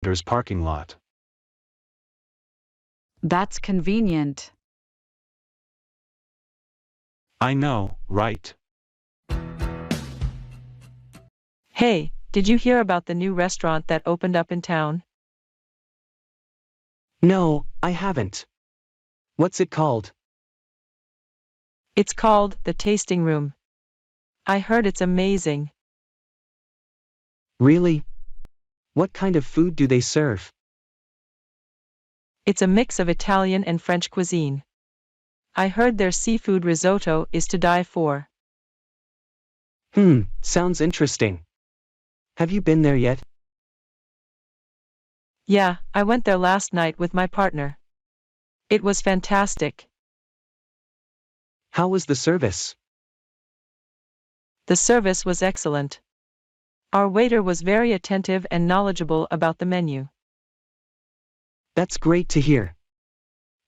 vendor's parking lot. That's convenient. I know, right? Hey, did you hear about the new restaurant that opened up in town? No, I haven't. What's it called? It's called The Tasting Room. I heard it's amazing. Really? What kind of food do they serve? It's a mix of Italian and French cuisine. I heard their seafood risotto is to die for. Sounds interesting. Have you been there yet? Yeah, I went there last night with my partner. It was fantastic. How was the service? The service was excellent. Our waiter was very attentive and knowledgeable about the menu. That's great to hear.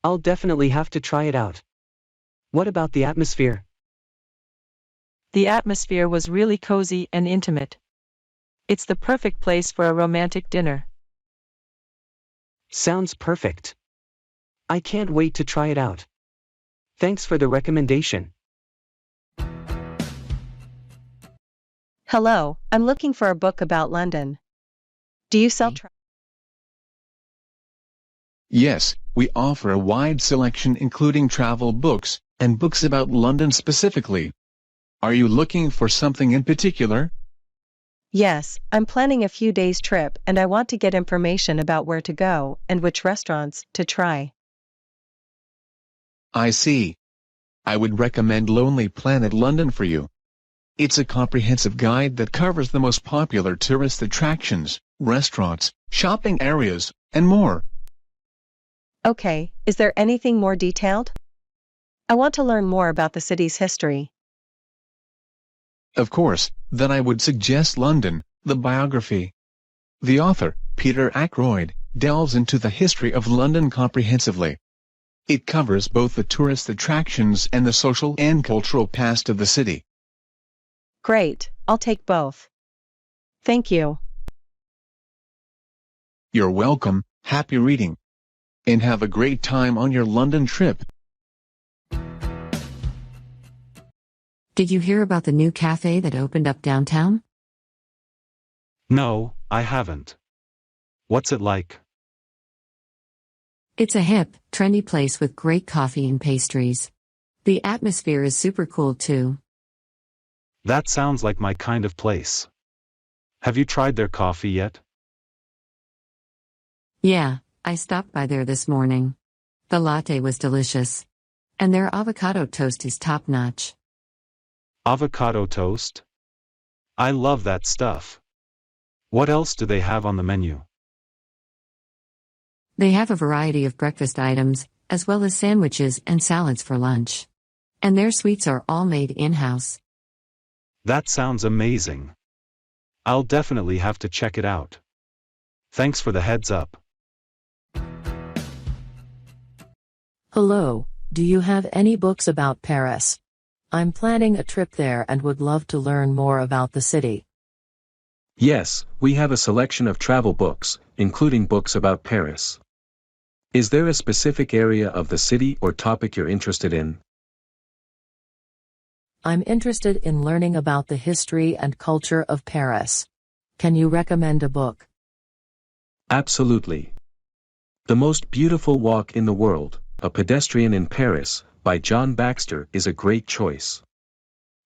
I'll definitely have to try it out. What about the atmosphere? The atmosphere was really cozy and intimate. It's the perfect place for a romantic dinner. Sounds perfect. I can't wait to try it out. Thanks for the recommendation. Hello, I'm looking for a book about London. Do you sell Yes, we offer a wide selection including travel books, and books about London specifically. Are you looking for something in particular? Yes, I'm planning a few days trip and I want to get information about where to go and which restaurants to try. I see. I would recommend Lonely Planet London for you. It's a comprehensive guide that covers the most popular tourist attractions, restaurants, shopping areas, and more. Okay, is there anything more detailed? I want to learn more about the city's history. Of course, then I would suggest London, the biography. The author, Peter Ackroyd, delves into the history of London comprehensively. It covers both the tourist attractions and the social and cultural past of the city. Great, I'll take both. Thank you. You're welcome, happy reading. And have a great time on your London trip. Did you hear about the new cafe that opened up downtown? No, I haven't. What's it like? It's a hip, trendy place with great coffee and pastries. The atmosphere is super cool too. That sounds like my kind of place. Have you tried their coffee yet? Yeah, I stopped by there this morning. The latte was delicious. And their avocado toast is top-notch. Avocado toast? I love that stuff. What else do they have on the menu? They have a variety of breakfast items, as well as sandwiches and salads for lunch. And their sweets are all made in-house. That sounds amazing. I'll definitely have to check it out. Thanks for the heads up. Hello, do you have any books about Paris? I'm planning a trip there and would love to learn more about the city. Yes, we have a selection of travel books, including books about Paris. Is there a specific area of the city or topic you're interested in? I'm interested in learning about the history and culture of Paris. Can you recommend a book? Absolutely. The Most Beautiful Walk in the World, A Pedestrian in Paris, by John Baxter is a great choice.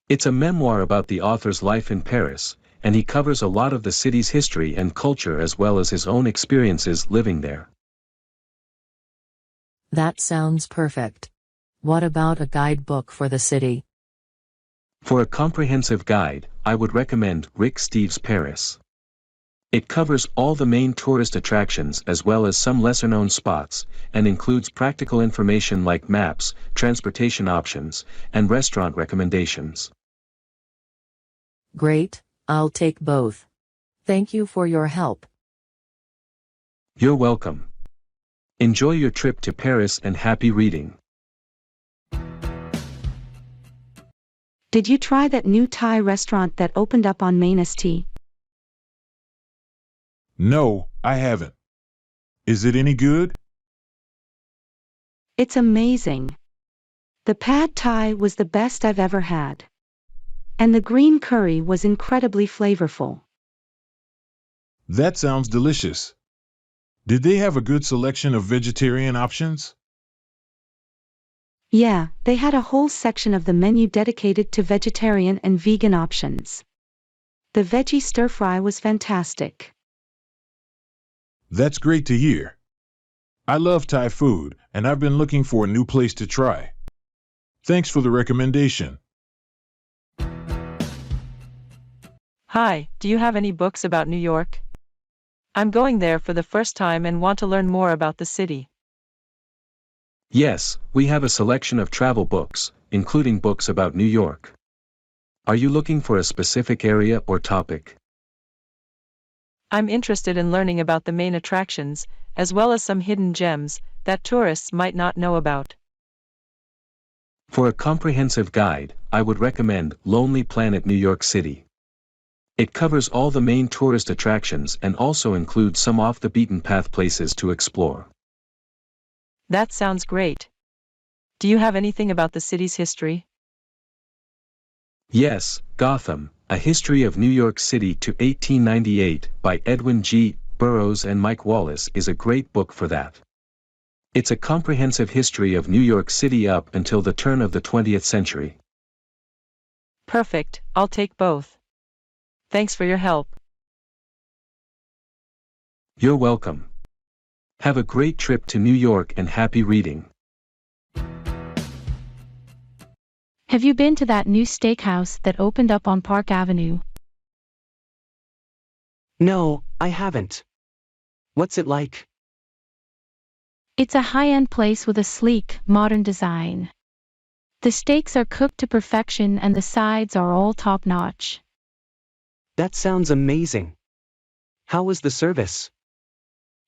It's a memoir about the author's life in Paris, and he covers a lot of the city's history and culture as well as his own experiences living there. That sounds perfect. What about a guidebook for the city? For a comprehensive guide, I would recommend Rick Steves' Paris. It covers all the main tourist attractions as well as some lesser-known spots, and includes practical information like maps, transportation options, and restaurant recommendations. Great, I'll take both. Thank you for your help. You're welcome. Enjoy your trip to Paris and happy reading. Did you try that new Thai restaurant that opened up on Main St? No, I haven't. Is it any good? It's amazing. The pad thai was the best I've ever had. And the green curry was incredibly flavorful. That sounds delicious. Did they have a good selection of vegetarian options? Yeah, they had a whole section of the menu dedicated to vegetarian and vegan options. The veggie stir-fry was fantastic. That's great to hear. I love Thai food, and I've been looking for a new place to try. Thanks for the recommendation. Hi, do you have any books about New York? I'm going there for the first time and want to learn more about the city. Yes, we have a selection of travel books, including books about New York. Are you looking for a specific area or topic? I'm interested in learning about the main attractions, as well as some hidden gems that tourists might not know about. For a comprehensive guide, I would recommend Lonely Planet New York City. It covers all the main tourist attractions and also includes some off-the-beaten-path places to explore. That sounds great. Do you have anything about the city's history? Yes, Gotham, A History of New York City to 1898 by Edwin G. Burroughs and Mike Wallace is a great book for that. It's a comprehensive history of New York City up until the turn of the 20th century. Perfect, I'll take both. Thanks for your help. You're welcome. Have a great trip to New York and happy reading. Have you been to that new steakhouse that opened up on Park Avenue? No, I haven't. What's it like? It's a high-end place with a sleek, modern design. The steaks are cooked to perfection and the sides are all top-notch. That sounds amazing. How was the service?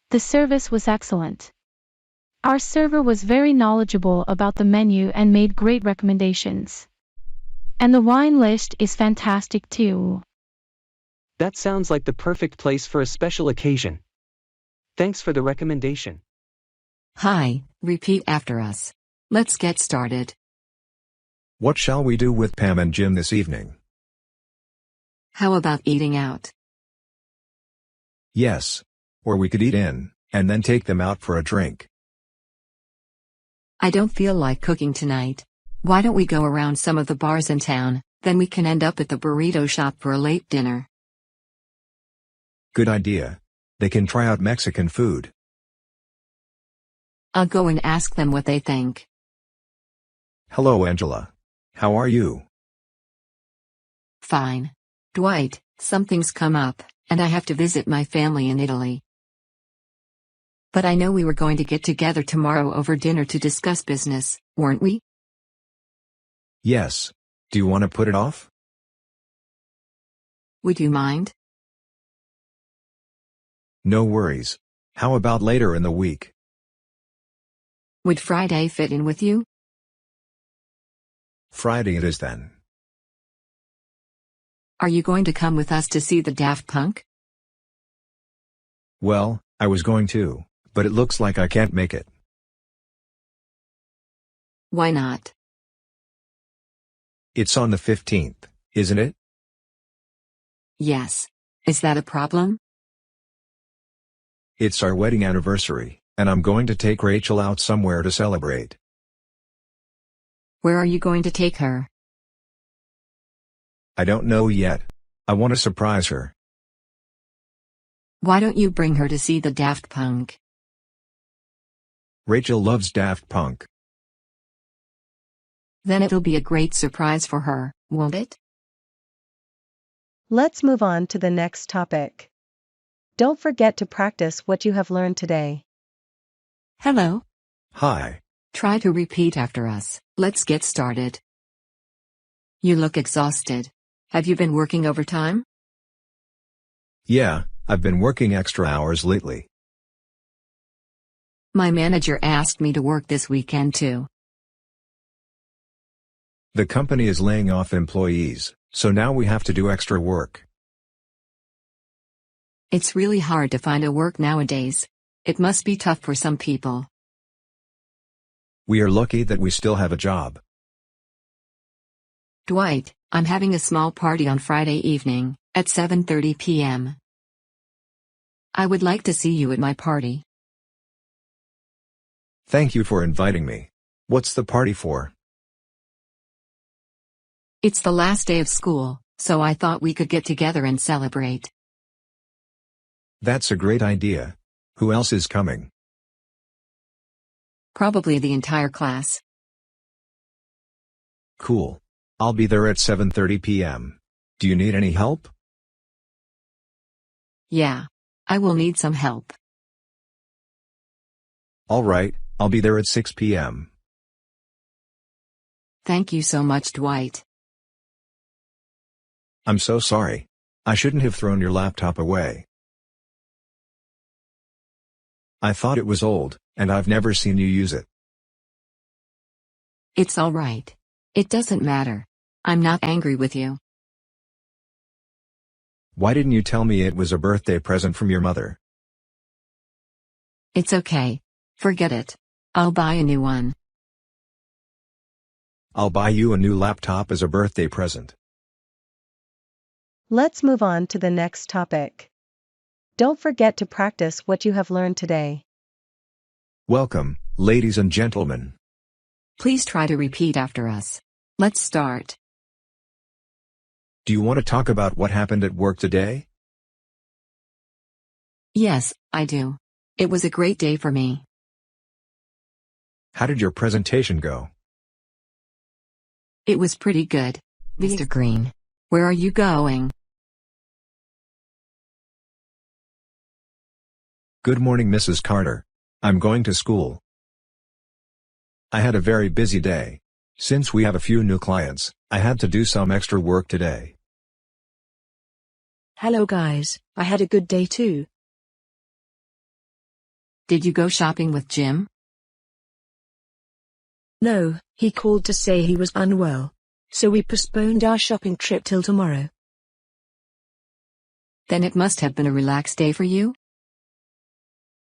The service was excellent. Our server was very knowledgeable about the menu and made great recommendations. And the wine list is fantastic too. That sounds like the perfect place for a special occasion. Thanks for the recommendation. Hi, repeat after us. Let's get started. What shall we do with Pam and Jim this evening? How about eating out? Yes. Or we could eat in, and then take them out for a drink. I don't feel like cooking tonight. Why don't we go around some of the bars in town, then we can end up at the burrito shop for a late dinner. Good idea. They can try out Mexican food. I'll go and ask them what they think. Hello, Angela. How are you? Fine. Dwight, something's come up, and I have to visit my family in Italy. But I know we were going to get together tomorrow over dinner to discuss business, weren't we? Yes. Do you want to put it off? Would you mind? No worries. How about later in the week? Would Friday fit in with you? Friday it is then. Are you going to come with us to see the Daft Punk? Well, I was going to, but it looks like I can't make it. Why not? It's on the 15th, isn't it? Yes. Is that a problem? It's our wedding anniversary, and I'm going to take Rachel out somewhere to celebrate. Where are you going to take her? I don't know yet. I want to surprise her. Why don't you bring her to see the Daft Punk? Rachel loves Daft Punk. Then it'll be a great surprise for her, won't it? Let's move on to the next topic. Don't forget to practice what you have learned today. Hello. Hi. Try to repeat after us. Let's get started. You look exhausted. Have you been working overtime? Yeah, I've been working extra hours lately. My manager asked me to work this weekend too. The company is laying off employees, so now we have to do extra work. It's really hard to find a work nowadays. It must be tough for some people. We are lucky that we still have a job. Dwight, I'm having a small party on Friday evening, at 7:30 p.m. I would like to see you at my party. Thank you for inviting me. What's the party for? It's the last day of school, so I thought we could get together and celebrate. That's a great idea. Who else is coming? Probably the entire class. Cool. I'll be there at 7:30 p.m. Do you need any help? Yeah. I will need some help. All right, I'll be there at 6 p.m. Thank you so much, Dwight. I'm so sorry. I shouldn't have thrown your laptop away. I thought it was old, and I've never seen you use it. It's all right. It doesn't matter. I'm not angry with you. Why didn't you tell me it was a birthday present from your mother? It's okay. Forget it. I'll buy a new one. I'll buy you a new laptop as a birthday present. Let's move on to the next topic. Don't forget to practice what you have learned today. Welcome, ladies and gentlemen. Please try to repeat after us. Let's start. Do you want to talk about what happened at work today? Yes, I do. It was a great day for me. How did your presentation go? It was pretty good. Mr. Green, where are you going? Good morning, Mrs. Carter. I'm going to school. I had a very busy day. Since we have a few new clients, I had to do some extra work today. Hello guys, I had a good day too. Did you go shopping with Jim? No, he called to say he was unwell. So we postponed our shopping trip till tomorrow. Then it must have been a relaxed day for you?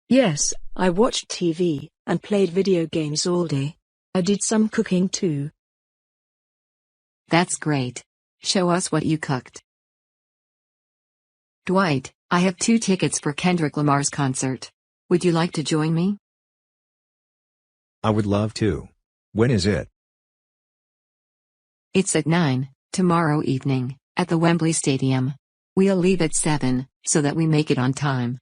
Yes, I watched TV and played video games all day. I did some cooking too. That's great. Show us what you cooked. Dwight, I have 2 tickets for Kendrick Lamar's concert. Would you like to join me? I would love to. When is it? It's at 9, tomorrow evening, at the Wembley Stadium. We'll leave at 7, so that we make it on time.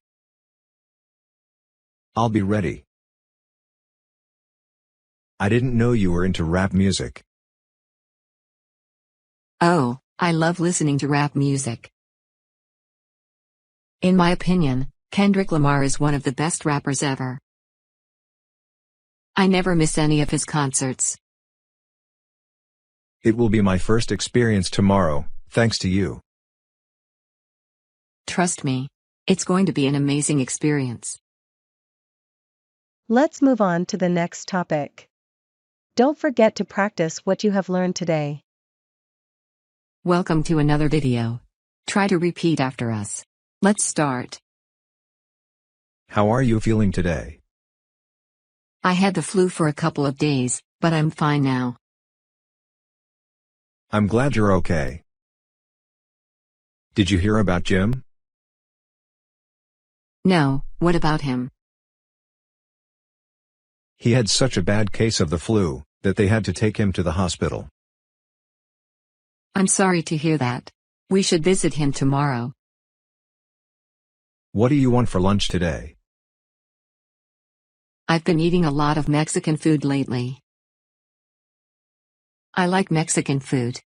I'll be ready. I didn't know you were into rap music. Oh, I love listening to rap music. In my opinion, Kendrick Lamar is one of the best rappers ever. I never miss any of his concerts. It will be my first experience tomorrow, thanks to you. Trust me. It's going to be an amazing experience. Let's move on to the next topic. Don't forget to practice what you have learned today. Welcome to another video. Try to repeat after us. Let's start. How are you feeling today? I had the flu for a couple of days, but I'm fine now. I'm glad you're okay. Did you hear about Jim? No, what about him? He had such a bad case of the flu, that they had to take him to the hospital. I'm sorry to hear that. We should visit him tomorrow. What do you want for lunch today? I've been eating a lot of Mexican food lately. I like Mexican food.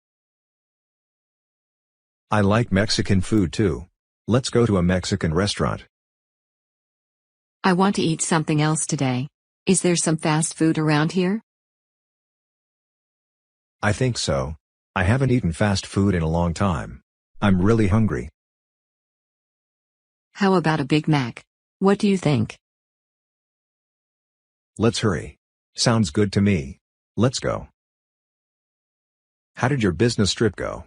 I like Mexican food too. Let's go to a Mexican restaurant. I want to eat something else today. Is there some fast food around here? I think so. I haven't eaten fast food in a long time. I'm really hungry. How about a Big Mac? What do you think? Let's hurry. Sounds good to me. Let's go. How did your business trip go?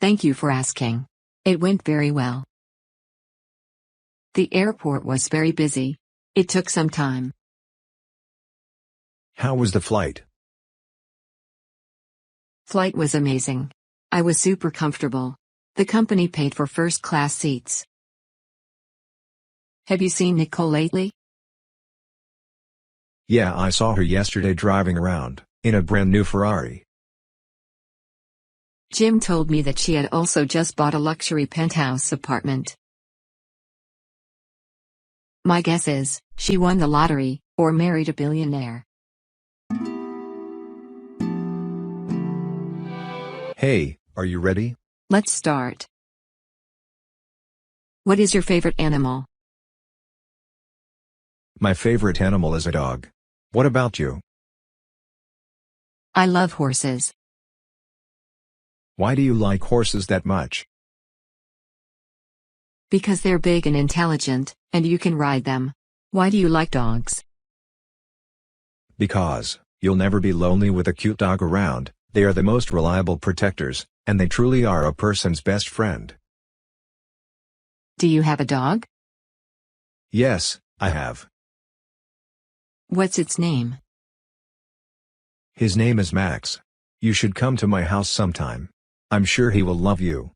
Thank you for asking. It went very well. The airport was very busy. It took some time. How was the flight? Flight was amazing. I was super comfortable. The company paid for first-class seats. Have you seen Nicole lately? Yeah, I saw her yesterday driving around, in a brand new Ferrari. Jim told me that she had also just bought a luxury penthouse apartment. My guess is, she won the lottery, or married a billionaire. Hey, are you ready? Let's start. What is your favorite animal? My favorite animal is a dog. What about you? I love horses. Why do you like horses that much? Because they're big and intelligent, and you can ride them. Why do you like dogs? Because you'll never be lonely with a cute dog around. They are the most reliable protectors, and they truly are a person's best friend. Do you have a dog? Yes, I have. What's its name? His name is Max. You should come to my house sometime. I'm sure he will love you.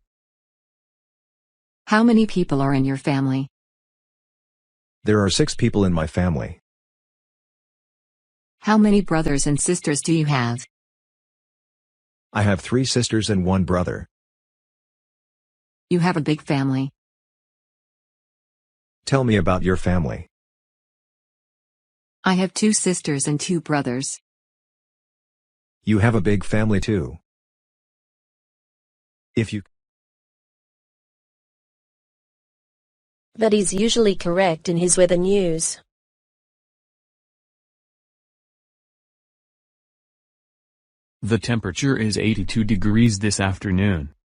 How many people are in your family? There are 6 people in my family. How many brothers and sisters do you have? I have 3 sisters and 1 brother. You have a big family. Tell me about your family. I have 2 sisters and 2 brothers. You have a big family too. If you That is usually correct in his weather news. The temperature is 82 degrees this afternoon.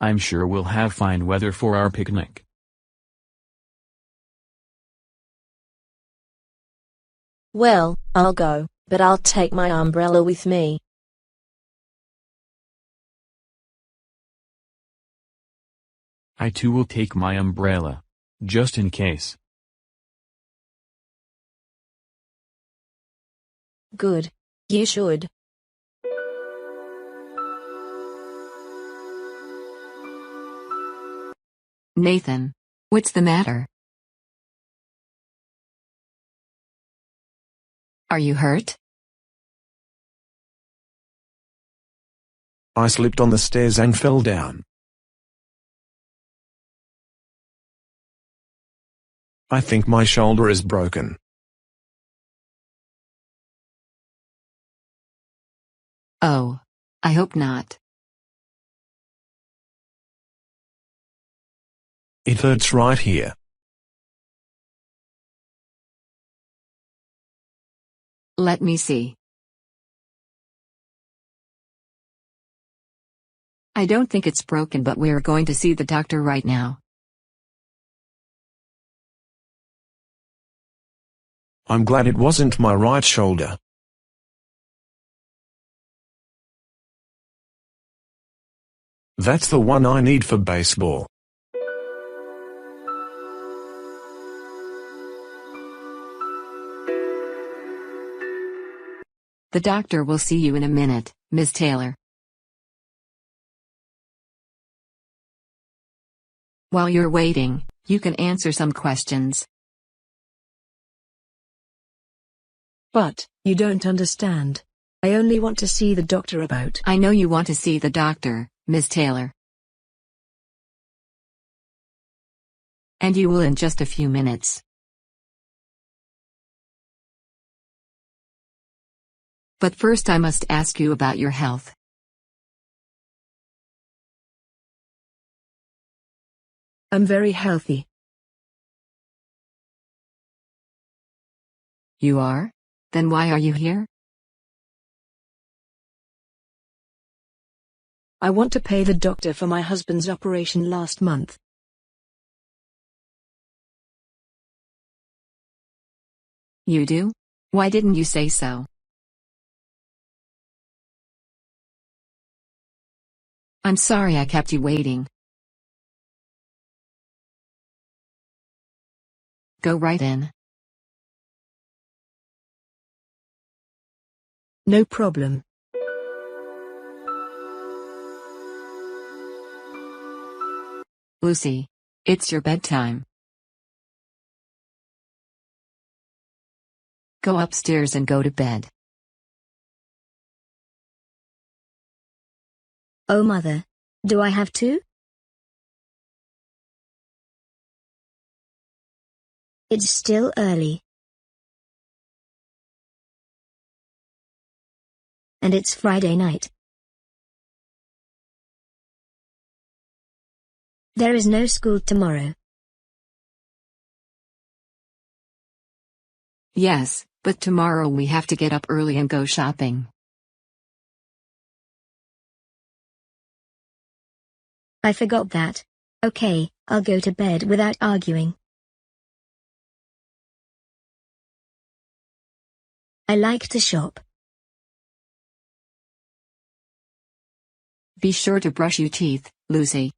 I'm sure we'll have fine weather for our picnic. Well, I'll go, but I'll take my umbrella with me. I too will take my umbrella. Just in case. Good. You should. Nathan, what's the matter? Are you hurt? I slipped on the stairs and fell down. I think my shoulder is broken. Oh. I hope not. It hurts right here. Let me see. I don't think it's broken, but we're going to see the doctor right now. I'm glad it wasn't my right shoulder. That's the one I need for baseball. The doctor will see you in a minute, Ms. Taylor. While you're waiting, you can answer some questions. But, you don't understand. I only want to see the doctor about. I know you want to see the doctor, Ms. Taylor. And you will in just a few minutes. But first I must ask you about your health. I'm very healthy. You are? Then why are you here? I want to pay the doctor for my husband's operation last month. You do? Why didn't you say so? I'm sorry I kept you waiting. Go right in. No problem. Lucy, it's your bedtime. Go upstairs and go to bed. Oh, Mother. Do I have to? It's still early. And it's Friday night. There is no school tomorrow. Yes, but tomorrow we have to get up early and go shopping. I forgot that. Okay, I'll go to bed without arguing. I like to shop. Be sure to brush your teeth, Lucy.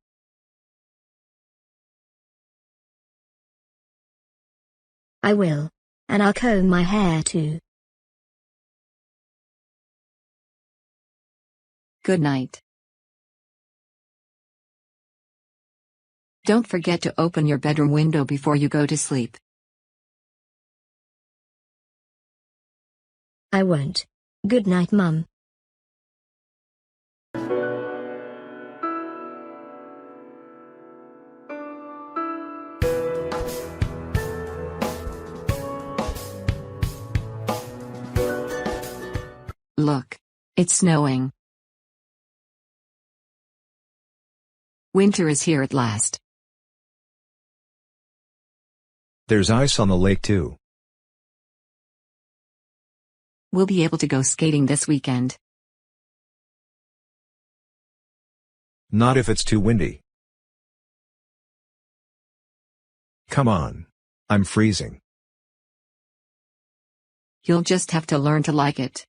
I will. And I'll comb my hair too. Good night. Don't forget to open your bedroom window before you go to sleep. I won't. Good night, Mum. Look. It's snowing. Winter is here at last. There's ice on the lake too. We'll be able to go skating this weekend. Not if it's too windy. Come on. I'm freezing. You'll just have to learn to like it.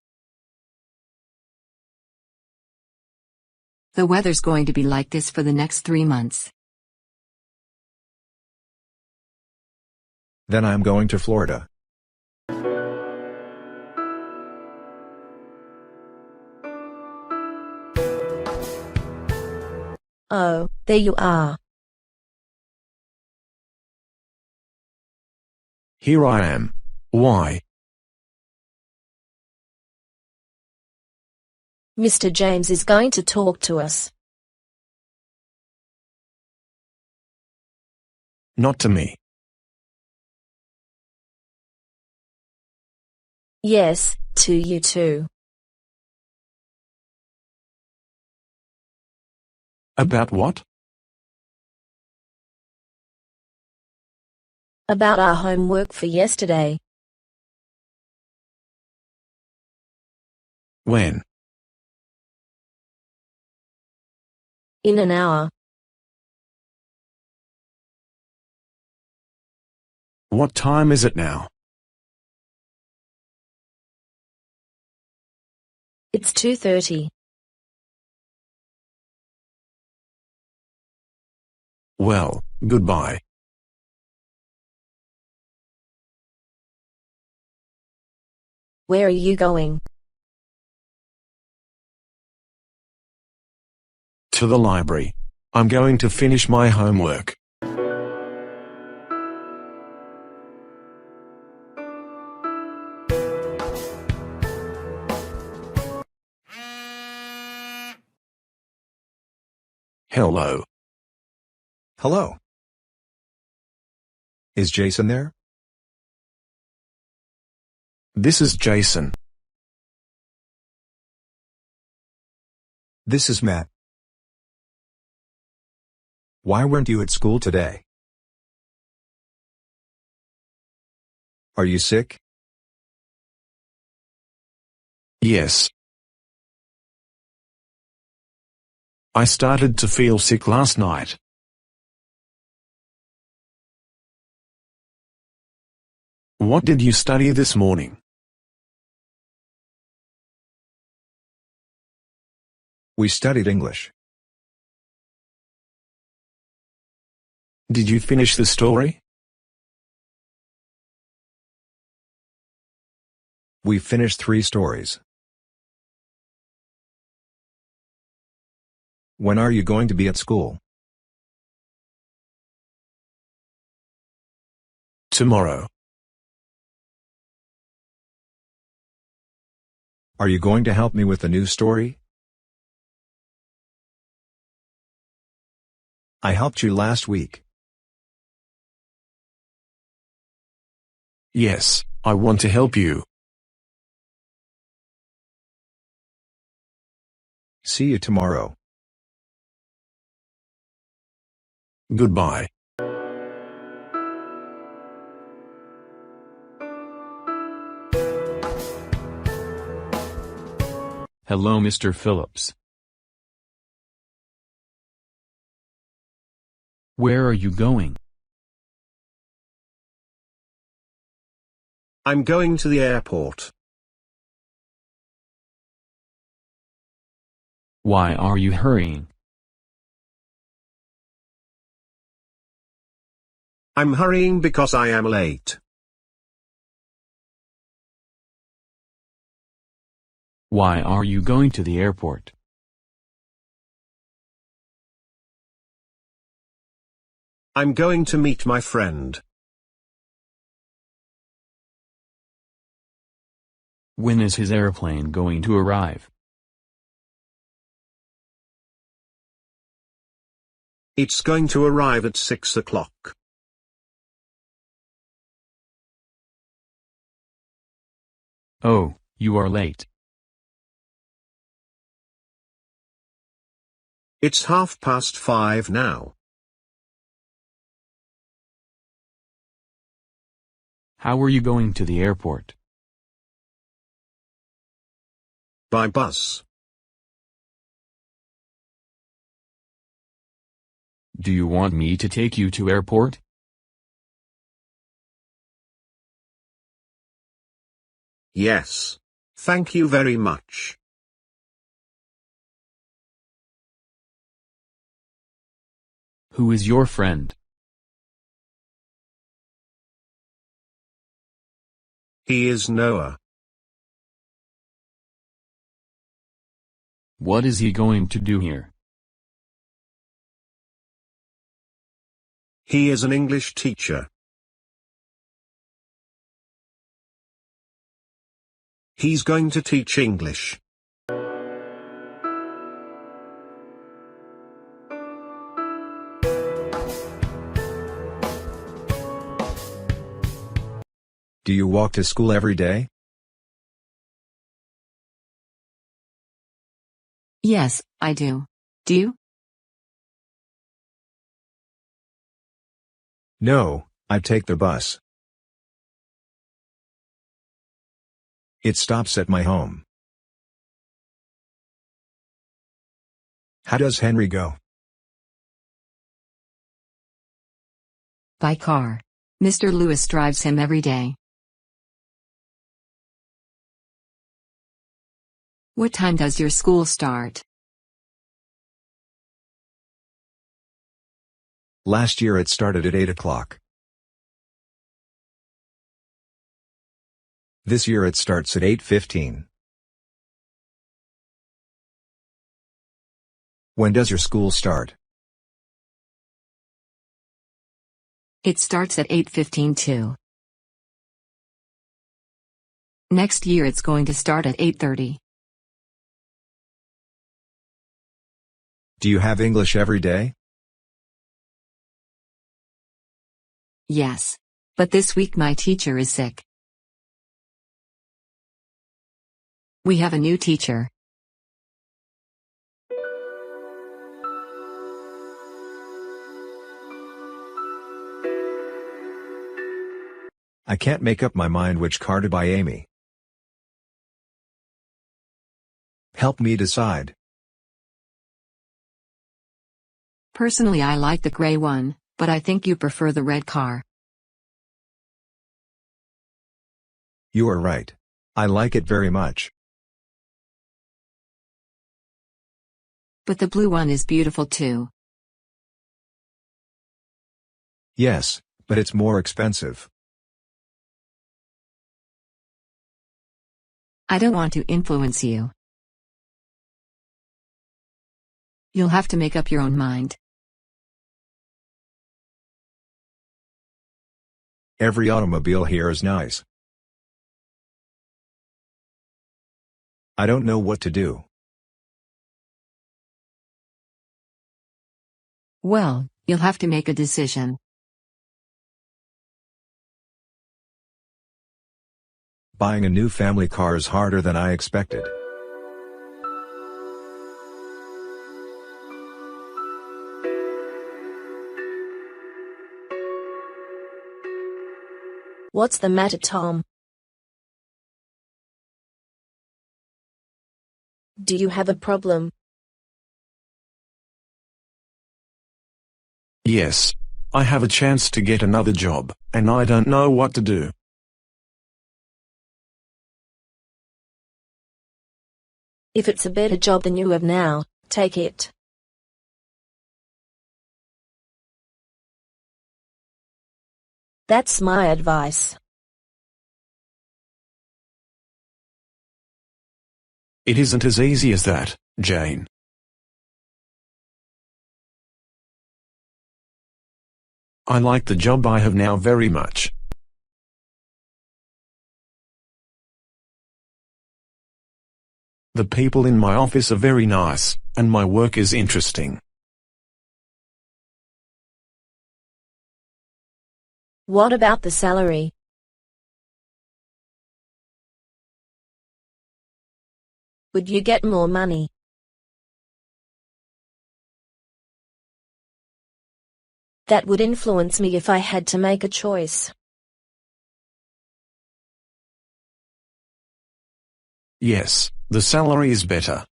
The weather's going to be like this for the next 3 months. Then I'm going to Florida. Oh, there you are. Here I am. Why? Mr. James is going to talk to us. Not to me. Yes, to you too. About what? About our homework for yesterday. When? In an hour. What time is it now? It's 2:30. Well, goodbye. Where are you going? To the library. I'm going to finish my homework. Hello. Hello. Is Jason there? This is Jason. This is Matt. Why weren't you at school today? Are you sick? Yes. I started to feel sick last night. What did you study this morning? We studied English. Did you finish the story? We finished 3 stories. When are you going to be at school? Tomorrow. Are you going to help me with the new story? I helped you last week. Yes, I want to help you. See you tomorrow. Goodbye. Hello, Mr. Phillips. Where are you going? I'm going to the airport. Why are you hurrying? I'm hurrying because I am late. Why are you going to the airport? I'm going to meet my friend. When is his airplane going to arrive? It's going to arrive at 6 o'clock. Oh, you are late. It's 5:30 now. How are you going to the airport? By bus. Do you want me to take you to airport? Yes. Thank you very much. Who is your friend? He is Noah. What is he going to do here? He is an English teacher. He's going to teach English. Do you walk to school every day? Yes, I do. Do you? No, I take the bus. It stops at my home. How does Henry go? By car. Mr. Lewis drives him every day. What time does your school start? Last year it started at 8 o'clock. This year it starts at 8:15. When does your school start? It starts at 8:15 too. Next year it's going to start at 8:30. Do you have English every day? Yes. But this week my teacher is sick. We have a new teacher. I can't make up my mind which car to buy Amy. Help me decide. Personally, I like the gray one, but I think you prefer the red car. You are right. I like it very much. But the blue one is beautiful too. Yes, but it's more expensive. I don't want to influence you. You'll have to make up your own mind. Every automobile here is nice. I don't know what to do. Well, you'll have to make a decision. Buying a new family car is harder than I expected. What's the matter, Tom? Do you have a problem? Yes. I have a chance to get another job, and I don't know what to do. If it's a better job than you have now, take it. That's my advice. It isn't as easy as that, Jane. I like the job I have now very much. The people in my office are very nice, and my work is interesting. What about the salary? Would you get more money? That would influence me if I had to make a choice. Yes, the salary is better.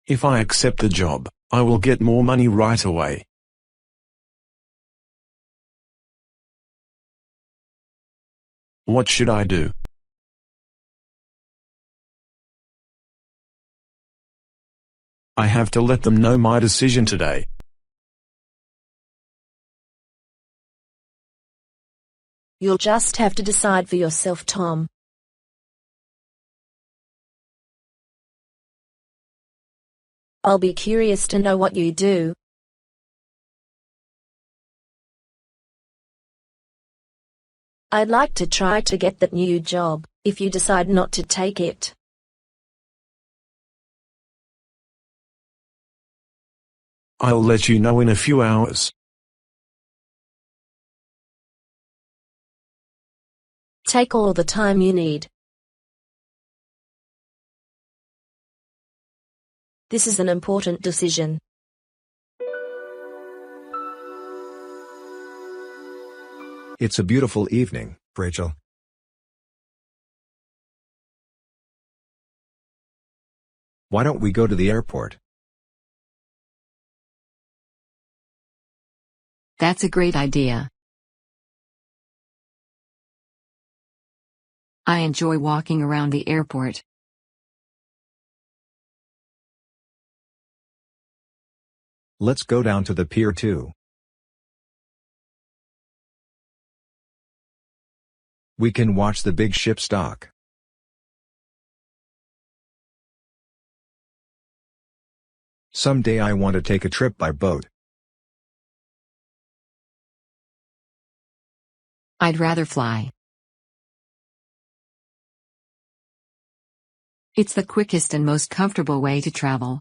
If I accept the job, I will get more money right away. What should I do? I have to let them know my decision today. You'll just have to decide for yourself, Tom. I'll be curious to know what you do. I'd like to try to get that new job, if you decide not to take it. I'll let you know in a few hours. Take all the time you need. This is an important decision. It's a beautiful evening, Rachel. Why don't we go to the airport? That's a great idea. I enjoy walking around the airport. Let's go down to the pier too. We can watch the big ships dock. Someday I want to take a trip by boat. I'd rather fly. It's the quickest and most comfortable way to travel.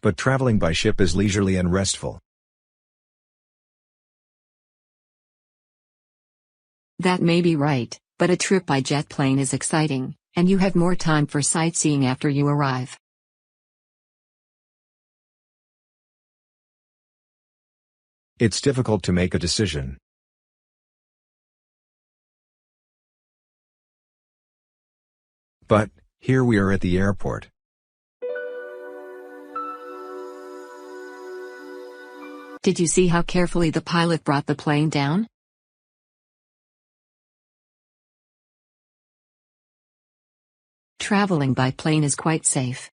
But traveling by ship is leisurely and restful. That may be right, but a trip by jet plane is exciting, and you have more time for sightseeing after you arrive. It's difficult to make a decision. But, here we are at the airport. Did you see how carefully the pilot brought the plane down? Traveling by plane is quite safe.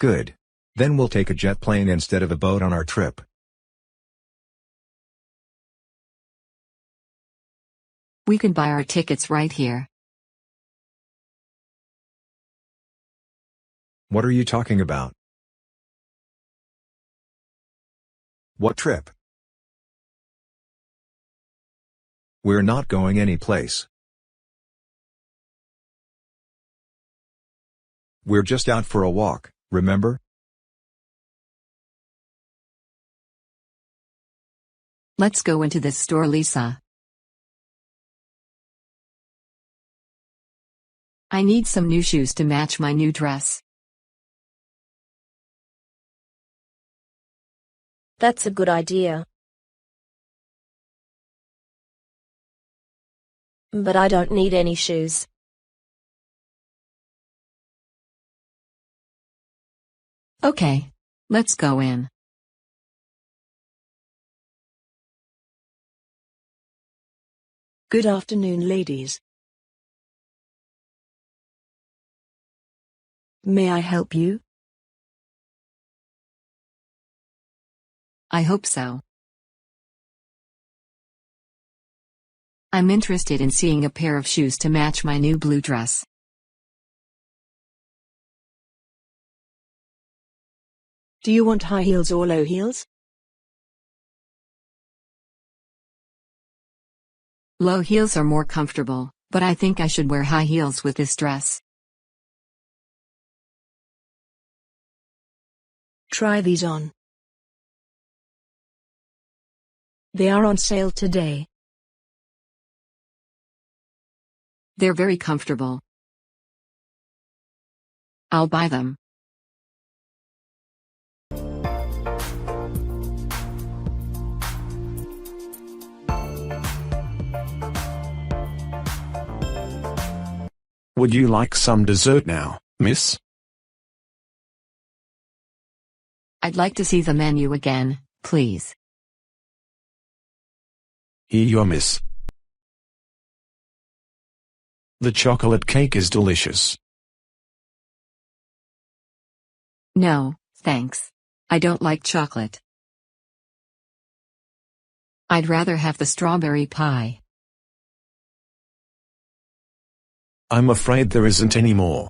Good. Then we'll take a jet plane instead of a boat on our trip. We can buy our tickets right here. What are you talking about? What trip? We're not going anyplace. We're just out for a walk, remember? Let's go into this store, Lisa. I need some new shoes to match my new dress. That's a good idea. But I don't need any shoes. Okay. Let's go in. Good afternoon, ladies. May I help you? I hope so. I'm interested in seeing a pair of shoes to match my new blue dress. Do you want high heels or low heels? Low heels are more comfortable, but I think I should wear high heels with this dress. Try these on. They are on sale today. They're very comfortable. I'll buy them. Would you like some dessert now, miss? I'd like to see the menu again, please. Here you are, miss. The chocolate cake is delicious. No, thanks. I don't like chocolate. I'd rather have the strawberry pie. I'm afraid there isn't any more.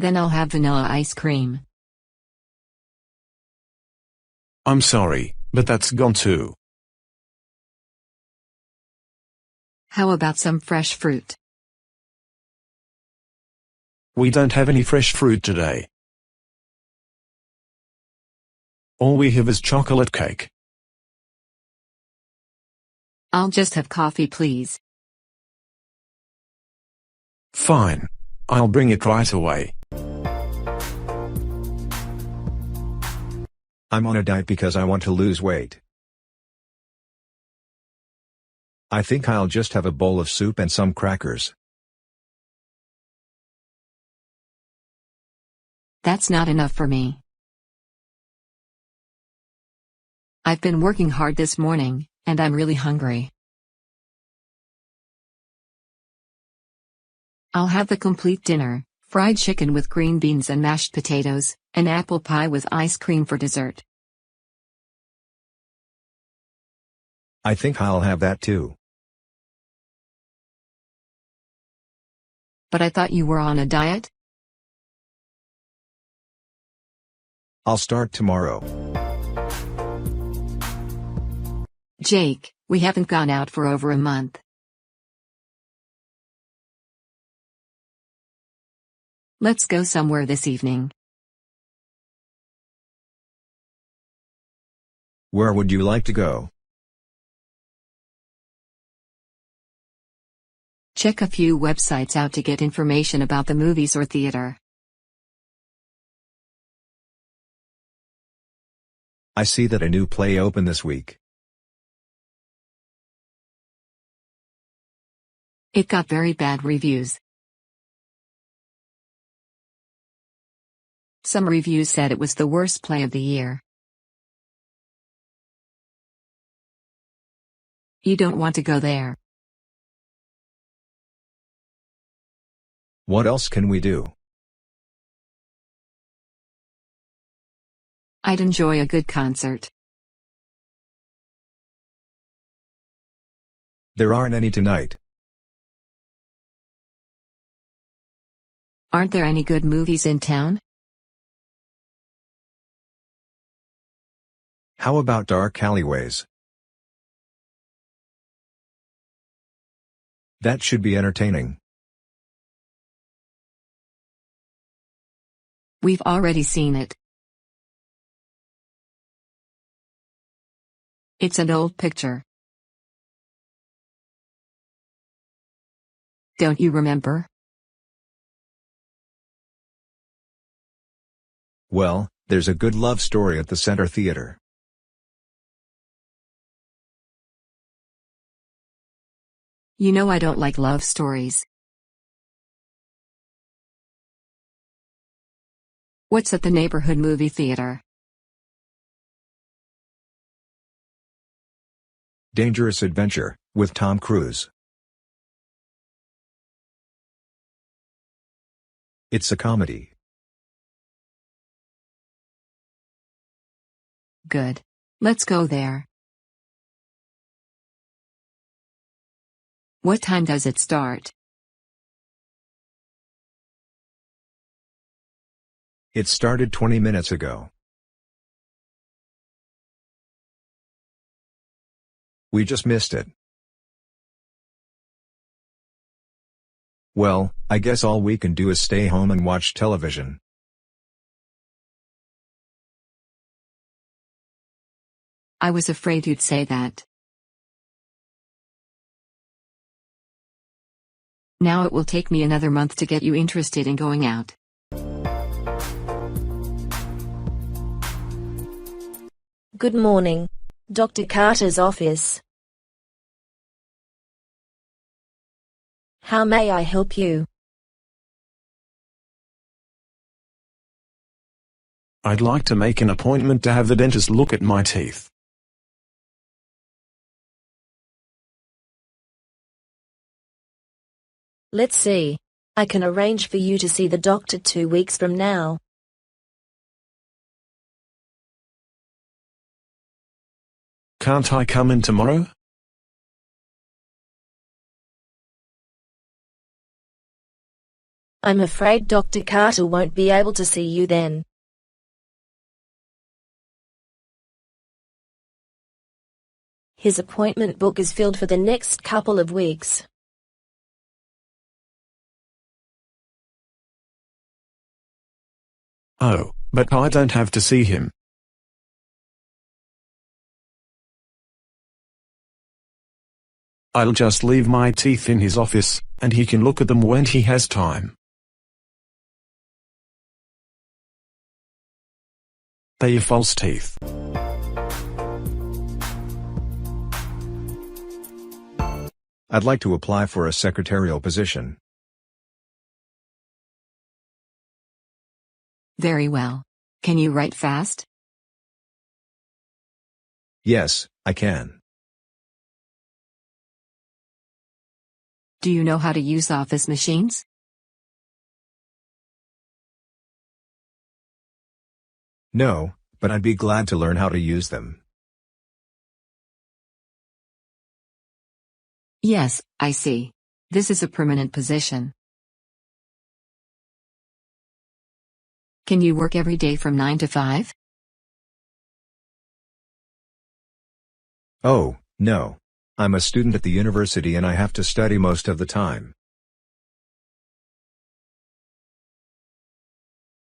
Then I'll have vanilla ice cream. I'm sorry, but that's gone too. How about some fresh fruit? We don't have any fresh fruit today. All we have is chocolate cake. I'll just have coffee, please. Fine. I'll bring it right away. I'm on a diet because I want to lose weight. I think I'll just have a bowl of soup and some crackers. That's not enough for me. I've been working hard this morning, and I'm really hungry. I'll have the complete dinner, fried chicken with green beans and mashed potatoes, and apple pie with ice cream for dessert. I think I'll have that too. But I thought you were on a diet? I'll start tomorrow. Jake, we haven't gone out for over a month. Let's go somewhere this evening. Where would you like to go? Check a few websites out to get information about the movies or theater. I see that a new play opened this week. It got very bad reviews. Some reviews said it was the worst play of the year. You don't want to go there. What else can we do? I'd enjoy a good concert. There aren't any tonight. Aren't there any good movies in town? How about dark alleyways? That should be entertaining. We've already seen it. It's an old picture. Don't you remember? Well, there's a good love story at the Center Theater. You know I don't like love stories. What's at the neighborhood movie theater? Dangerous Adventure, with Tom Cruise. It's a comedy. Good. Let's go there. What time does it start? It started 20 minutes ago. We just missed it. Well, I guess all we can do is stay home and watch television. I was afraid you'd say that. Now it will take me another month to get you interested in going out. Good morning. Dr. Carter's office. How may I help you? I'd like to make an appointment to have the dentist look at my teeth. Let's see. I can arrange for you to see the doctor 2 weeks from now. Can't I come in tomorrow? I'm afraid Dr. Carter won't be able to see you then. His appointment book is filled for the next couple of weeks. Oh, but I don't have to see him. I'll just leave my teeth in his office, and he can look at them when he has time. They're false teeth. I'd like to apply for a secretarial position. Very well. Can you write fast? Yes, I can. Do you know how to use office machines? No, but I'd be glad to learn how to use them. Yes, I see. This is a permanent position. Can you work every day from 9 to 5? Oh, no. I'm a student at the university and I have to study most of the time.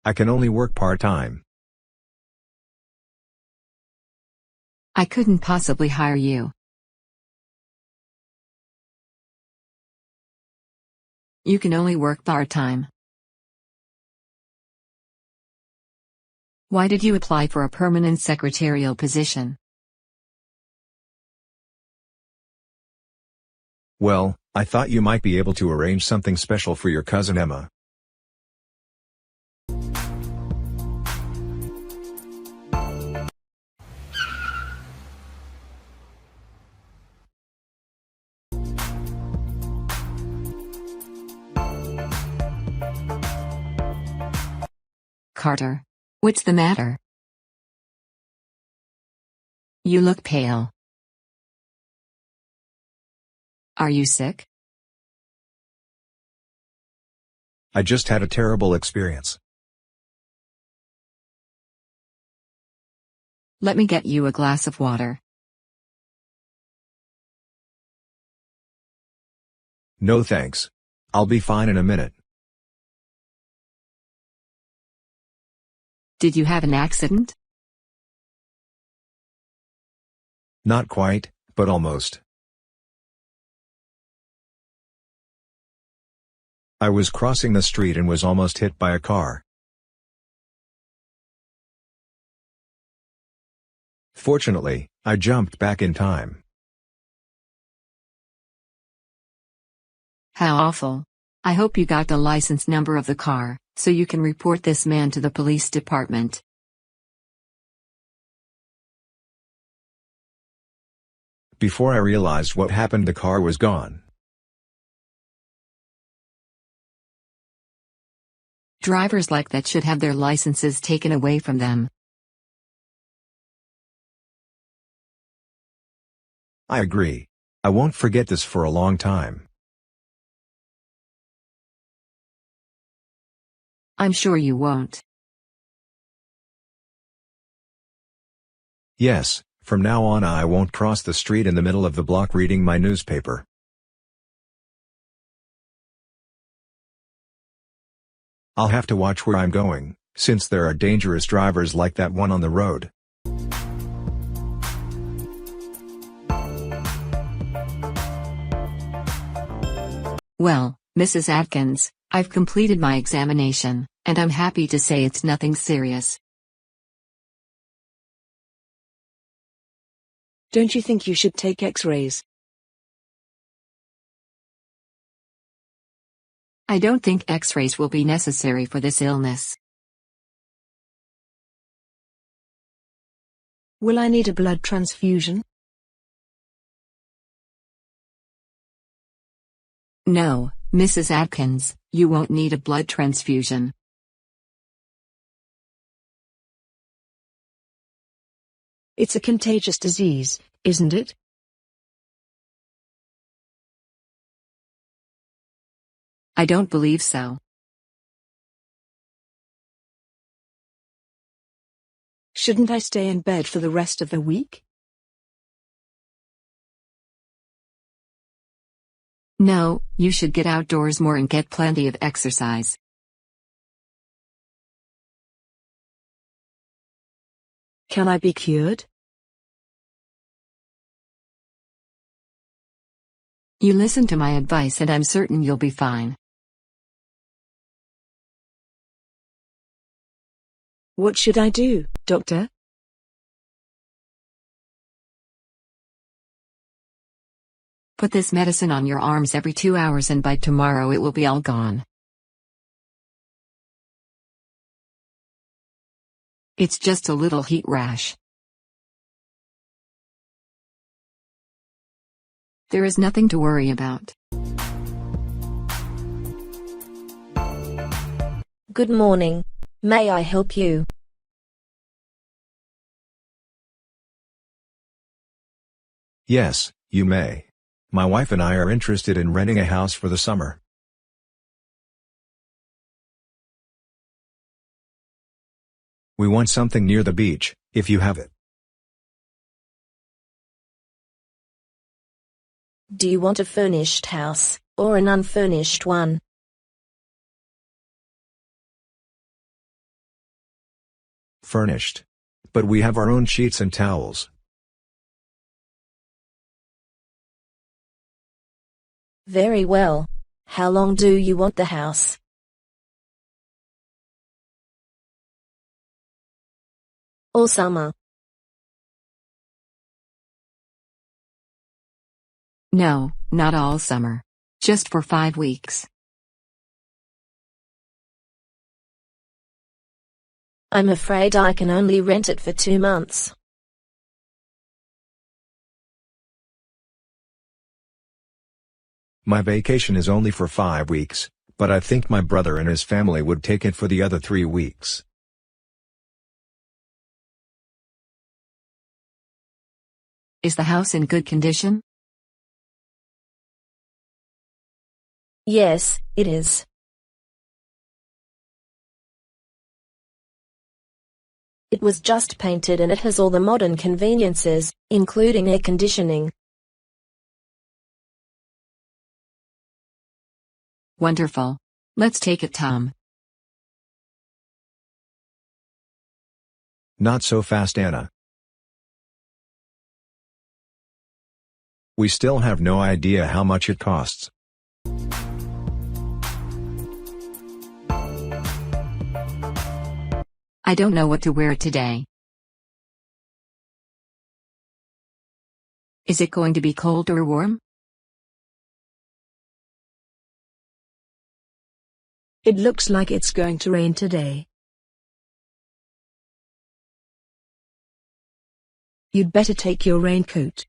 I can only work part-time. I couldn't possibly hire you. You can only work part-time. Why did you apply for a permanent secretarial position? Well, I thought you might be able to arrange something special for your cousin Emma. Carter. What's the matter? You look pale. Are you sick? I just had a terrible experience. Let me get you a glass of water. No thanks. I'll be fine in a minute. Did you have an accident? Not quite, but almost. I was crossing the street and was almost hit by a car. Fortunately, I jumped back in time. How awful. I hope you got the license number of the car, so you can report this man to the police department. Before I realized what happened, the car was gone. Drivers like that should have their licenses taken away from them. I agree. I won't forget this for a long time. I'm sure you won't. Yes, from now on I won't cross the street in the middle of the block reading my newspaper. I'll have to watch where I'm going, since there are dangerous drivers like that one on the road. Well, Mrs. Atkins, I've completed my examination, and I'm happy to say it's nothing serious. Don't you think you should take X-rays? I don't think X-rays will be necessary for this illness. Will I need a blood transfusion? No, Mrs. Atkins, you won't need a blood transfusion. It's a contagious disease, isn't it? I don't believe so. Shouldn't I stay in bed for the rest of the week? No, you should get outdoors more and get plenty of exercise. Can I be cured? You listen to my advice and I'm certain you'll be fine. What should I do, doctor? Put this medicine on your arms every 2 hours and by tomorrow it will be all gone. It's just a little heat rash. There is nothing to worry about. Good morning. May I help you? Yes, you may. My wife and I are interested in renting a house for the summer. We want something near the beach, if you have it. Do you want a furnished house, or an unfurnished one? Furnished. But we have our own sheets and towels. Very well. How long do you want the house? All summer. No, not all summer. Just for 5 weeks. I'm afraid I can only rent it for 2 months. My vacation is only for 5 weeks, but I think my brother and his family would take it for the other 3 weeks. Is the house in good condition? Yes, it is. It was just painted and it has all the modern conveniences, including air conditioning. Wonderful. Let's take it, Tom. Not so fast, Anna. We still have no idea how much it costs. I don't know what to wear today. Is it going to be cold or warm? It looks like it's going to rain today. You'd better take your raincoat.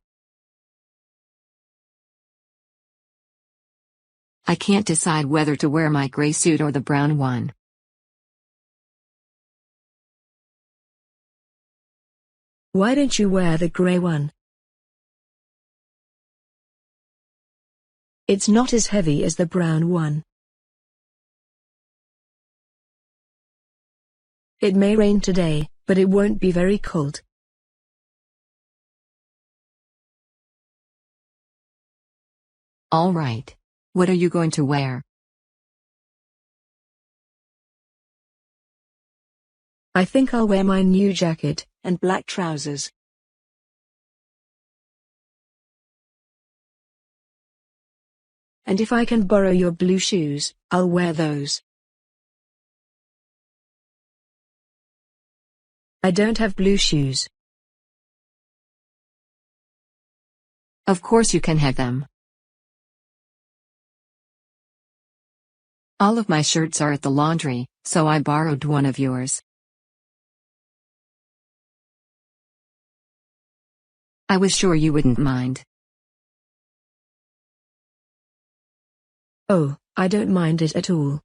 I can't decide whether to wear my gray suit or the brown one. Why don't you wear the gray one? It's not as heavy as the brown one. It may rain today, but it won't be very cold. All right. What are you going to wear? I think I'll wear my new jacket and black trousers. And if I can borrow your blue shoes, I'll wear those. I don't have blue shoes. Of course you can have them. All of my shirts are at the laundry, so I borrowed one of yours. I was sure you wouldn't mind. Oh, I don't mind it at all.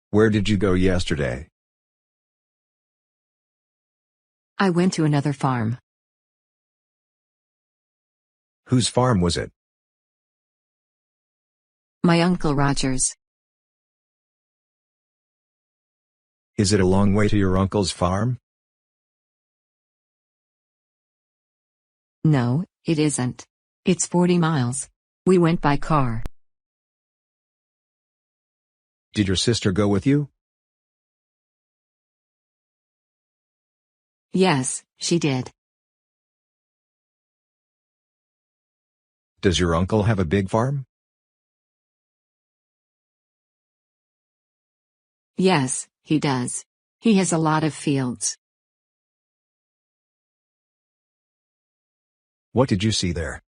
Where did you go yesterday? I went to another farm. Whose farm was it? My Uncle Roger's. Is it a long way to your uncle's farm? No, it isn't. It's 40 miles. We went by car. Did your sister go with you? Yes, she did. Does your uncle have a big farm? Yes, he does. He has a lot of fields. What did you see there?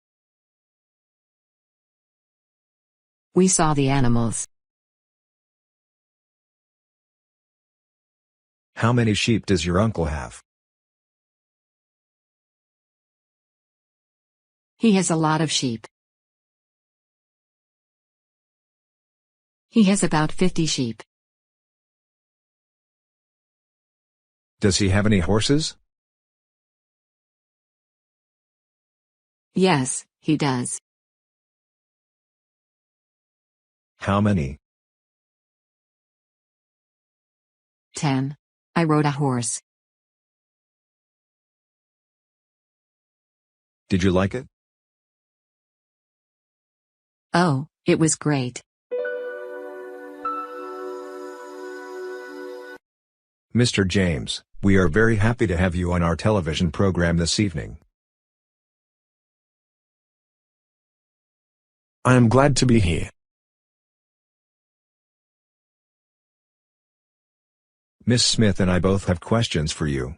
We saw the animals. How many sheep does your uncle have? He has a lot of sheep. He has about 50 sheep. Does he have any horses? Yes, he does. How many? 10. I rode a horse. Did you like it? Oh, it was great. Mr. James, we are very happy to have you on our television program this evening. I am glad to be here. Miss Smith and I both have questions for you.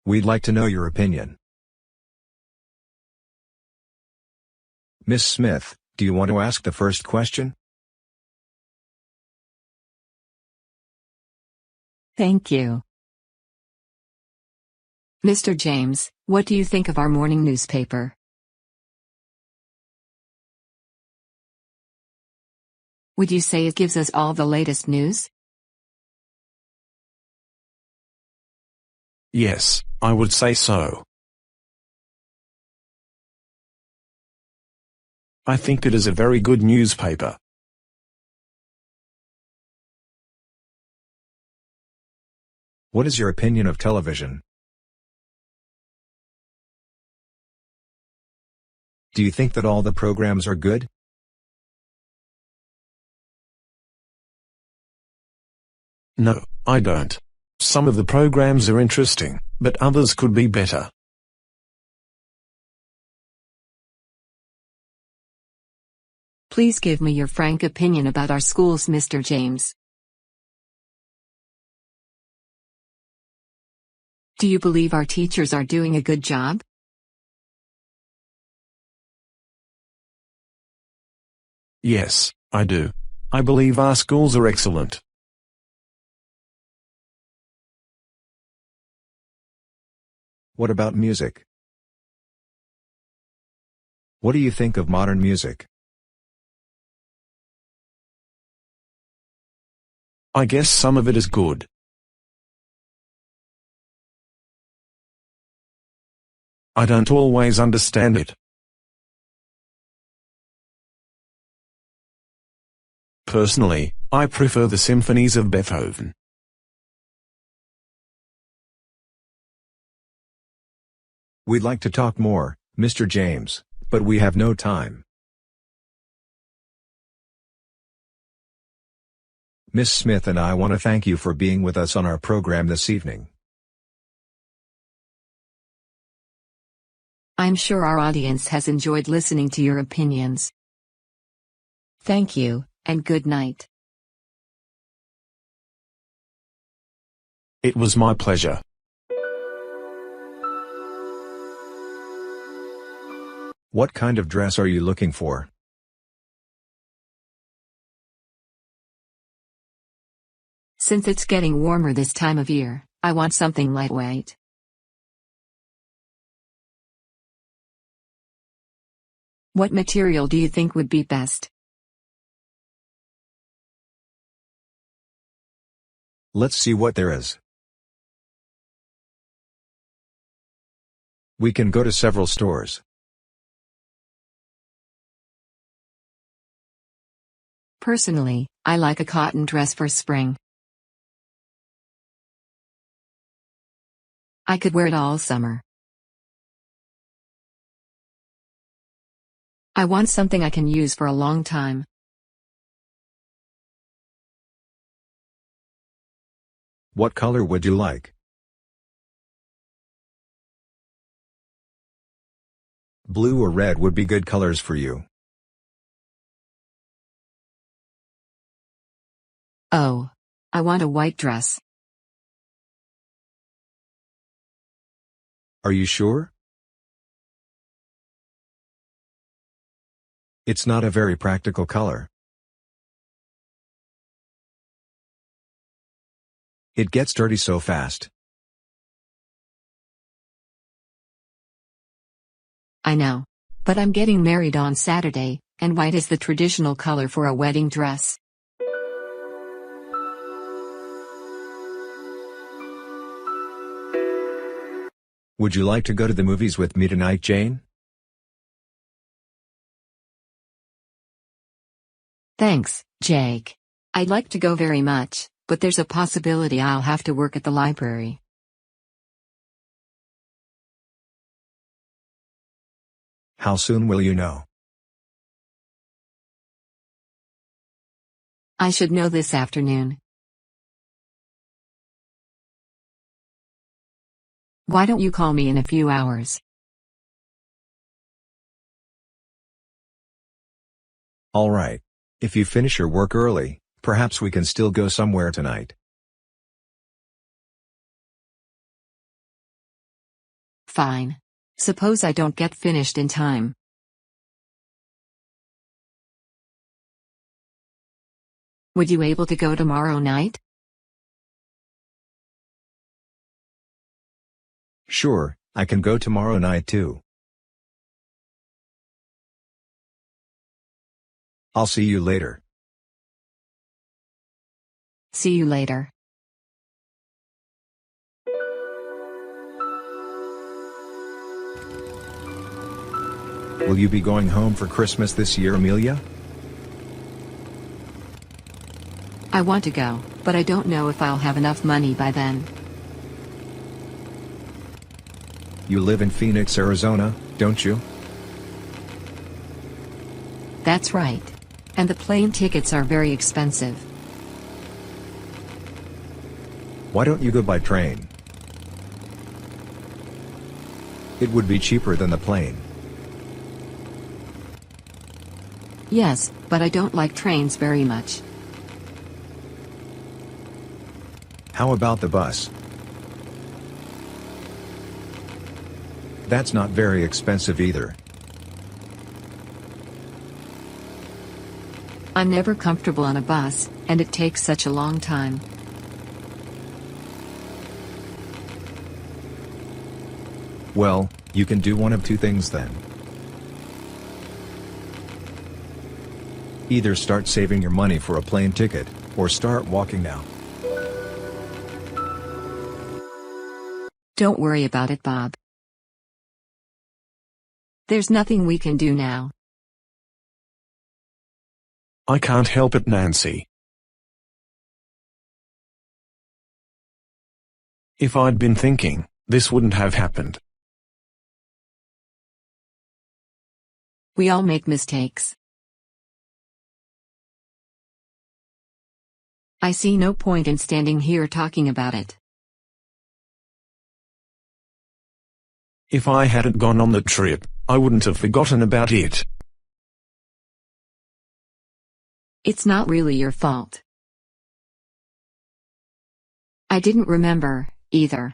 We'd like to know your opinion. Miss Smith, do you want to ask the first question? Thank you. Mr. James, what do you think of our morning newspaper? Would you say it gives us all the latest news? Yes, I would say so. I think it is a very good newspaper. What is your opinion of television? Do you think that all the programs are good? No, I don't. Some of the programs are interesting, but others could be better. Please give me your frank opinion about our schools, Mr. James. Do you believe our teachers are doing a good job? Yes, I do. I believe our schools are excellent. What about music? What do you think of modern music? I guess some of it is good. I don't always understand it. Personally, I prefer the symphonies of Beethoven. We'd like to talk more, Mr. James, but we have no time. Miss Smith and I want to thank you for being with us on our program this evening. I'm sure our audience has enjoyed listening to your opinions. Thank you, and good night. It was my pleasure. What kind of dress are you looking for? Since it's getting warmer this time of year, I want something lightweight. What material do you think would be best? Let's see what there is. We can go to several stores. Personally, I like a cotton dress for spring. I could wear it all summer. I want something I can use for a long time. What color would you like? Blue or red would be good colors for you. Oh, I want a white dress. Are you sure? It's not a very practical color. It gets dirty so fast. I know. But I'm getting married on Saturday, and white is the traditional color for a wedding dress. Would you like to go to the movies with me tonight, Jane? Thanks, Jake. I'd like to go very much, but there's a possibility I'll have to work at the library. How soon will you know? I should know this afternoon. Why don't you call me in a few hours? All right. If you finish your work early, perhaps we can still go somewhere tonight. Fine. Suppose I don't get finished in time. Would you able to go tomorrow night? Sure, I can go tomorrow night too. I'll see you later. See you later. Will you be going home for Christmas this year, Amelia? I want to go, but I don't know if I'll have enough money by then. You live in Phoenix, Arizona, don't you? That's right. And the plane tickets are very expensive. Why don't you go by train? It would be cheaper than the plane. Yes, but I don't like trains very much. How about the bus? That's not very expensive either. I'm never comfortable on a bus, and it takes such a long time. Well, you can do one of two things then. Either start saving your money for a plane ticket, or start walking now. Don't worry about it, Bob. There's nothing we can do now. I can't help it, Nancy. If I'd been thinking, this wouldn't have happened. We all make mistakes. I see no point in standing here talking about it. If I hadn't gone on the trip, I wouldn't have forgotten about it. It's not really your fault. I didn't remember, either.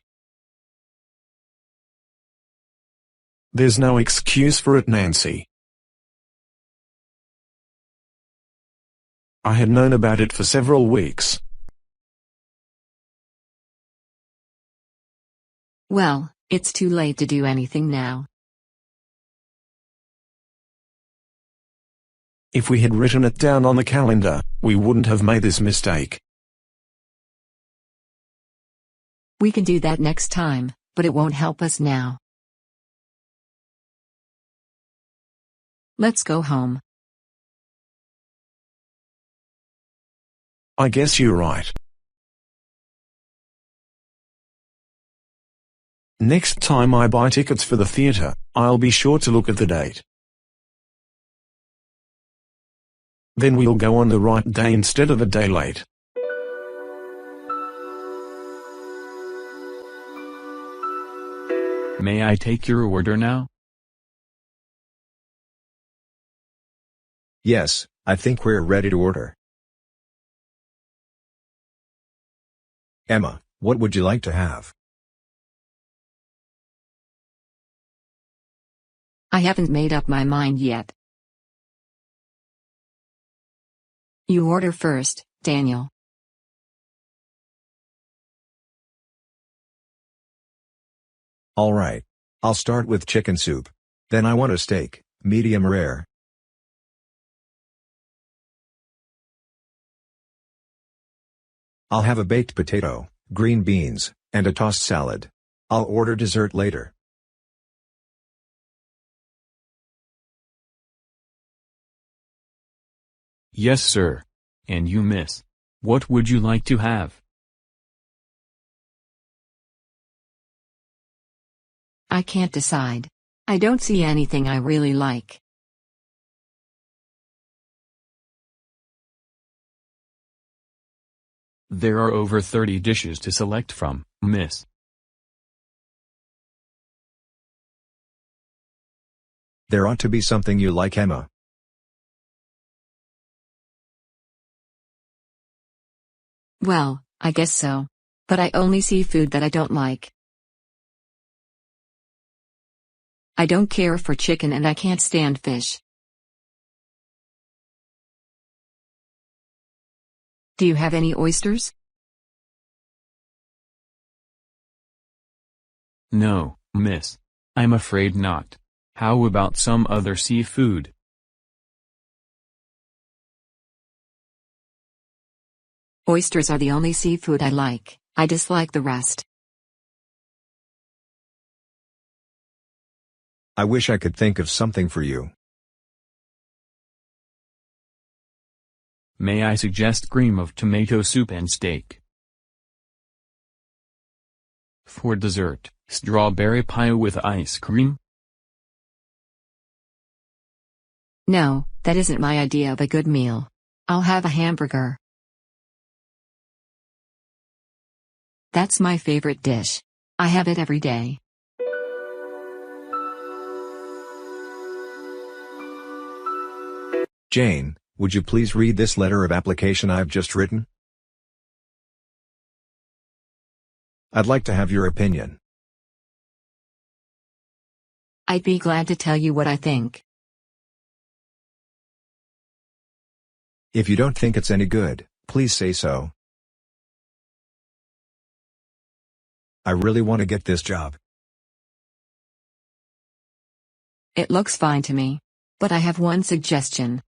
There's no excuse for it, Nancy. I had known about it for several weeks. Well, it's too late to do anything now. If we had written it down on the calendar, we wouldn't have made this mistake. We can do that next time, but it won't help us now. Let's go home. I guess you're right. Next time I buy tickets for the theater, I'll be sure to look at the date. Then we'll go on the right day instead of a day late. May I take your order now? Yes, I think we're ready to order. Emma, what would you like to have? I haven't made up my mind yet. You order first, Daniel. All right. I'll start with chicken soup. Then I want a steak, medium rare. I'll have a baked potato, green beans, and a tossed salad. I'll order dessert later. Yes, sir. And you, miss. What would you like to have? I can't decide. I don't see anything I really like. There are over 30 dishes to select from, miss. There ought to be something you like, Emma. Well, I guess so. But I only see food that I don't like. I don't care for chicken and I can't stand fish. Do you have any oysters? No, miss. I'm afraid not. How about some other seafood? Oysters are the only seafood I like. I dislike the rest. I wish I could think of something for you. May I suggest cream of tomato soup and steak? For dessert, strawberry pie with ice cream? No, that isn't my idea of a good meal. I'll have a hamburger. That's my favorite dish. I have it every day. Jane, would you please read this letter of application I've just written? I'd like to have your opinion. I'd be glad to tell you what I think. If you don't think it's any good, please say so. I really want to get this job. It looks fine to me. But I have one suggestion.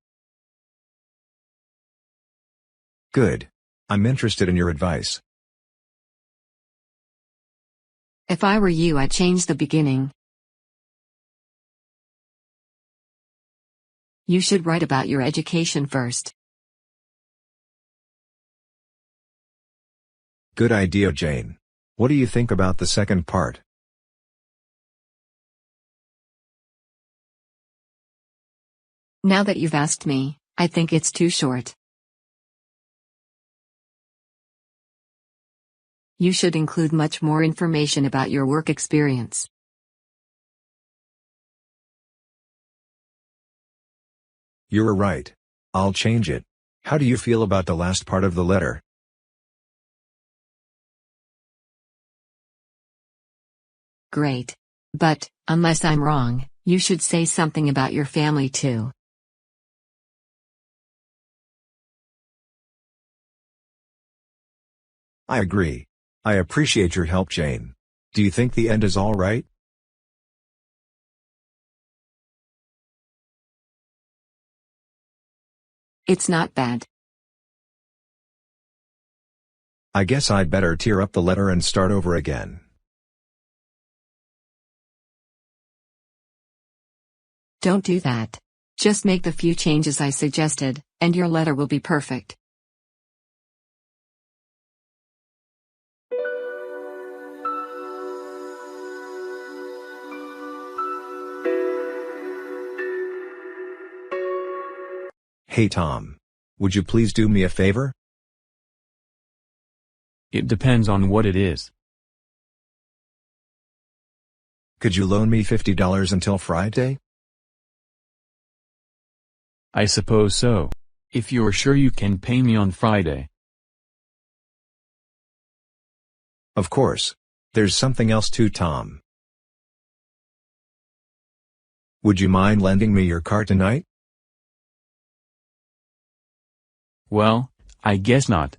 Good. I'm interested in your advice. If I were you, I'd change the beginning. You should write about your education first. Good idea, Jane. What do you think about the second part? Now that you've asked me, I think it's too short. You should include much more information about your work experience. You're right. I'll change it. How do you feel about the last part of the letter? Great. But, unless I'm wrong, you should say something about your family too. I agree. I appreciate your help, Jane. Do you think the end is all right? It's not bad. I guess I'd better tear up the letter and start over again. Don't do that. Just make the few changes I suggested, and your letter will be perfect. Hey Tom. Would you please do me a favor? It depends on what it is. Could you loan me $50 until Friday? I suppose so. If you're sure you can pay me on Friday. Of course. There's something else too, Tom. Would you mind lending me your car tonight? Well, I guess not.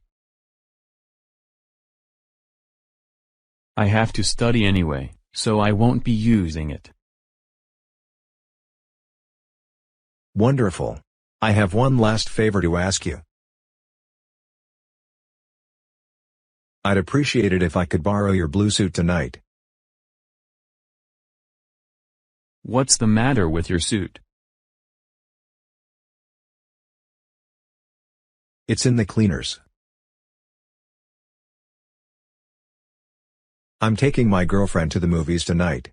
I have to study anyway, so I won't be using it. Wonderful. I have one last favor to ask you. I'd appreciate it if I could borrow your blue suit tonight. What's the matter with your suit? It's in the cleaners. I'm taking my girlfriend to the movies tonight.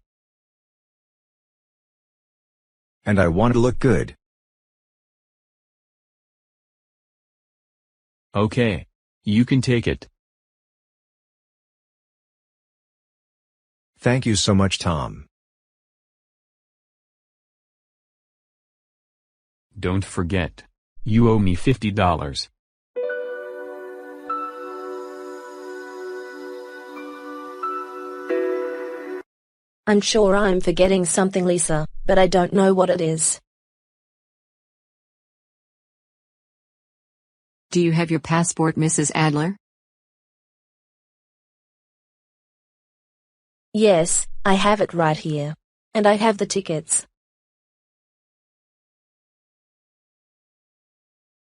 And I want to look good. Okay. You can take it. Thank you so much, Tom. Don't forget. You owe me $50. I'm sure I'm forgetting something, Lisa, but I don't know what it is. Do you have your passport, Mrs. Adler? Yes, I have it right here. And I have the tickets.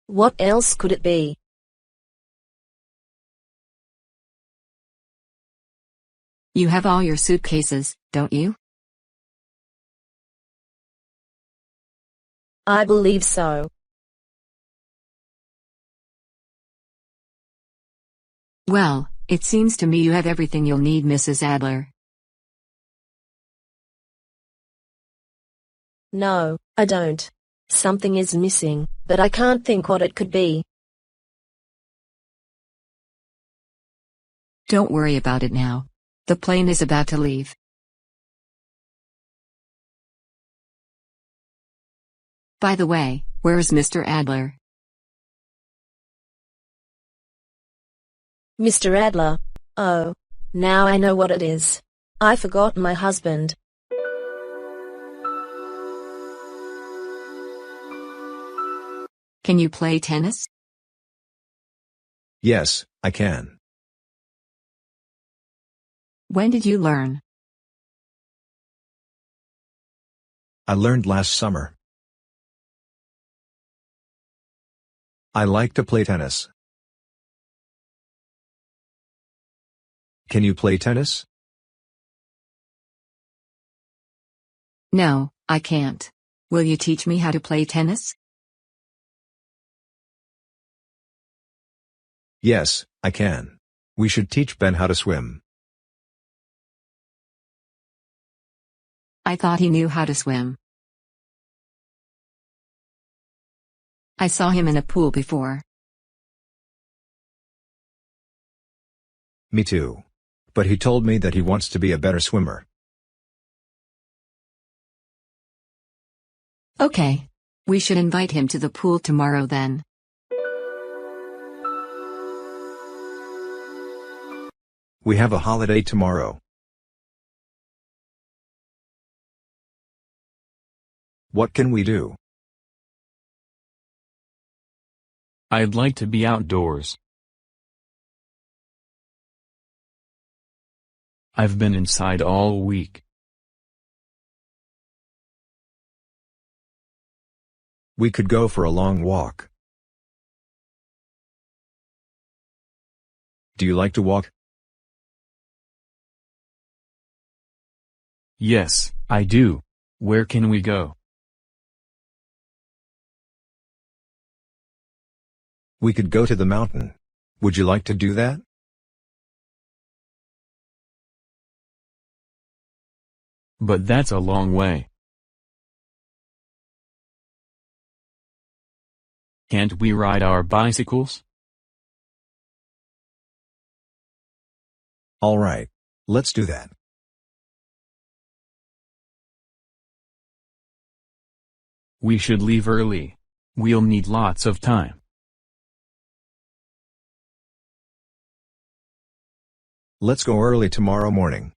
What else could it be? You have all your suitcases, don't you? I believe so. Well, it seems to me you have everything you'll need, Mrs. Adler. No, I don't. Something is missing, but I can't think what it could be. Don't worry about it now. The plane is about to leave. By the way, where is Mr. Adler? Mr. Adler. Oh, now I know what it is. I forgot my husband. Can you play tennis? Yes, I can. When did you learn? I learned last summer. I like to play tennis. Can you play tennis? No, I can't. Will you teach me how to play tennis? Yes, I can. We should teach Ben how to swim. I thought he knew how to swim. I saw him in a pool before. Me too. But he told me that he wants to be a better swimmer. Okay. We should invite him to the pool tomorrow then. We have a holiday tomorrow. What can we do? I'd like to be outdoors. I've been inside all week. We could go for a long walk. Do you like to walk? Yes, I do. Where can we go? We could go to the mountain. Would you like to do that? But that's a long way. Can't we ride our bicycles? All right. Let's do that. We should leave early. We'll need lots of time. Let's go early tomorrow morning.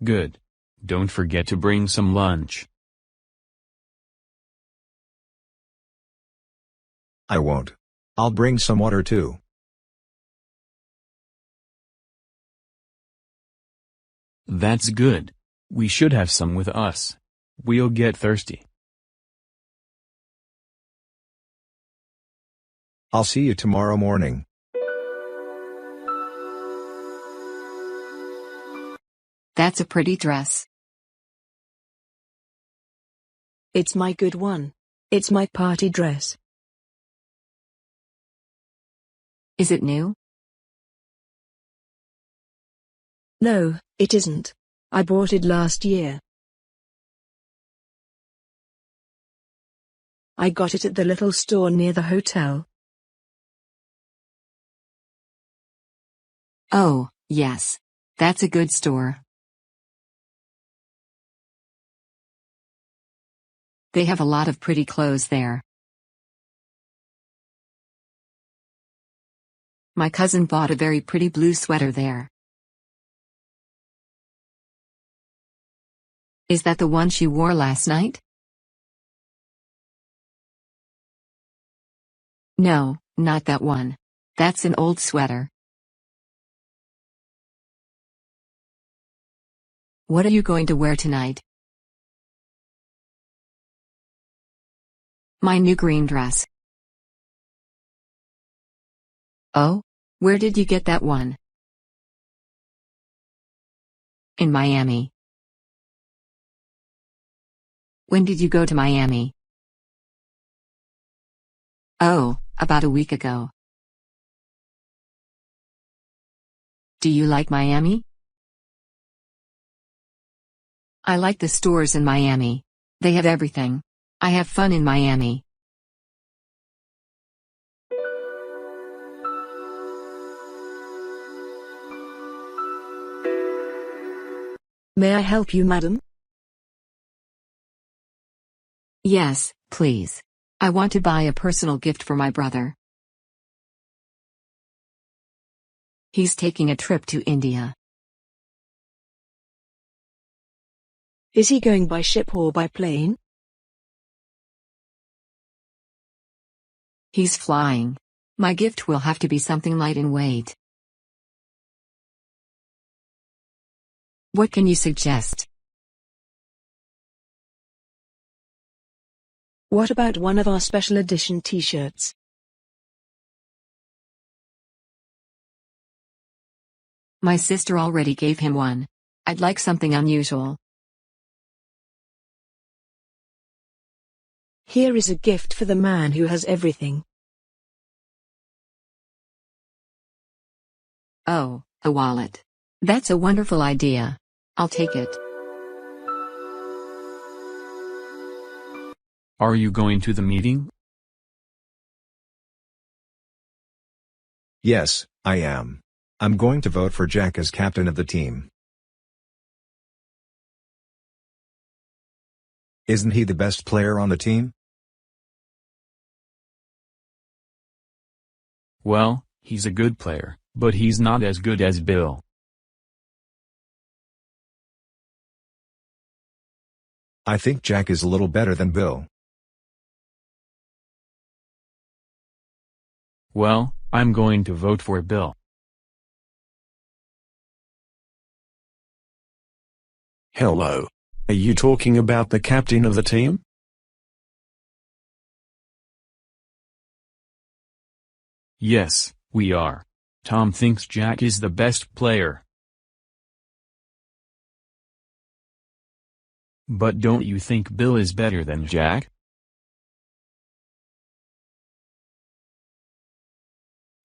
Good. Don't forget to bring some lunch. I won't. I'll bring some water too. That's good. We should have some with us. We'll get thirsty. I'll see you tomorrow morning. That's a pretty dress. It's my good one. It's my party dress. Is it new? No, it isn't. I bought it last year. I got it at the little store near the hotel. Oh, yes. That's a good store. They have a lot of pretty clothes there. My cousin bought a very pretty blue sweater there. Is that the one she wore last night? No, not that one. That's an old sweater. What are you going to wear tonight? My new green dress. Oh? Where did you get that one? In Miami. When did you go to Miami? Oh, about a week ago. Do you like Miami? I like the stores in Miami. They have everything. I have fun in Miami. May I help you, madam? Yes, please. I want to buy a personal gift for my brother. He's taking a trip to India. Is he going by ship or by plane? He's flying. My gift will have to be something light in weight. What can you suggest? What about one of our special edition t-shirts? My sister already gave him one. I'd like something unusual. Here is a gift for the man who has everything. Oh, a wallet. That's a wonderful idea. I'll take it. Are you going to the meeting? Yes, I am. I'm going to vote for Jack as captain of the team. Isn't he the best player on the team? Well, he's a good player, but he's not as good as Bill. I think Jack is a little better than Bill. Well, I'm going to vote for Bill. Hello. Are you talking about the captain of the team? Yes, we are. Tom thinks Jack is the best player. But don't you think Bill is better than Jack?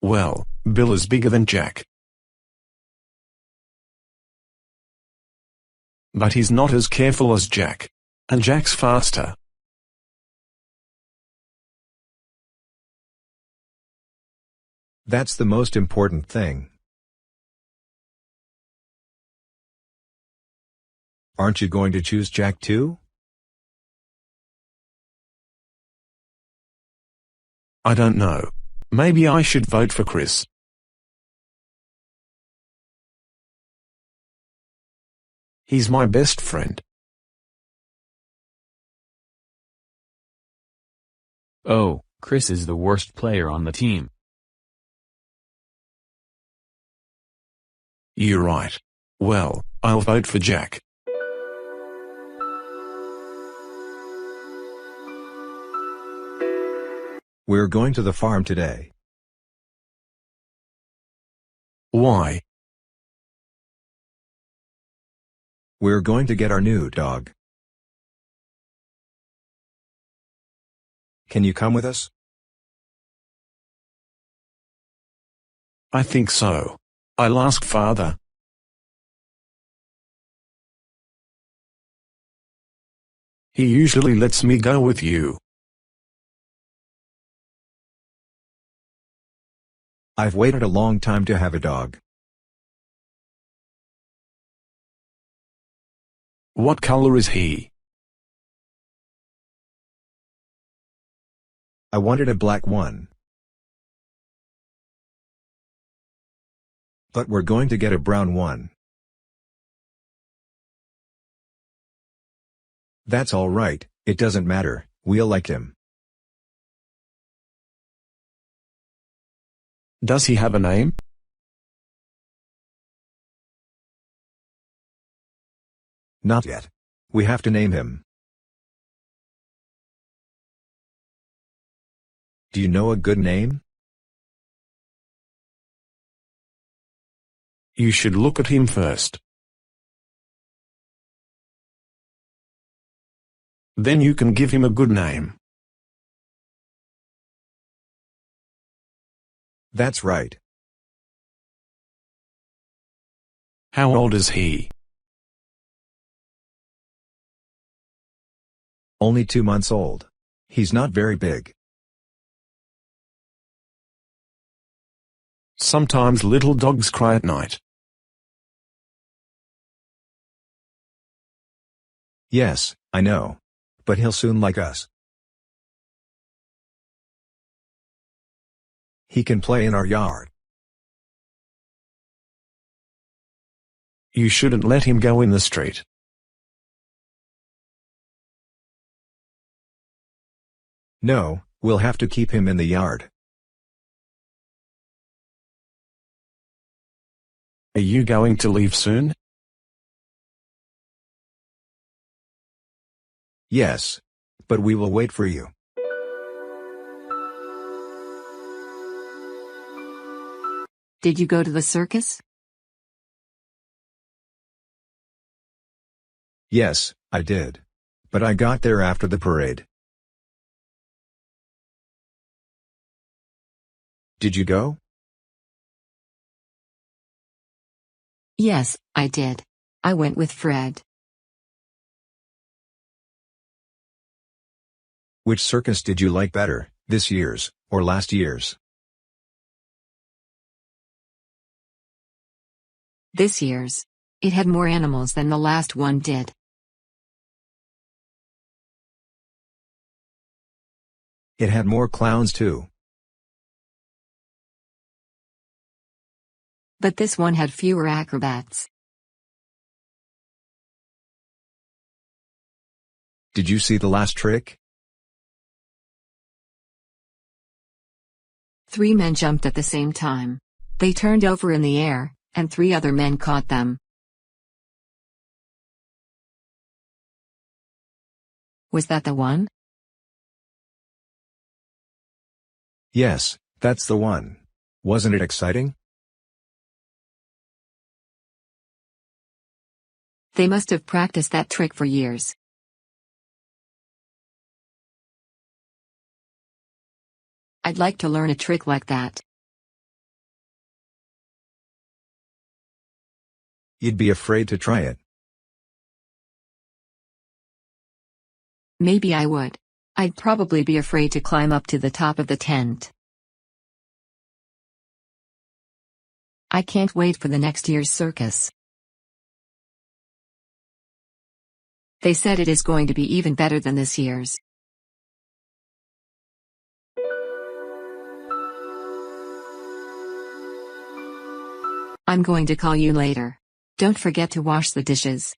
Well, Bill is bigger than Jack. But he's not as careful as Jack. And Jack's faster. That's the most important thing. Aren't you going to choose Jack too? I don't know. Maybe I should vote for Chris. He's my best friend. Oh, Chris is the worst player on the team. You're right. Well, I'll vote for Jack. We're going to the farm today. Why? We're going to get our new dog. Can you come with us? I think so. I'll ask Father. He usually lets me go with you. I've waited a long time to have a dog. What color is he? I wanted a black one. But we're going to get a brown one. That's all right, it doesn't matter, we'll like him. Does he have a name? Not yet. We have to name him. Do you know a good name? You should look at him first. Then you can give him a good name. That's right. How old is he? Only 2 months old. He's not very big. Sometimes little dogs cry at night. Yes, I know. But he'll soon like us. He can play in our yard. You shouldn't let him go in the street. No, we'll have to keep him in the yard. Are you going to leave soon? Yes. But we will wait for you. Did you go to the circus? Yes, I did. But I got there after the parade. Did you go? Yes, I did. I went with Fred. Which circus did you like better, this year's, or last year's? This year's. It had more animals than the last one did. It had more clowns too. But this one had fewer acrobats. Did you see the last trick? 3 men jumped at the same time. They turned over in the air, and 3 other men caught them. Was that the one? Yes, that's the one. Wasn't it exciting? They must have practiced that trick for years. I'd like to learn a trick like that. You'd be afraid to try it. Maybe I would. I'd probably be afraid to climb up to the top of the tent. I can't wait for the next year's circus. They said it is going to be even better than this year's. I'm going to call you later. Don't forget to wash the dishes.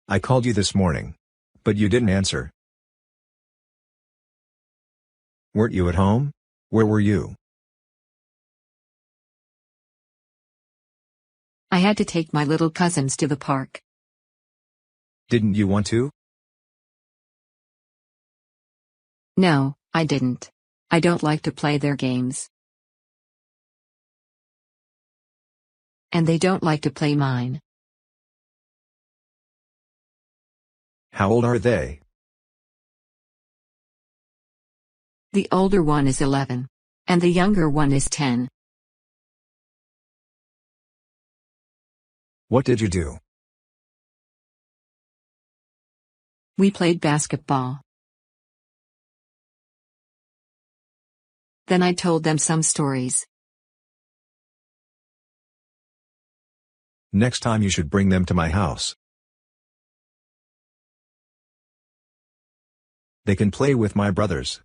I called you this morning. But you didn't answer. Weren't you at home? Where were you? I had to take my little cousins to the park. Didn't you want to? No, I didn't. I don't like to play their games. And they don't like to play mine. How old are they? The older one is 11. And the younger one is 10. What did you do? We played basketball. Then I told them some stories. Next time you should bring them to my house. They can play with my brothers.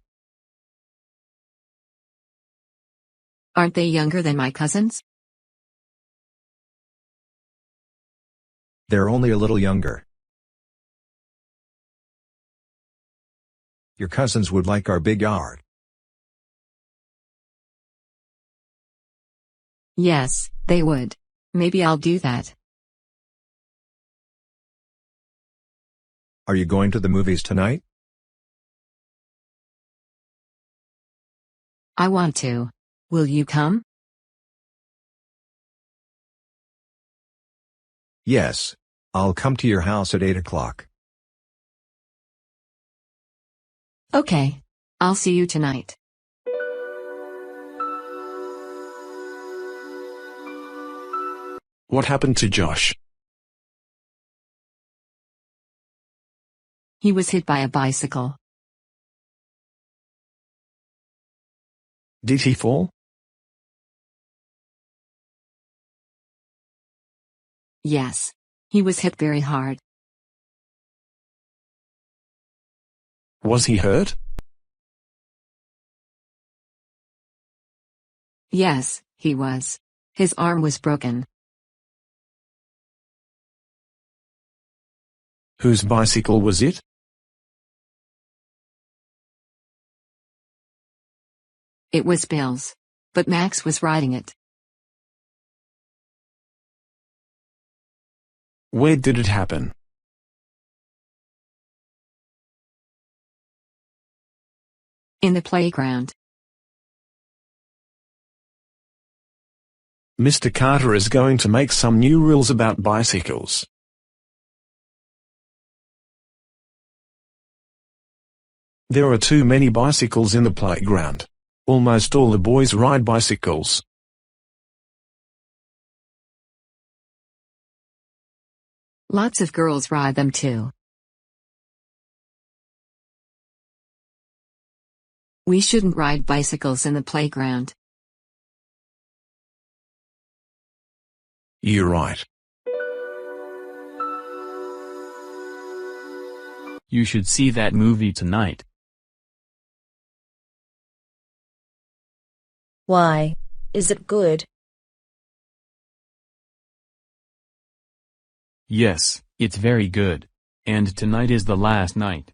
Aren't they younger than my cousins? They're only a little younger. Your cousins would like our big yard. Yes, they would. Maybe I'll do that. Are you going to the movies tonight? I want to. Will you come? Yes. I'll come to your house at 8 o'clock. Okay. I'll see you tonight. What happened to Josh? He was hit by a bicycle. Did he fall? Yes. He was hit very hard. Was he hurt? Yes, he was. His arm was broken. Whose bicycle was it? It was Bill's. But Max was riding it. Where did it happen? In the playground. Mr. Carter is going to make some new rules about bicycles. There are too many bicycles in the playground. Almost all the boys ride bicycles. Lots of girls ride them too. We shouldn't ride bicycles in the playground. You're right. You should see that movie tonight. Why? Is it good? Yes, it's very good. And tonight is the last night.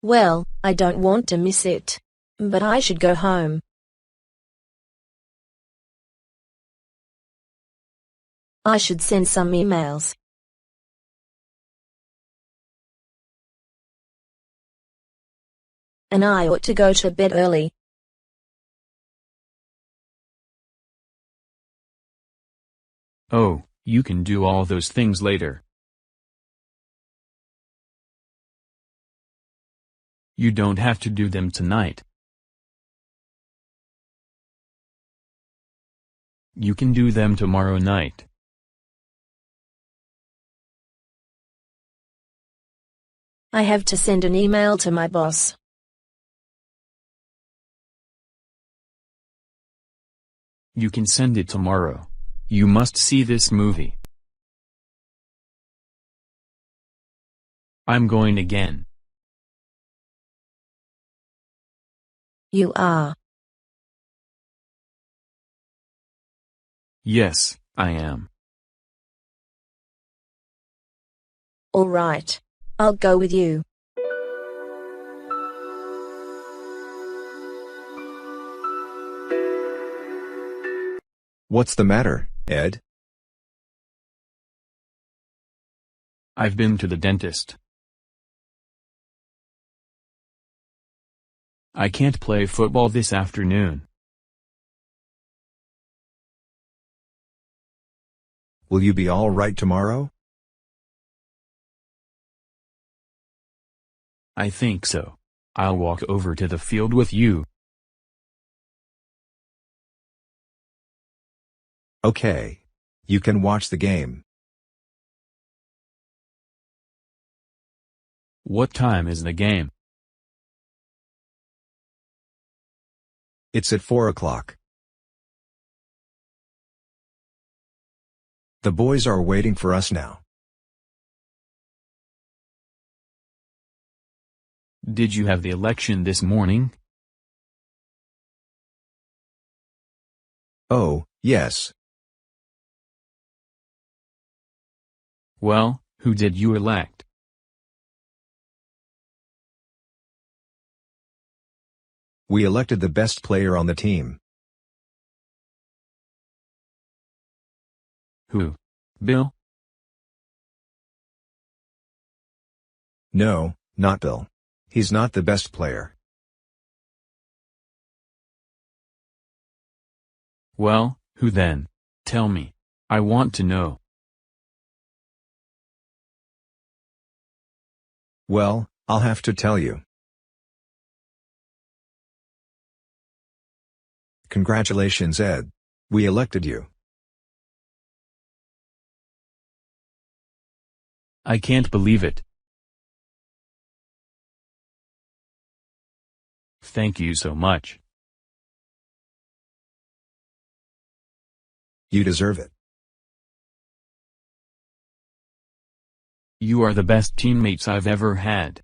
Well, I don't want to miss it. But I should go home. I should send some emails. And I ought to go to bed early. Oh, you can do all those things later. You don't have to do them tonight. You can do them tomorrow night. I have to send an email to my boss. You can send it tomorrow. You must see this movie. I'm going again. You are. Yes, I am. All right. I'll go with you. What's the matter, Ed? I've been to the dentist. I can't play football this afternoon. Will you be all right tomorrow? I think so. I'll walk over to the field with you. Okay. You can watch the game. What time is the game? It's at 4 o'clock. The boys are waiting for us now. Did you have the election this morning? Oh, yes. Well, who did you elect? We elected the best player on the team. Who? Bill? No, not Bill. He's not the best player. Well, Who then? Tell me. I want to know. Well, I'll have to tell you. Congratulations, Ed. We elected you. I can't believe it. Thank you so much. You deserve it. You are the best teammates I've ever had.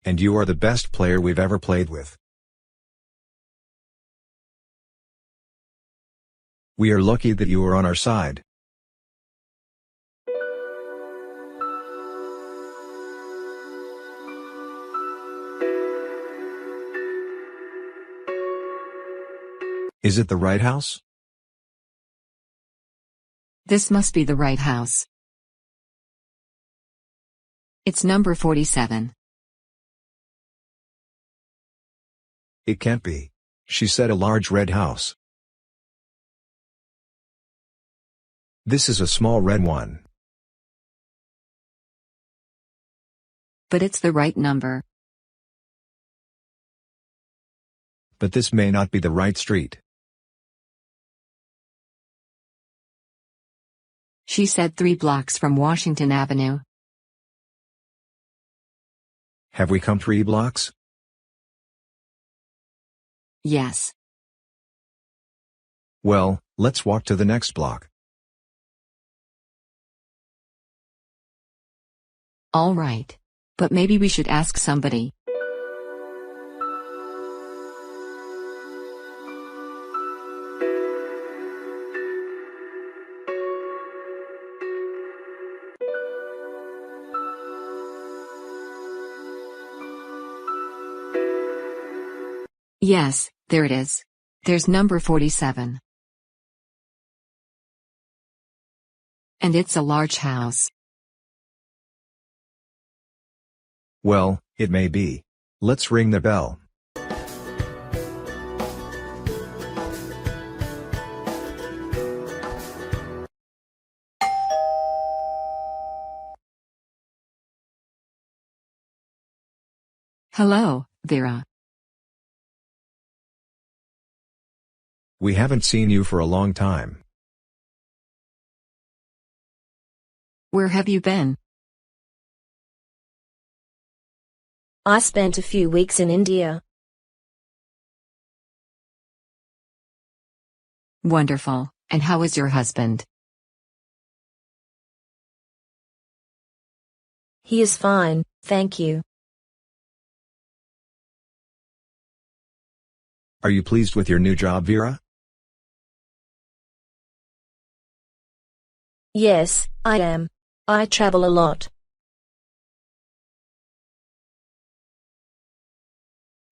And you are the best player we've ever played with. We are lucky that you are on our side. Is it the right house? This must be the right house. It's number 47. It can't be. She said a large red house. This is a small red one. But it's the right number. But this may not be the right street. She said 3 blocks from Washington Avenue. Have we come 3 blocks? Yes. Well, let's walk to the next block. All right. But maybe we should ask somebody. Yes, there it is. There's number 47. And it's a large house. Well, it may be. Let's ring the bell. Hello, Vera. We haven't seen you for a long time. Where have you been? I spent a few weeks in India. Wonderful. And how is your husband? He is fine, thank you. Are you pleased with your new job, Vera? Yes, I am. I travel a lot.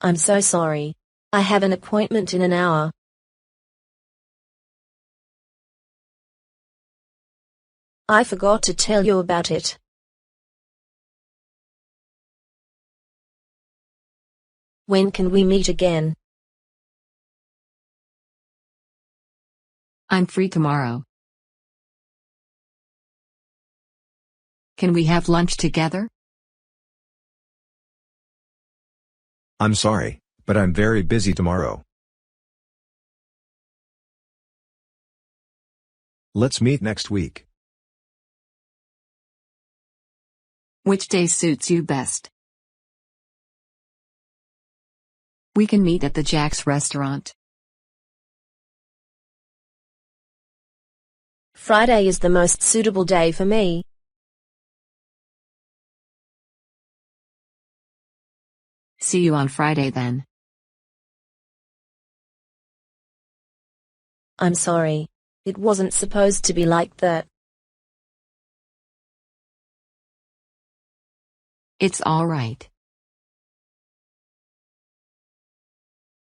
I'm so sorry. I have an appointment in an hour. I forgot to tell you about it. When can we meet again? I'm free tomorrow. Can we have lunch together? I'm sorry, but I'm very busy tomorrow. Let's meet next week. Which day suits you best? We can meet at the Jack's restaurant. Friday is the most suitable day for me. See you on Friday then. I'm sorry. It wasn't supposed to be like that. It's all right.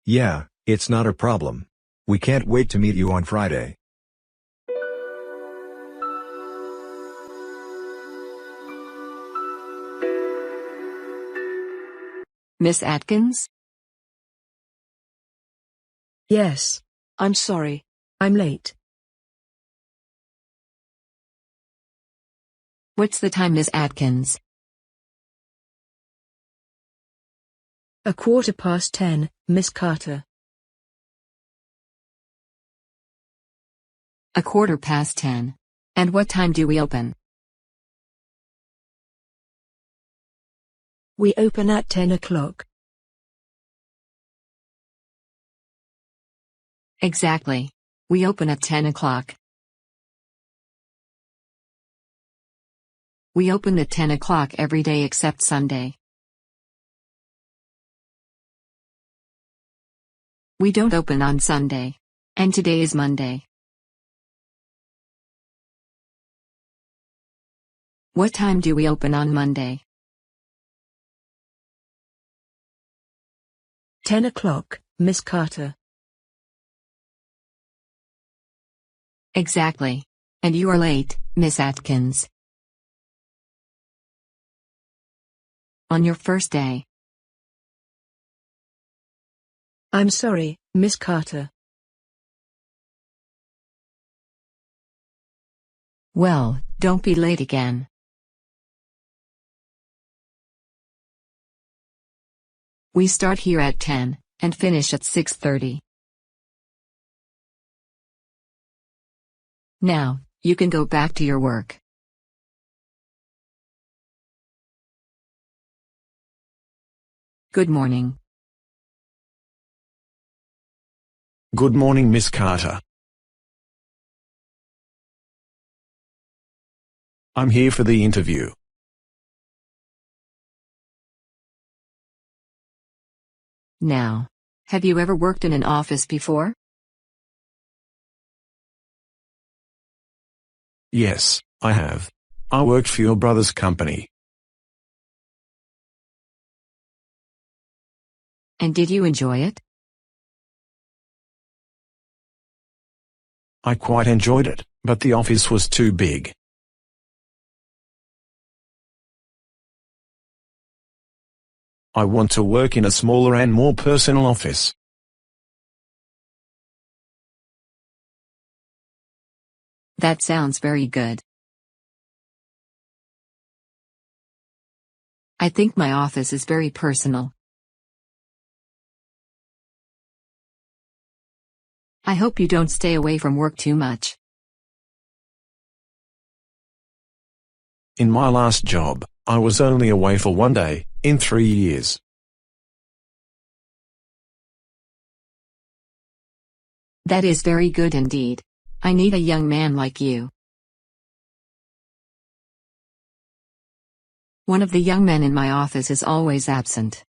Yeah, it's not a problem. We can't wait to meet you on Friday. Miss Atkins? Yes. I'm sorry. I'm late. What's the time, Miss Atkins? 10:15, Miss Carter. 10:15. And what time do we open? We open at 10 o'clock. Exactly. We open at 10 o'clock. We open at 10 o'clock every day except Sunday. We don't open on Sunday. And today is Monday. What time do we open on Monday? 10 o'clock, Miss Carter. Exactly. And you are late, Miss Atkins. On your first day. I'm sorry, Miss Carter. Well, don't be late again. We start here at 10, and finish at 6:30. Now, you can go back to your work. Good morning. Good morning, Miss Carter. I'm here for the interview. Now, have you ever worked in an office before? Yes, I have. I worked for your brother's company. And did you enjoy it? I quite enjoyed it, but the office was too big. I want to work in a smaller and more personal office. That sounds very good. I think my office is very personal. I hope you don't stay away from work too much. In my last job, I was only away for 1 day, in 3 years. That is very good indeed. I need a young man like you. One of the young men in my office is always absent.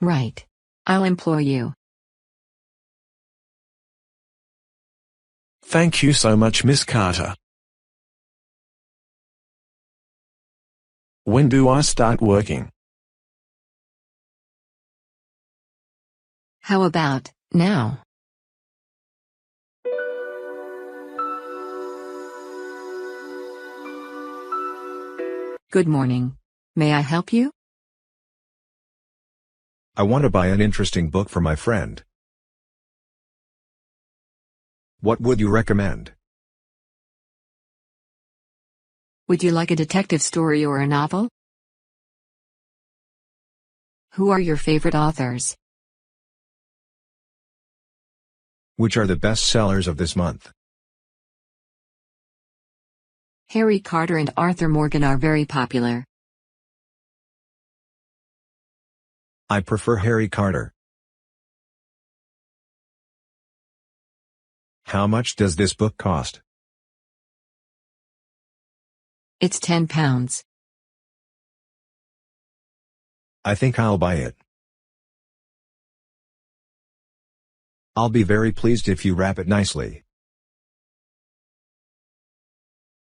Right. I'll employ you. Thank you so much, Miss Carter. When do I start working? How about now? Good morning. May I help you? I want to buy an interesting book for my friend. What would you recommend? Would you like a detective story or a novel? Who are your favorite authors? Which are the best sellers of this month? Harry Carter and Arthur Morgan are very popular. I prefer Harry Carter. How much does this book cost? It's £10. I think I'll buy it. I'll be very pleased if you wrap it nicely.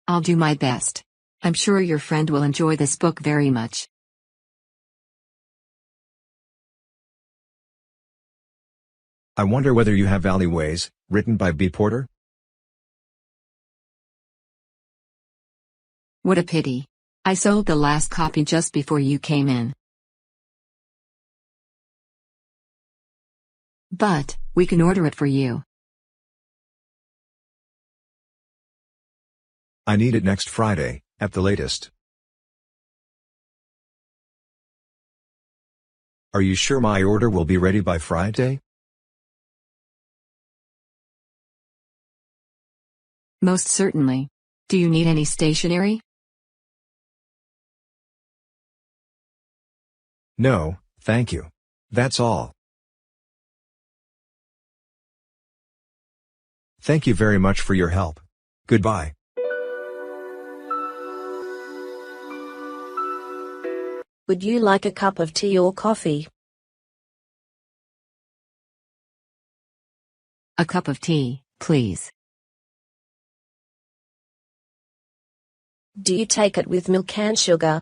I'll do my best. I'm sure your friend will enjoy this book very much. I wonder whether you have Alleyways, written by B. Porter? What a pity. I sold the last copy just before you came in. But, we can order it for you. I need it next Friday, at the latest. Are you sure my order will be ready by Friday? Most certainly. Do you need any stationery? No, thank you. That's all. Thank you very much for your help. Goodbye. Would you like a cup of tea or coffee? A cup of tea, please. Do you take it with milk and sugar?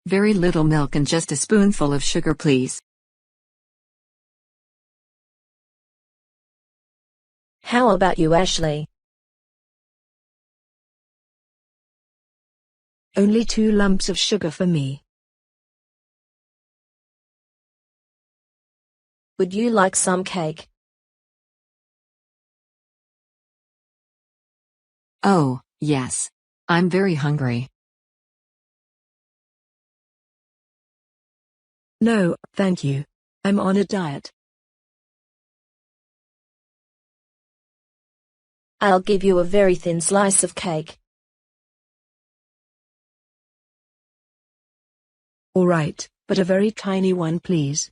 Very little milk and just a spoonful of sugar, please. How about you, Ashley? Only 2 lumps of sugar for me. Would you like some cake? Oh, yes. I'm very hungry. No, thank you. I'm on a diet. I'll give you a very thin slice of cake. All right, but a very tiny one, please.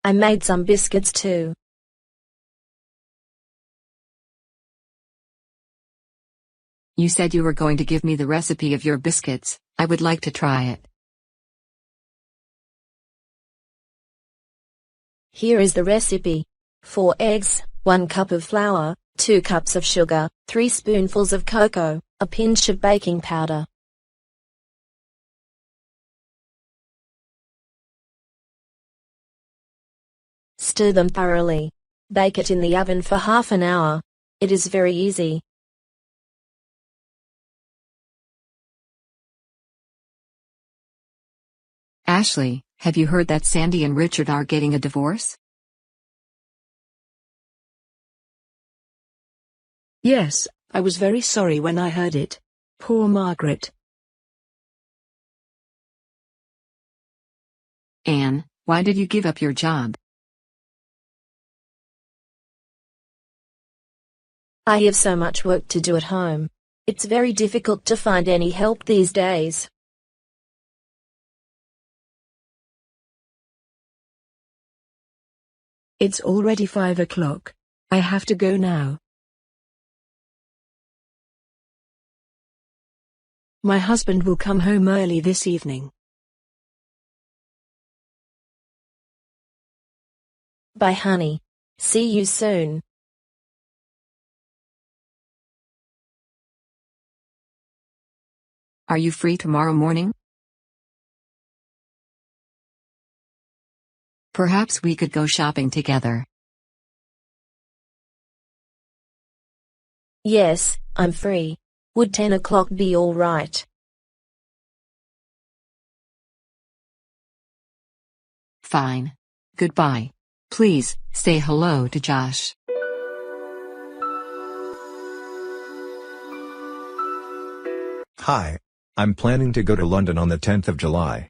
I made some biscuits too. You said you were going to give me the recipe of your biscuits. I would like to try it. Here is the recipe. 4 eggs, 1 cup of flour, 2 cups of sugar, 3 spoonfuls of cocoa, a pinch of baking powder. Stir them thoroughly. Bake it in the oven for half an hour. It is very easy. Ashley, have you heard that Sandy and Richard are getting a divorce? Yes, I was very sorry when I heard it. Poor Margaret. Anne, why did you give up your job? I have so much work to do at home. It's very difficult to find any help these days. It's already 5 o'clock. I have to go now. My husband will come home early this evening. Bye, honey. See you soon. Are you free tomorrow morning? Perhaps we could go shopping together. Yes, I'm free. Would 10 o'clock be all right? Fine. Goodbye. Please, say hello to Josh. Hi. I'm planning to go to London on the 10th of July.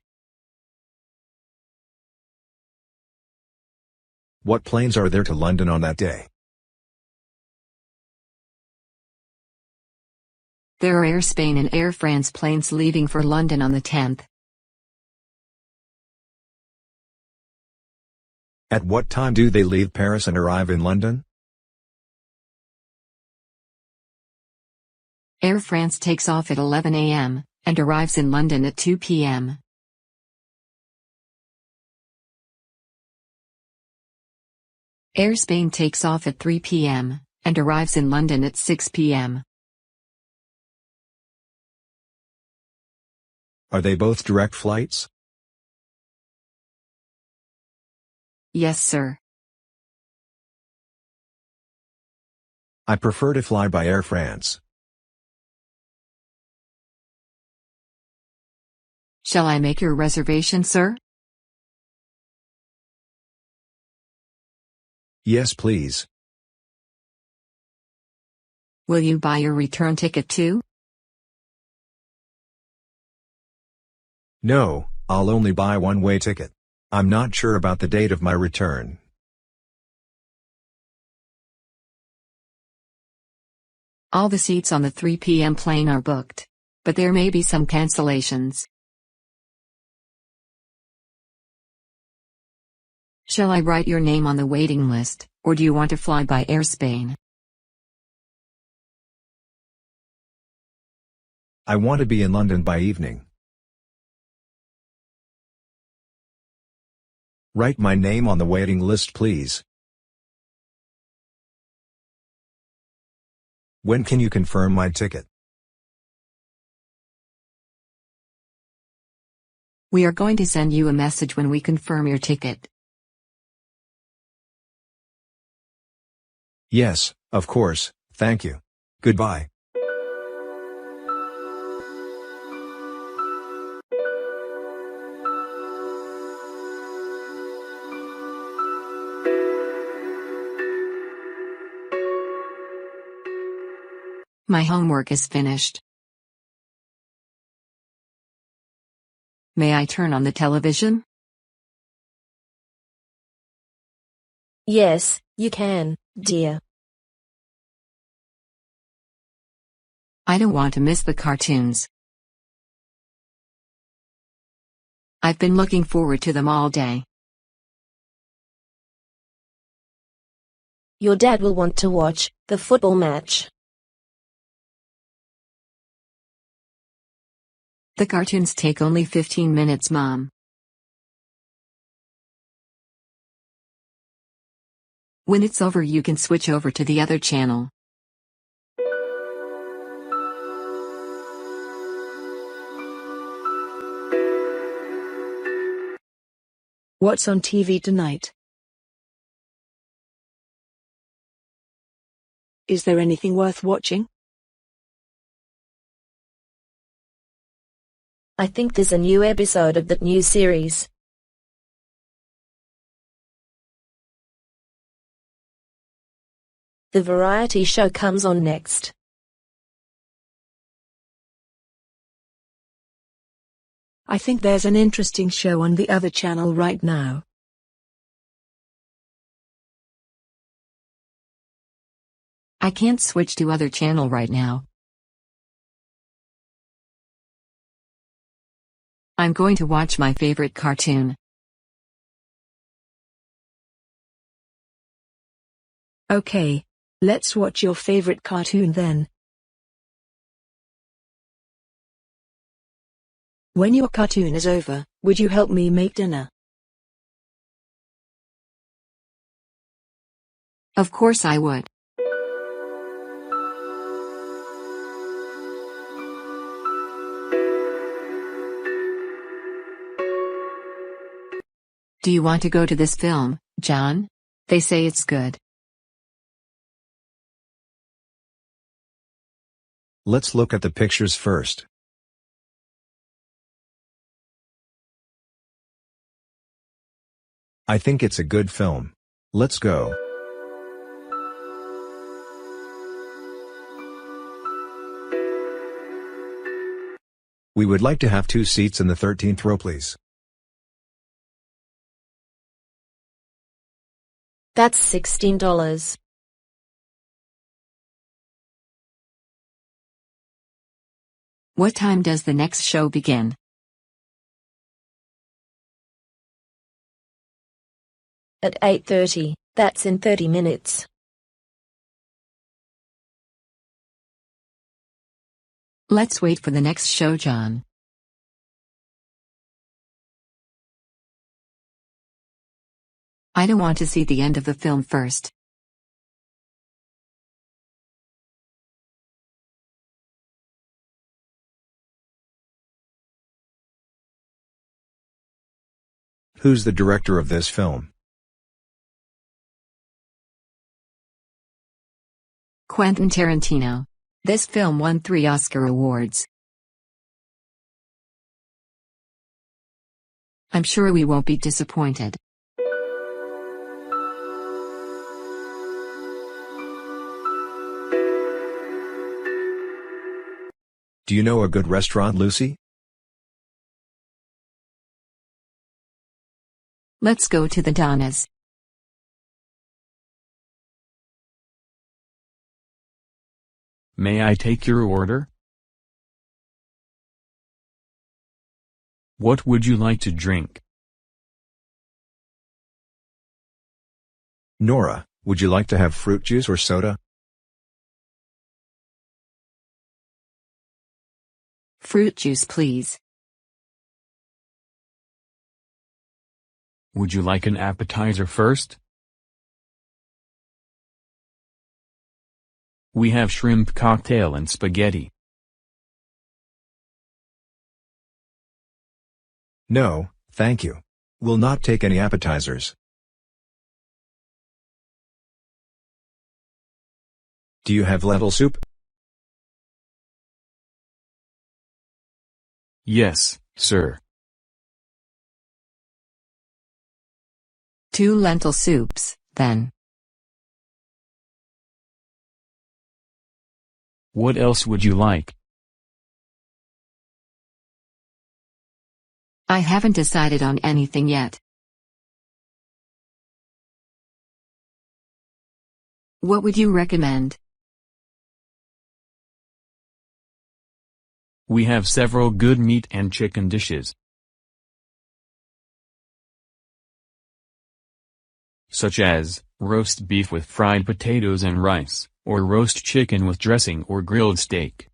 What planes are there to London on that day? There are Air Spain and Air France planes leaving for London on the 10th. At what time do they leave Paris and arrive in London? Air France takes off at 11 a.m. and arrives in London at 2 p.m. Air Spain takes off at 3 p.m. and arrives in London at 6 p.m. Are they both direct flights? Yes, sir. I prefer to fly by Air France. Shall I make your reservation, sir? Yes, please. Will you buy your return ticket too? No, I'll only buy one-way ticket. I'm not sure about the date of my return. All the seats on the 3 p.m. plane are booked, but there may be some cancellations. Shall I write your name on the waiting list, or do you want to fly by Air Spain? I want to be in London by evening. Write my name on the waiting list, please. When can you confirm my ticket? We are going to send you a message when we confirm your ticket. Yes, of course, thank you. Goodbye. My homework is finished. May I turn on the television? Yes, you can, dear. I don't want to miss the cartoons. I've been looking forward to them all day. Your dad will want to watch the football match. The cartoons take only 15 minutes, Mom. When it's over, you can switch over to the other channel. What's on TV tonight? Is there anything worth watching? I think there's a new episode of that new series. The variety show comes on next. I think there's an interesting show on the other channel right now. I can't switch to other channel right now. I'm going to watch my favorite cartoon. Okay, let's watch your favorite cartoon then. When your cartoon is over, would you help me make dinner? Of course I would. Do you want to go to this film, John? They say it's good. Let's look at the pictures first. I think it's a good film. Let's go. We would like to have 2 seats in the 13th row, please. That's $16. What time does the next show begin? At 8:30, that's in 30 minutes. Let's wait for the next show, John. I don't want to see the end of the film first. Who's the director of this film? Quentin Tarantino. This film won 3 Oscar awards. I'm sure we won't be disappointed. Do you know a good restaurant, Lucy? Let's go to the Donna's. May I take your order? What would you like to drink? Nora, would you like to have fruit juice or soda? Fruit juice, please. Would you like an appetizer first? We have shrimp cocktail and spaghetti. No, thank you. We'll not take any appetizers. Do you have lentil soup? Yes, sir. 2 lentil soups, then. What else would you like? I haven't decided on anything yet. What would you recommend? We have several good meat and chicken dishes, such as roast beef with fried potatoes and rice, or roast chicken with dressing or grilled steak.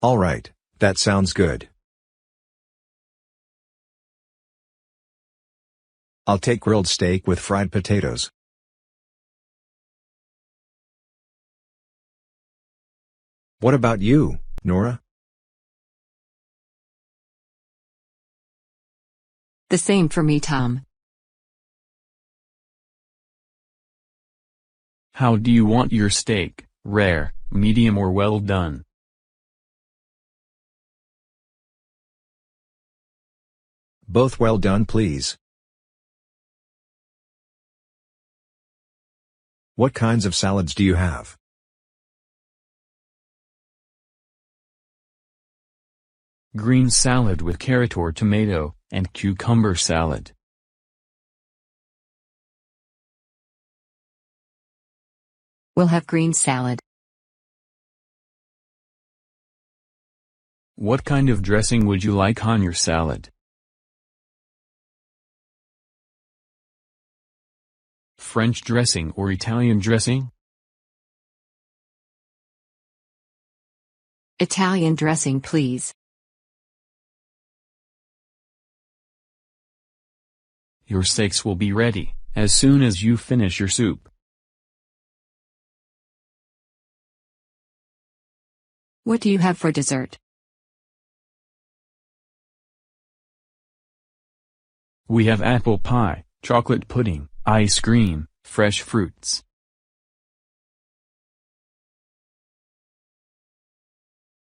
All right, that sounds good. I'll take grilled steak with fried potatoes. What about you, Nora? The same for me, Tom. How do you want your steak, rare, medium or well done? Both well done, please. What kinds of salads do you have? Green salad with carrot or tomato, and cucumber salad. We'll have green salad. What kind of dressing would you like on your salad? French dressing or Italian dressing? Italian dressing, please. Your steaks will be ready as soon as you finish your soup. What do you have for dessert? We have apple pie, chocolate pudding, ice cream, fresh fruits.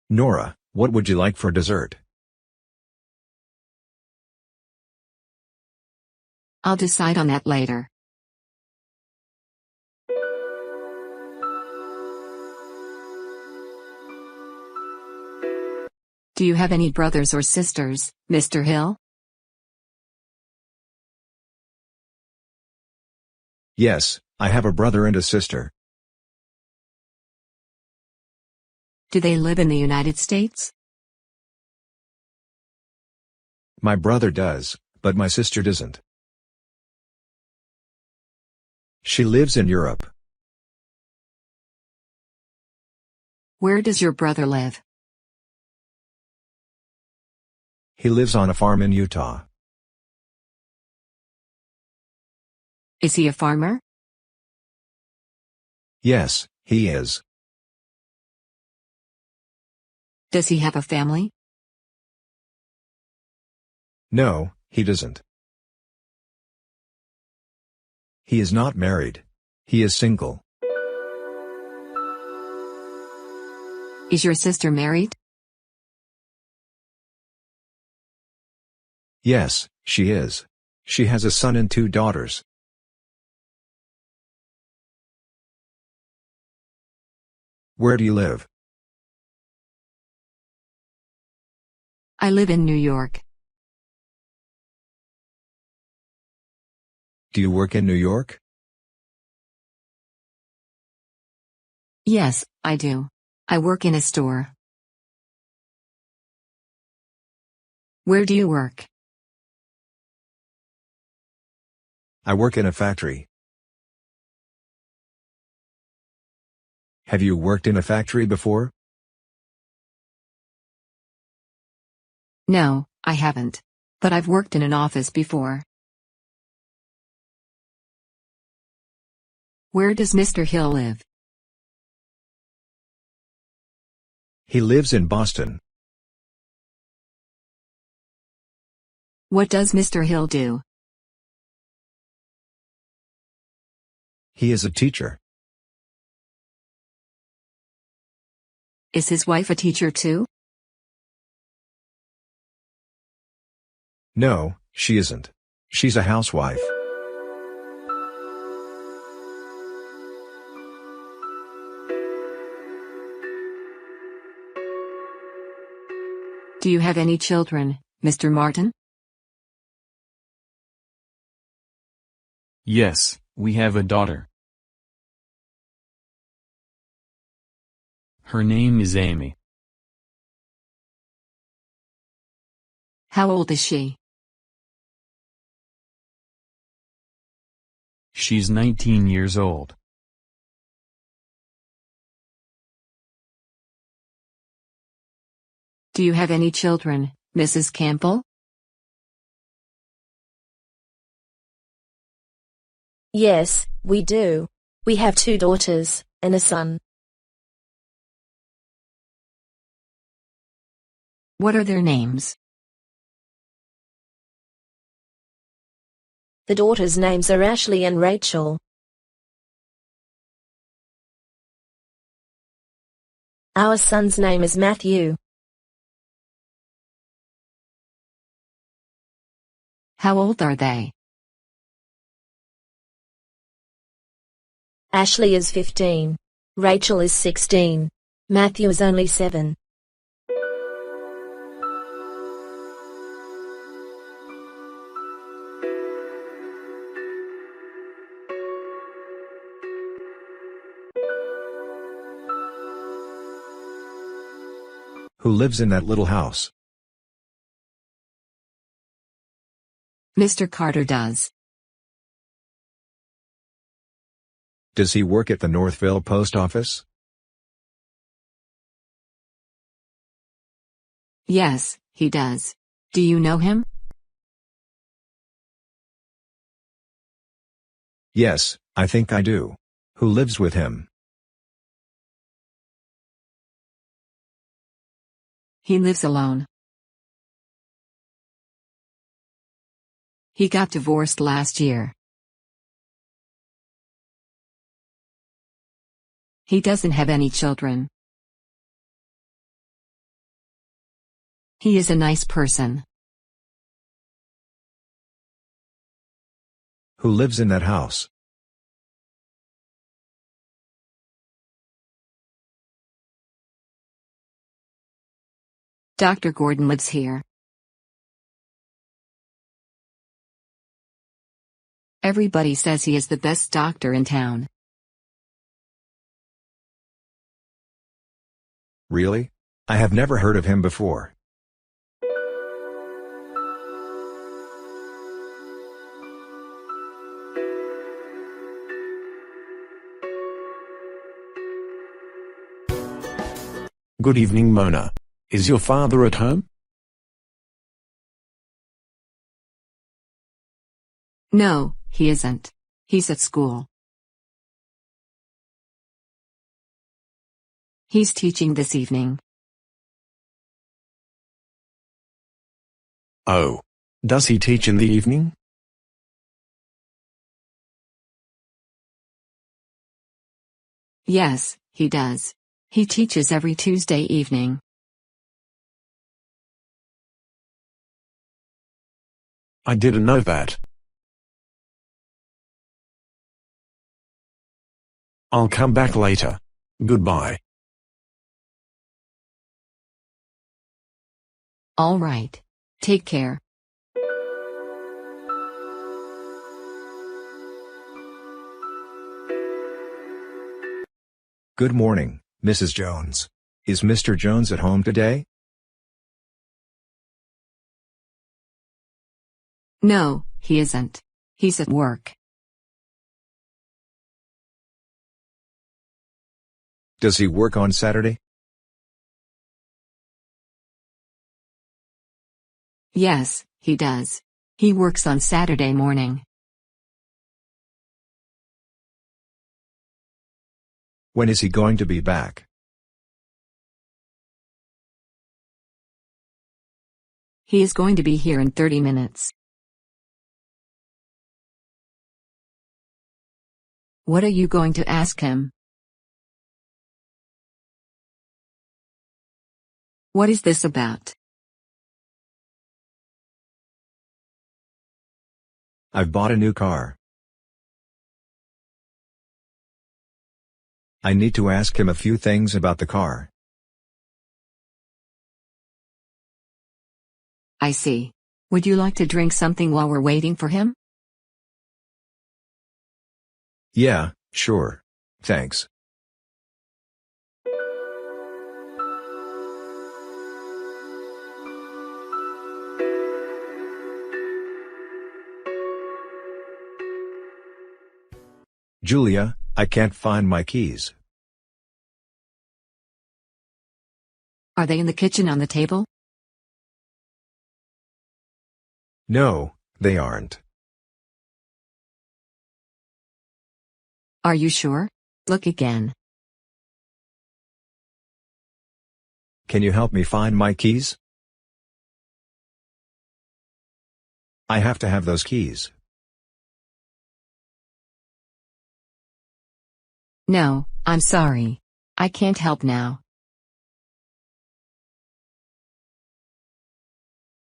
Nora, what would you like for dessert? I'll decide on that later. Do you have any brothers or sisters, Mr. Hill? Yes, I have a brother and a sister. Do they live in the United States? My brother does, but my sister doesn't. She lives in Europe. Where does your brother live? He lives on a farm in Utah. Is he a farmer? Yes, he is. Does he have a family? No, he doesn't. He is not married. He is single. Is your sister married? Yes, she is. She has a son and 2 daughters. Where do you live? I live in New York. Do you work in New York? Yes, I do. I work in a store. Where do you work? I work in a factory. Have you worked in a factory before? No, I haven't. But I've worked in an office before. Where does Mr. Hill live? He lives in Boston. What does Mr. Hill do? He is a teacher. Is his wife a teacher too? No, she isn't. She's a housewife. Do you have any children, Mr. Martin? Yes, we have a daughter. Her name is Amy. How old is she? She's 19 years old. Do you have any children, Mrs. Campbell? Yes, we do. We have 2 daughters, and a son. What are their names? The daughters' names are Ashley and Rachel. Our son's name is Matthew. How old are they? Ashley is 15. Rachel is 16. Matthew is only 7. Who lives in that little house? Mr. Carter does. Does he work at the Northville post office? Yes, he does. Do you know him? Yes, I think I do. Who lives with him? He lives alone. He got divorced last year. He doesn't have any children. He is a nice person. Who lives in that house? Dr. Gordon lives here. Everybody says he is the best doctor in town. Really? I have never heard of him before. Good evening, Mona. Is your father at home? No, he isn't. He's at school. He's teaching this evening. Oh. Does he teach in the evening? Yes, he does. He teaches every Tuesday evening. I didn't know that. I'll come back later. Goodbye. All right. Take care. Good morning, Mrs. Jones. Is Mr. Jones at home today? No, he isn't. He's at work. Does he work on Saturday? Yes, he does. He works on Saturday morning. When is he going to be back? He is going to be here in 30 minutes. What are you going to ask him? What is this about? I've bought a new car. I need to ask him a few things about the car. I see. Would you like to drink something while we're waiting for him? Yeah, sure. Thanks. Julia, I can't find my keys. Are they in the kitchen on the table? No, they aren't. Are you sure? Look again. Can you help me find my keys? I have to have those keys. No, I'm sorry. I can't help now.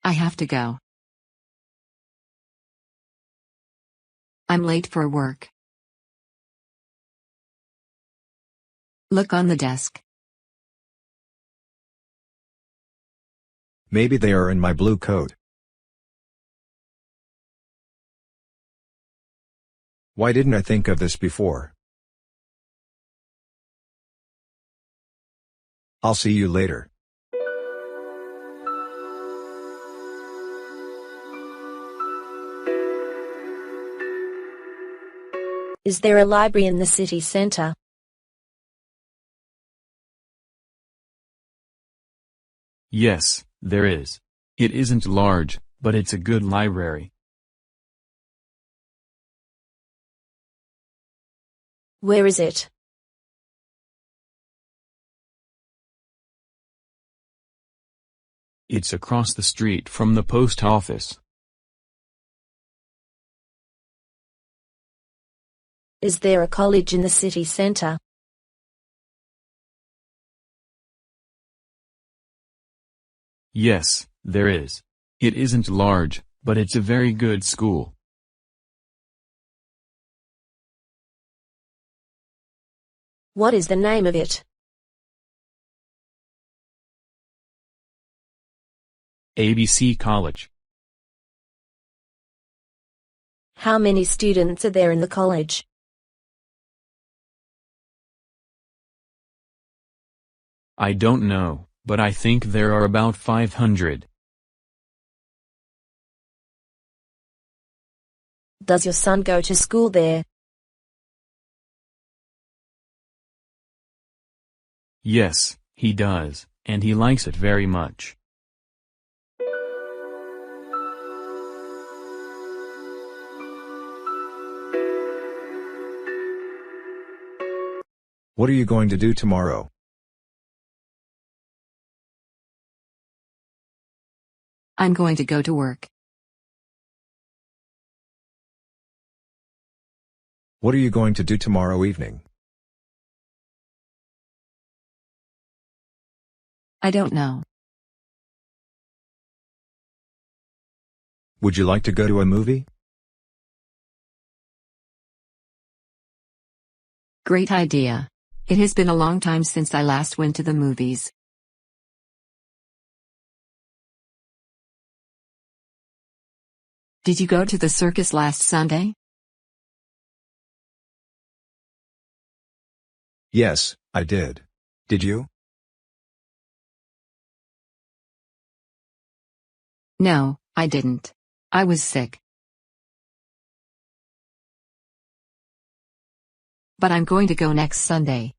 I have to go. I'm late for work. Look on the desk. Maybe they are in my blue coat. Why didn't I think of this before? I'll see you later. Is there a library in the city center? Yes, there is. It isn't large, but it's a good library. Where is it? It's across the street from the post office. Is there a college in the city center? Yes, there is. It isn't large, but it's a very good school. What is the name of it? ABC College. How many students are there in the college? I don't know, but I think there are about 500. Does your son go to school there? Yes, he does, and he likes it very much. What are you going to do tomorrow? I'm going to go to work. What are you going to do tomorrow evening? I don't know. Would you like to go to a movie? Great idea. It has been a long time since I last went to the movies. Did you go to the circus last Sunday? Yes, I did. Did you? No, I didn't. I was sick. But I'm going to go next Sunday.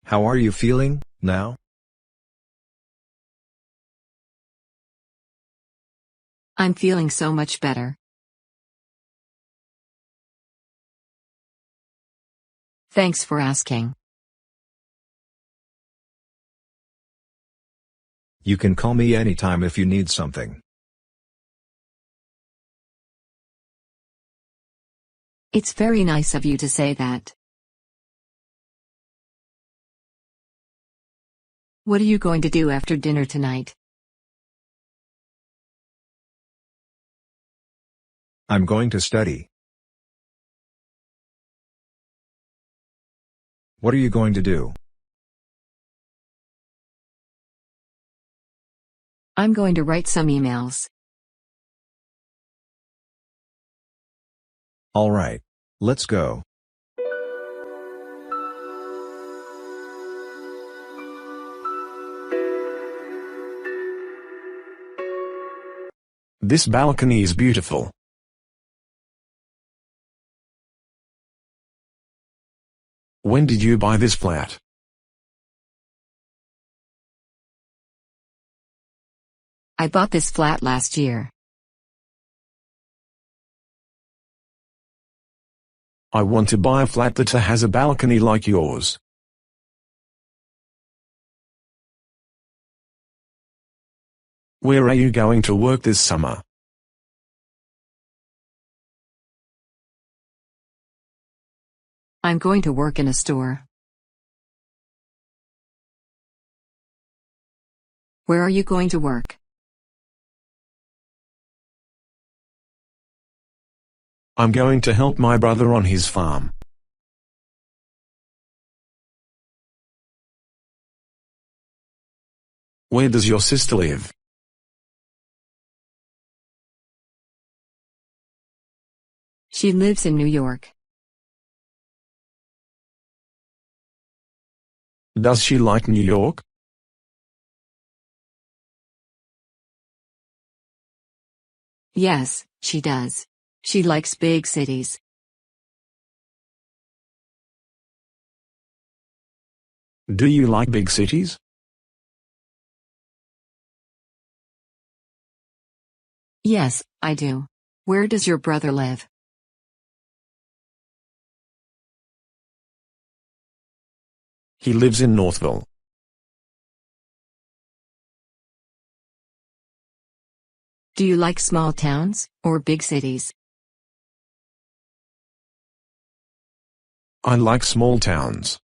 How are you feeling, now? I'm feeling so much better. Thanks for asking. You can call me anytime if you need something. It's very nice of you to say that. What are you going to do after dinner tonight? I'm going to study. What are you going to do? I'm going to write some emails. All right. Let's go. This balcony is beautiful. When did you buy this flat? I bought this flat last year. I want to buy a flat that has a balcony like yours. Where are you going to work this summer? I'm going to work in a store. Where are you going to work? I'm going to help my brother on his farm. Where does your sister live? She lives in New York. Does she like New York? Yes, she does. She likes big cities. Do you like big cities? Yes, I do. Where does your brother live? He lives in Northville. Do you like small towns, or big cities? I like small towns.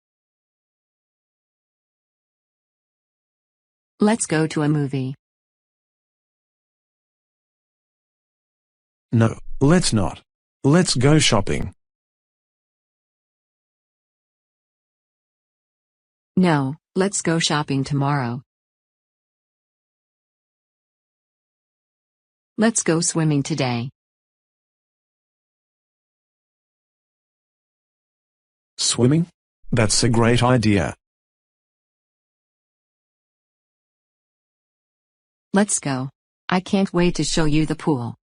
Let's go to a movie. No, let's not. Let's go shopping. No, let's go shopping tomorrow. Let's go swimming today. Swimming? That's a great idea. Let's go. I can't wait to show you the pool.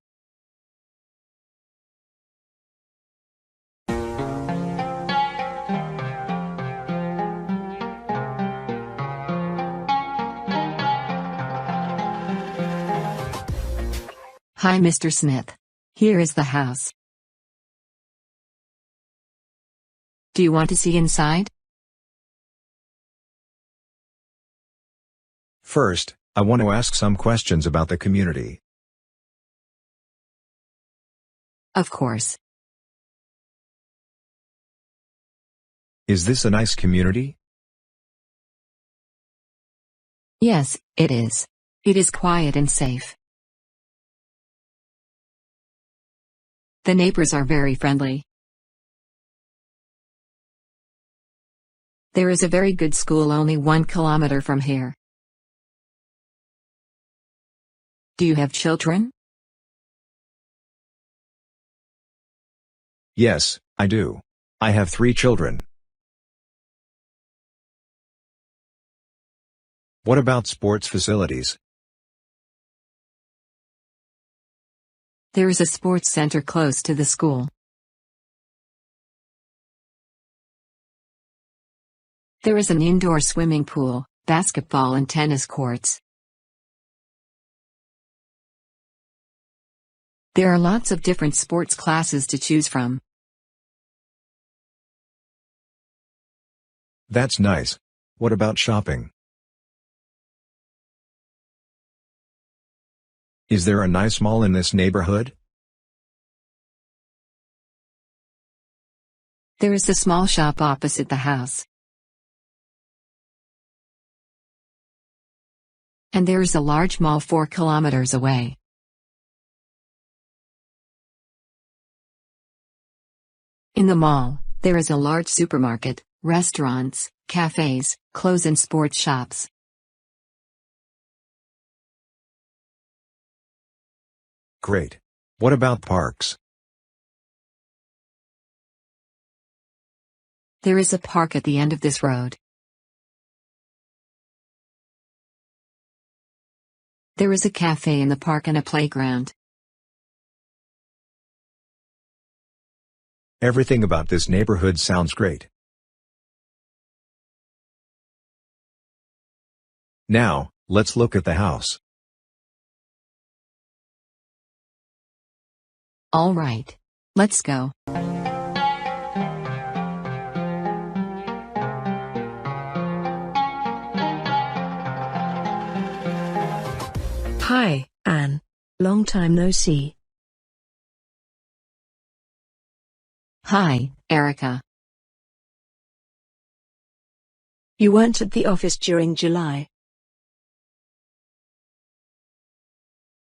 Hi, Mr. Smith. Here is the house. Do you want to see inside? First, I want to ask some questions about the community. Of course. Is this a nice community? Yes, it is. It is quiet and safe. The neighbors are very friendly. There is a very good school only 1 kilometer from here. Do you have children? Yes, I do. I have 3 children. What about sports facilities? There is a sports center close to the school. There is an indoor swimming pool, basketball and tennis courts. There are lots of different sports classes to choose from. That's nice. What about shopping? Is there a nice mall in this neighborhood? There is a small shop opposite the house. And there is a large mall 4 kilometers away. In the mall, there is a large supermarket, restaurants, cafes, clothes and sports shops. Great. What about parks? There is a park at the end of this road. There is a cafe in the park and a playground. Everything about this neighborhood sounds great. Now, let's look at the house. All right. Let's go. Hi, Anne. Long time no see. Hi, Erica. You weren't at the office during July.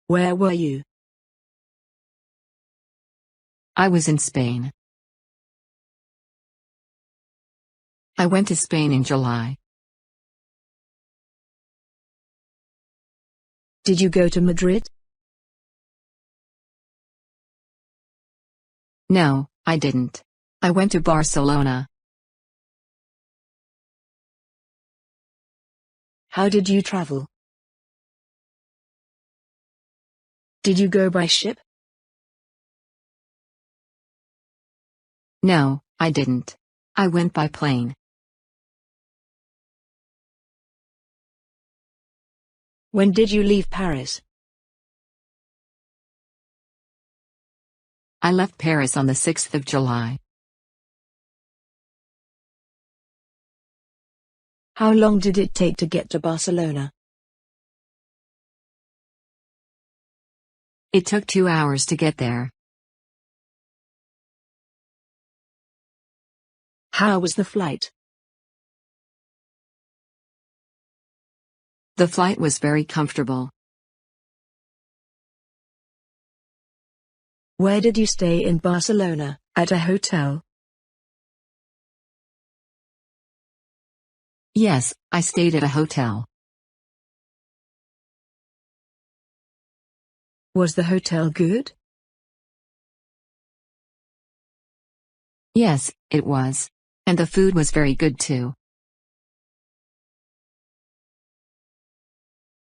Where were you? I was in Spain. I went to Spain in July. Did you go to Madrid? No, I didn't. I went to Barcelona. How did you travel? Did you go by ship? No, I didn't. I went by plane. When did you leave Paris? I left Paris on the 6th of July. How long did it take to get to Barcelona? It took 2 hours to get there. How was the flight? The flight was very comfortable. Where did you stay in Barcelona? At a hotel? Yes, I stayed at a hotel. Was the hotel good? Yes, it was. And the food was very good too.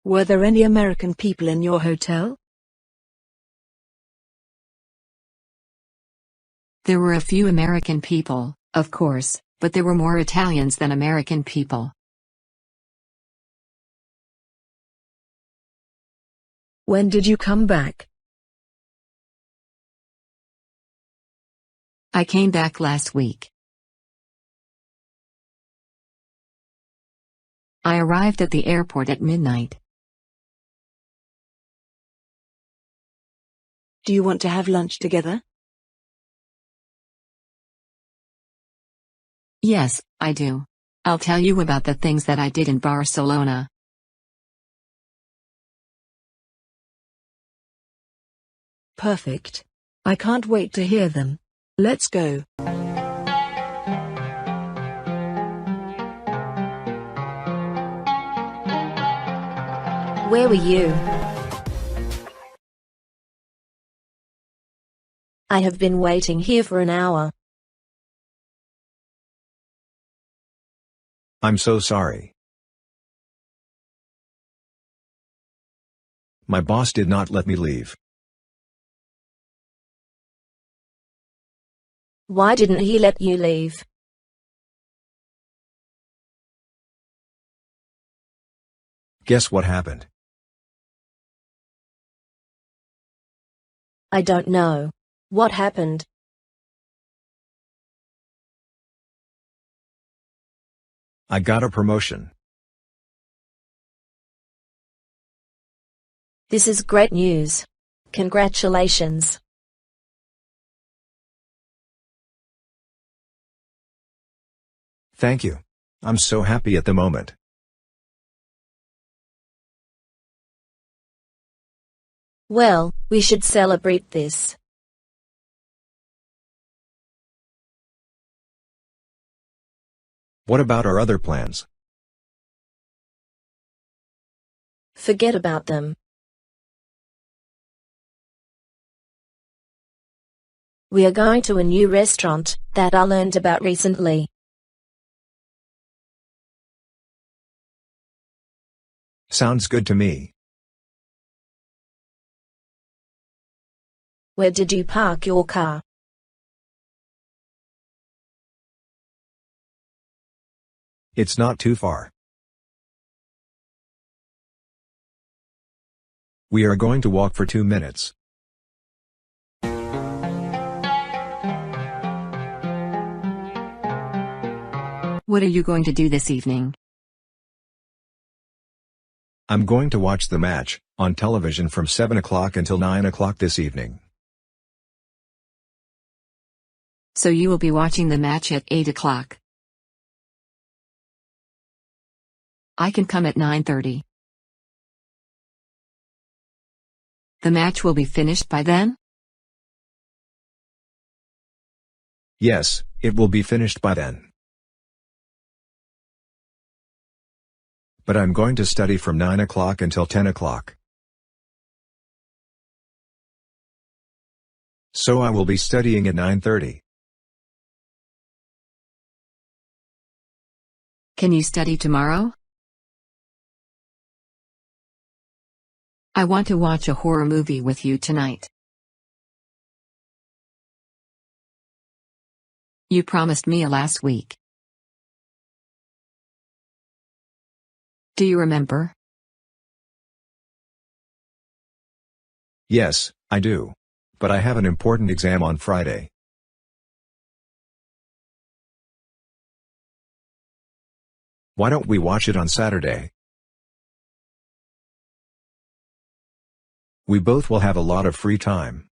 Were there any American people in your hotel? There were a few American people, of course, but there were more Italians than American people. When did you come back? I came back last week. I arrived at the airport at midnight. Do you want to have lunch together? Yes, I do. I'll tell you about the things that I did in Barcelona. Perfect. I can't wait to hear them. Let's go. Where were you? I have been waiting here for an hour. I'm so sorry. My boss did not let me leave. Why didn't he let you leave? Guess what happened? I don't know. What happened? I got a promotion. This is great news. Congratulations. Thank you. I'm so happy at the moment. Well, we should celebrate this. What about our other plans? Forget about them. We are going to a new restaurant that I learned about recently. Sounds good to me. Where did you park your car? It's not too far. We are going to walk for 2 minutes. What are you going to do this evening? I'm going to watch the match on television from 7 o'clock until 9 o'clock this evening. So you will be watching the match at 8 o'clock. I can come at 9:30. The match will be finished by then? Yes, it will be finished by then. But I'm going to study from 9 o'clock until 10 o'clock. So I will be studying at 9:30. Can you study tomorrow? I want to watch a horror movie with you tonight. You promised me last week. Do you remember? Yes, I do. But I have an important exam on Friday. Why don't we watch it on Saturday? We both will have a lot of free time.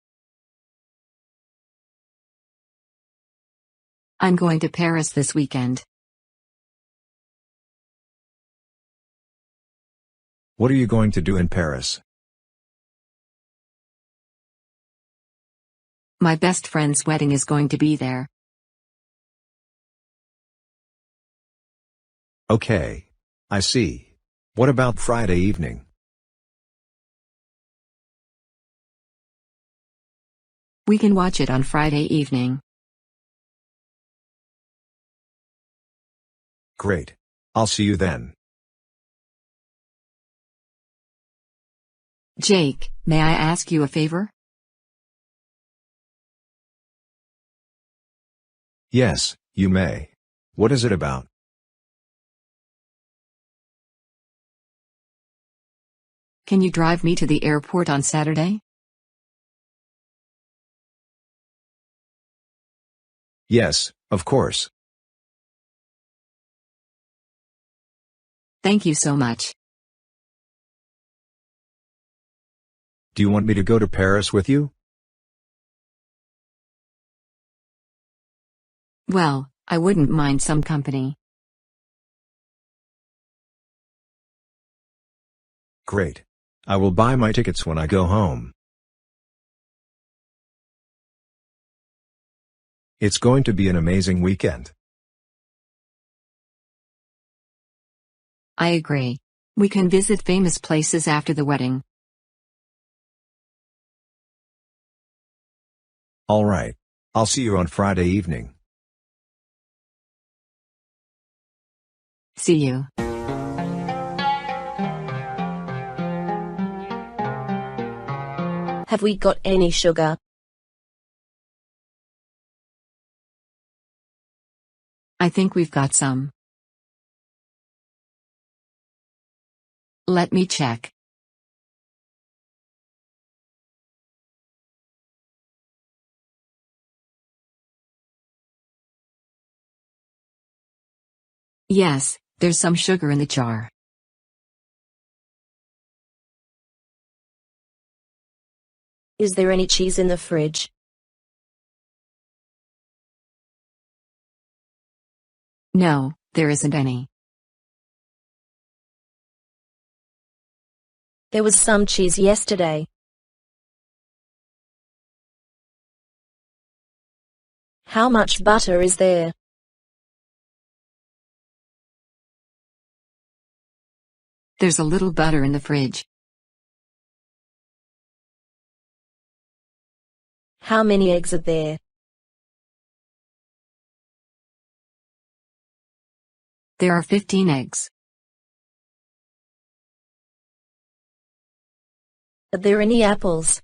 I'm going to Paris this weekend. What are you going to do in Paris? My best friend's wedding is going to be there. Okay. I see. What about Friday evening? We can watch it on Friday evening. Great. I'll see you then. Jake, may I ask you a favor? Yes, you may. What is it about? Can you drive me to the airport on Saturday? Yes, of course. Thank you so much. Do you want me to go to Paris with you? Well, I wouldn't mind some company. Great. I will buy my tickets when I go home. It's going to be an amazing weekend. I agree. We can visit famous places after the wedding. All right. I'll see you on Friday evening. See you. Have we got any sugar? I think we've got some. Let me check. Yes, there's some sugar in the jar. Is there any cheese in the fridge? No, there isn't any. There was some cheese yesterday. How much butter is there? There's a little butter in the fridge. How many eggs are there? There are 15 eggs. Are there any apples?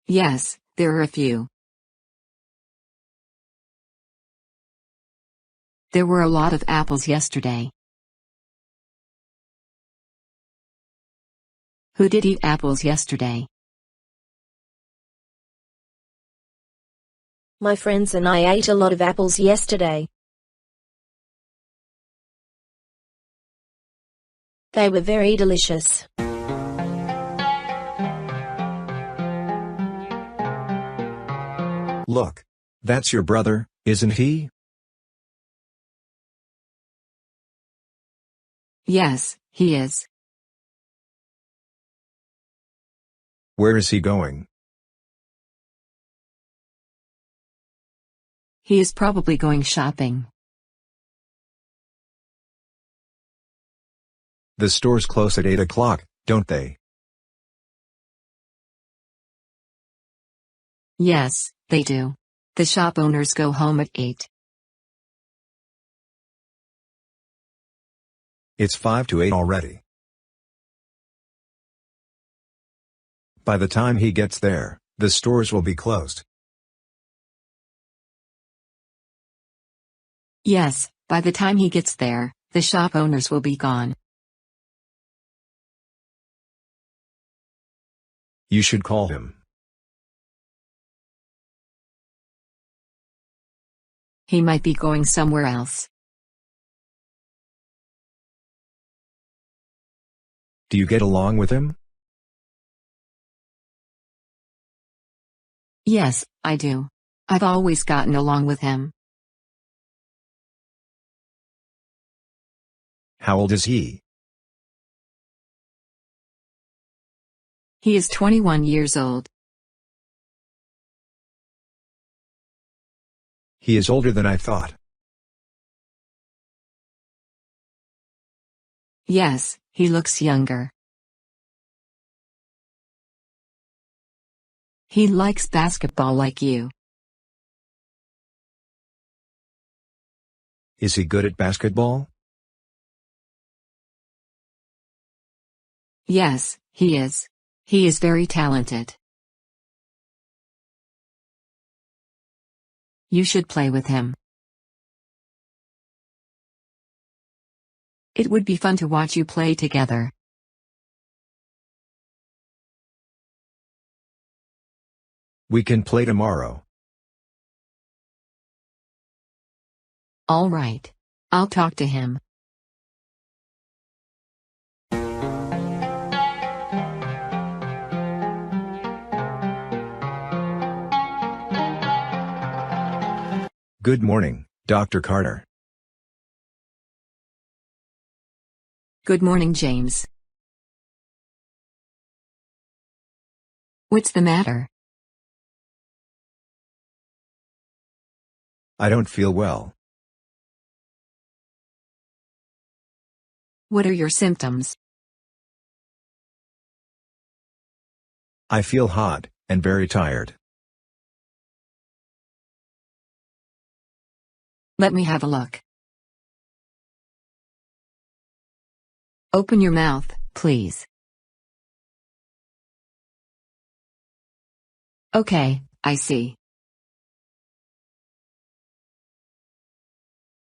Yes, there are a few. There were a lot of apples yesterday. Who did eat apples yesterday? My friends and I ate a lot of apples yesterday. They were very delicious. Look. That's your brother, isn't he? Yes, he is. Where is he going? He is probably going shopping. The stores close at 8 o'clock, don't they? Yes, they do. The shop owners go home at 8. It's 5 to 8 already. By the time he gets there, the stores will be closed. Yes, by the time he gets there, the shop owners will be gone. You should call him. He might be going somewhere else. Do you get along with him? Yes, I do. I've always gotten along with him. How old is he? He is 21 years old. He is older than I thought. Yes, he looks younger. He likes basketball like you. Is he good at basketball? Yes, he is. He is very talented. You should play with him. It would be fun to watch you play together. We can play tomorrow. All right. I'll talk to him. Good morning, Dr. Carter. Good morning, James. What's the matter? I don't feel well. What are your symptoms? I feel hot, and very tired. Let me have a look. Open your mouth, please. Okay, I see.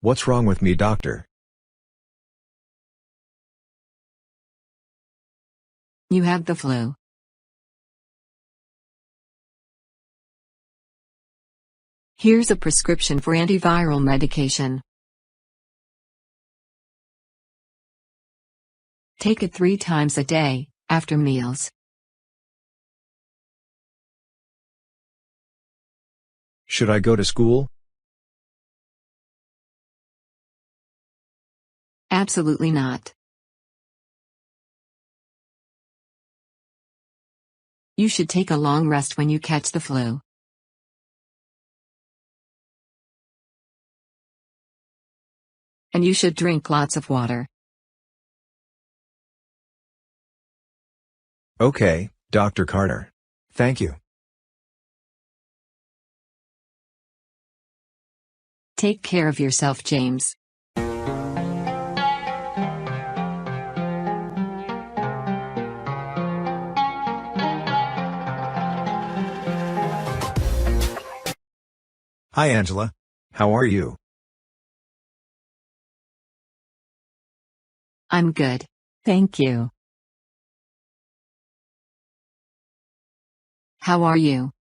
What's wrong with me, doctor? You have the flu. Here's a prescription for antiviral medication. Take it 3 times a day, after meals. Should I go to school? Absolutely not. You should take a long rest when you catch the flu. And you should drink lots of water. Okay, Dr. Carter. Thank you. Take care of yourself, James. Hi, Angela. How are you? I'm good. Thank you. How are you?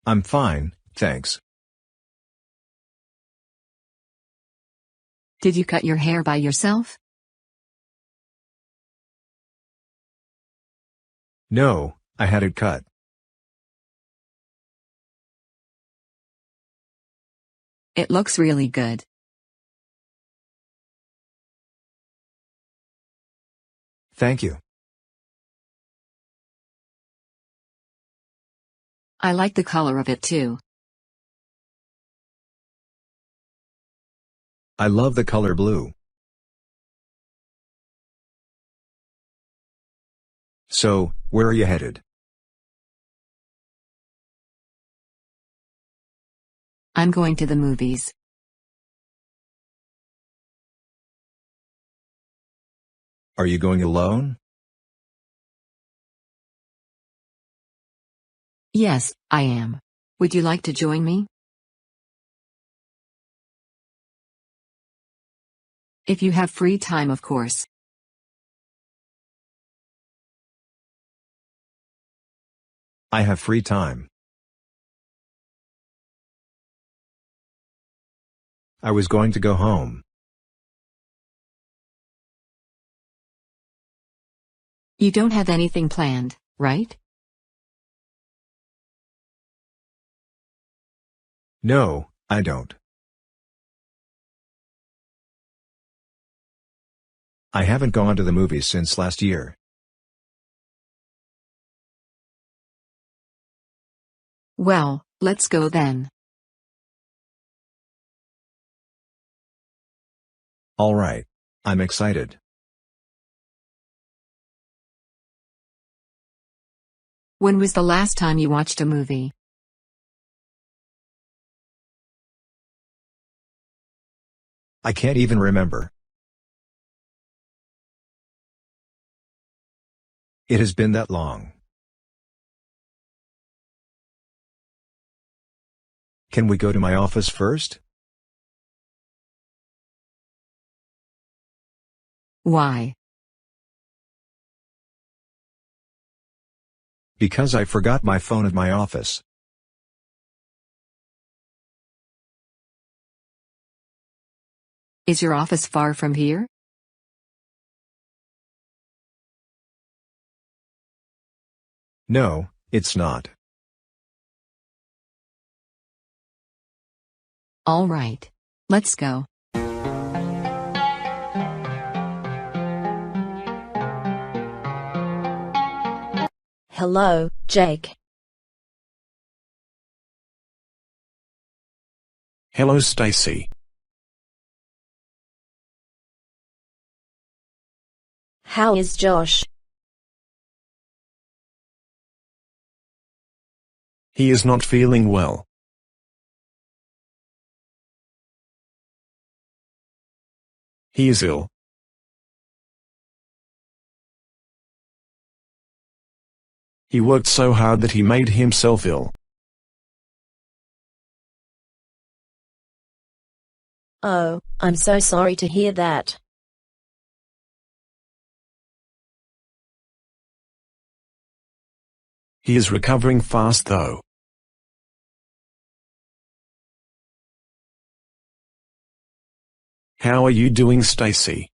I'm fine, thanks. Did you cut your hair by yourself? No, I had it cut. It looks really good. Thank you. I like the color of it too. I love the color blue. So, where are you headed? I'm going to the movies. Are you going alone? Yes, I am. Would you like to join me? If you have free time, of course. I have free time. I was going to go home. You don't have anything planned, right? No, I don't. I haven't gone to the movies since last year. Well, let's go then. All right. I'm excited. When was the last time you watched a movie? I can't even remember. It has been that long. Can we go to my office first? Why? Because I forgot my phone at my office. Is your office far from here? No, it's not. All right. Let's go. Hello, Jake. Hello, Stacy. How is Josh? He is not feeling well. He is ill. He worked so hard that he made himself ill. Oh, I'm so sorry to hear that. He is recovering fast though. How are you doing, Stacy?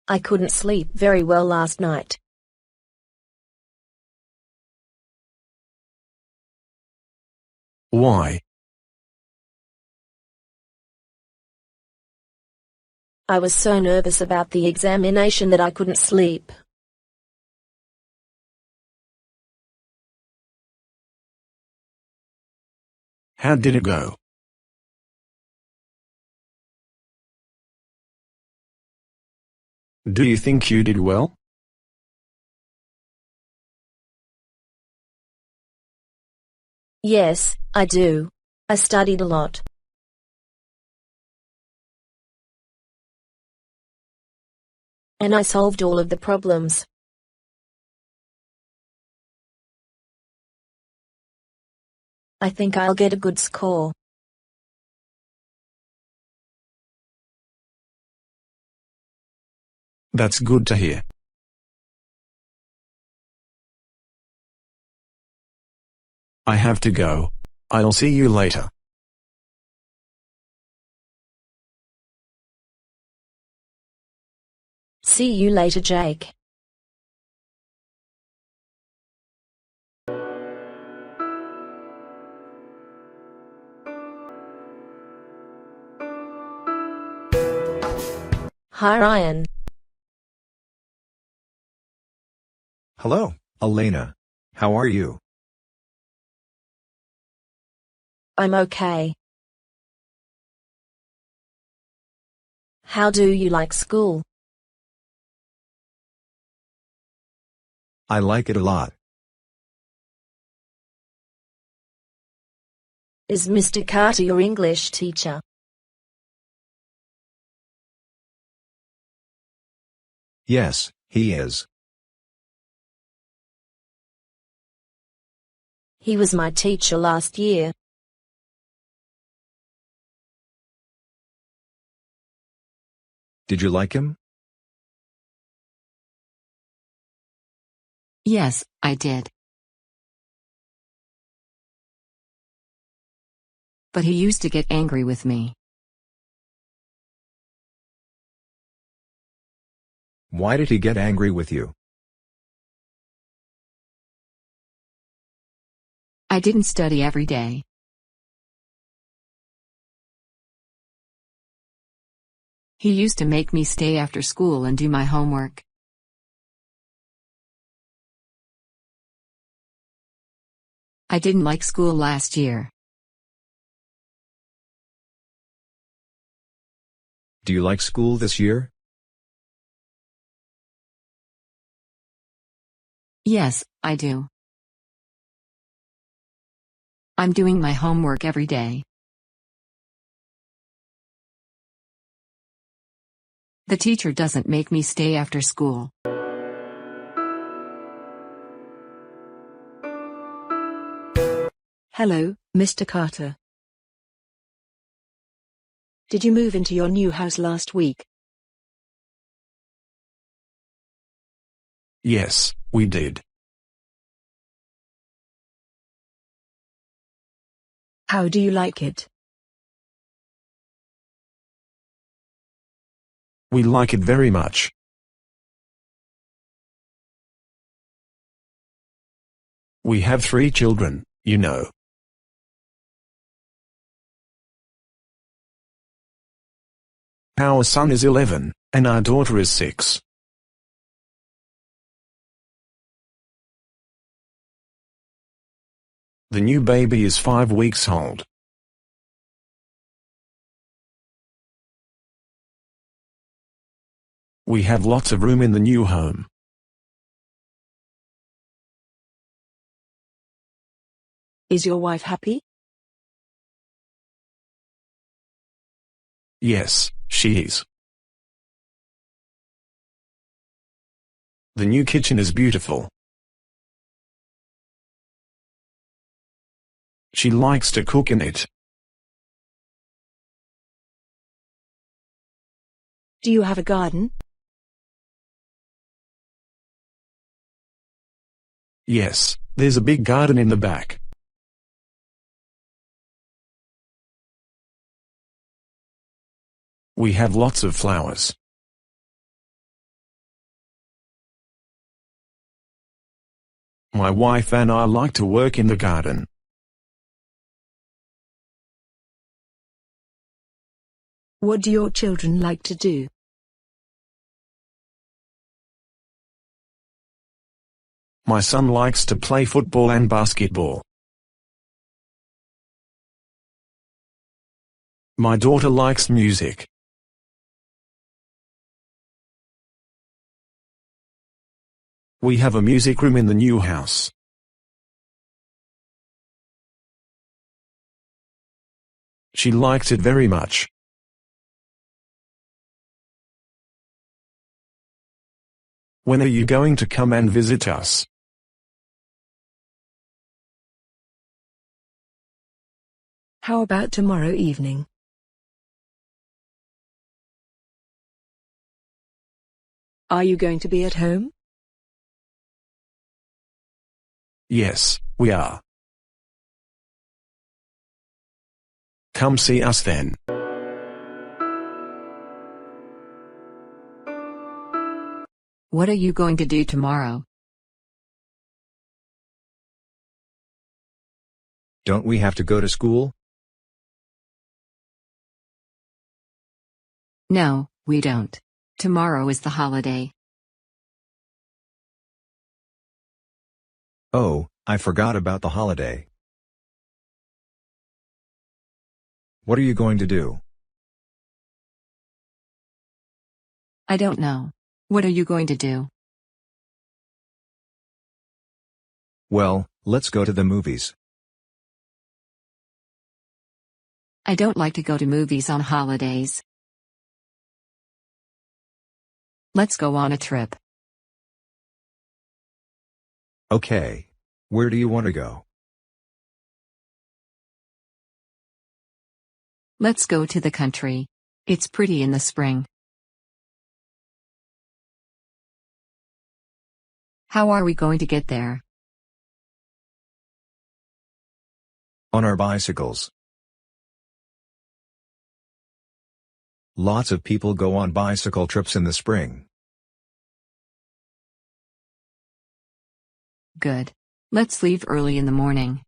I couldn't sleep very well last night. Why? I was so nervous about the examination that I couldn't sleep. How did it go? Do you think you did well? Yes, I do. I studied a lot. And I solved all of the problems. I think I'll get a good score. That's good to hear. I have to go. I'll see you later. See you later, Jake. Hi, Ryan. Hello, Elena. How are you? I'm okay. How do you like school? I like it a lot. Is Mr. Carter your English teacher? Yes, he is. He was my teacher last year. Did you like him? Yes, I did. But he used to get angry with me. Why did he get angry with you? I didn't study every day. He used to make me stay after school and do my homework. I didn't like school last year. Do you like school this year? Yes, I do. I'm doing my homework every day. The teacher doesn't make me stay after school. Hello, Mr. Carter. Did you move into your new house last week? Yes, we did. How do you like it? We like it very much. We have 3 children, you know. Our son is 11, And our daughter is 6. The new baby is 5 weeks old. We have lots of room in the new home. Is your wife happy? Yes, she is. The new kitchen is beautiful. She likes to cook in it. Do you have a garden? Yes, there's a big garden in the back. We have lots of flowers. My wife and I like to work in the garden. What do your children like to do? My son likes to play football and basketball. My daughter likes music. We have a music room in the new house. She likes it very much. When are you going to come and visit us? How about tomorrow evening? Are you going to be at home? Yes, we are. Come see us then. What are you going to do tomorrow? Don't we have to go to school? No, we don't. Tomorrow is the holiday. Oh, I forgot about the holiday. What are you going to do? I don't know. What are you going to do? Well, let's go to the movies. I don't like to go to movies on holidays. Let's go on a trip. Okay. Where do you want to go? Let's go to the country. It's pretty in the spring. How are we going to get there? On our bicycles. Lots of people go on bicycle trips in the spring. Good. Let's leave early in the morning.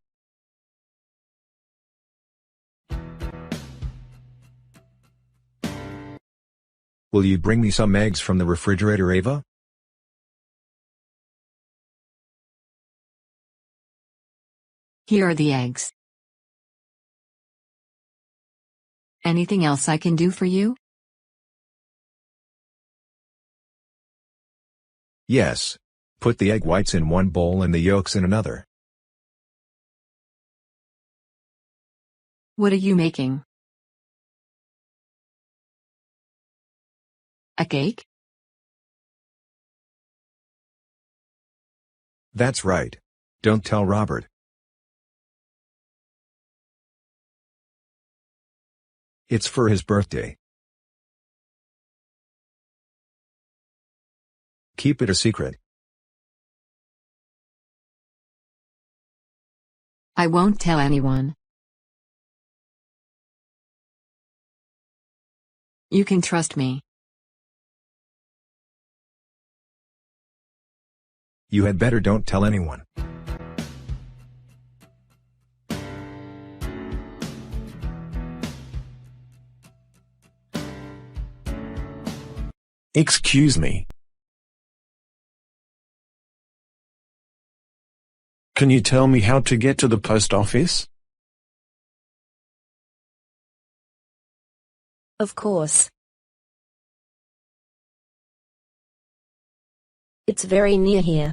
Will you bring me some eggs from the refrigerator, Ava? Here are the eggs. Anything else I can do for you? Yes. Put the egg whites in one bowl and the yolks in another. What are you making? A cake? That's right. Don't tell Robert. It's for his birthday. Keep it a secret. I won't tell anyone. You can trust me. You had better don't tell anyone. Excuse me. Can you tell me how to get to the post office? Of course. It's very near here.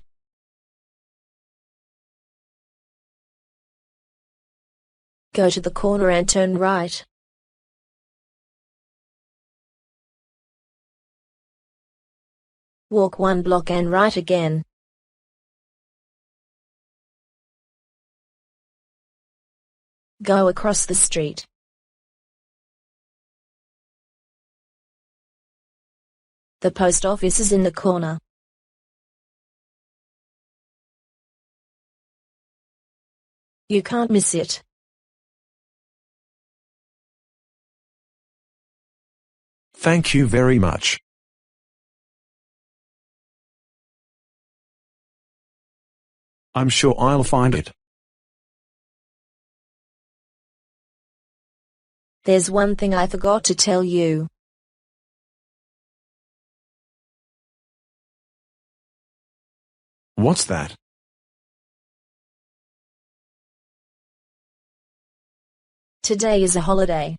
Go to the corner and turn right. Walk 1 block and right again. Go across the street. The post office is in the corner. You can't miss it. Thank you very much. I'm sure I'll find it. There's one thing I forgot to tell you. What's that? Today is a holiday.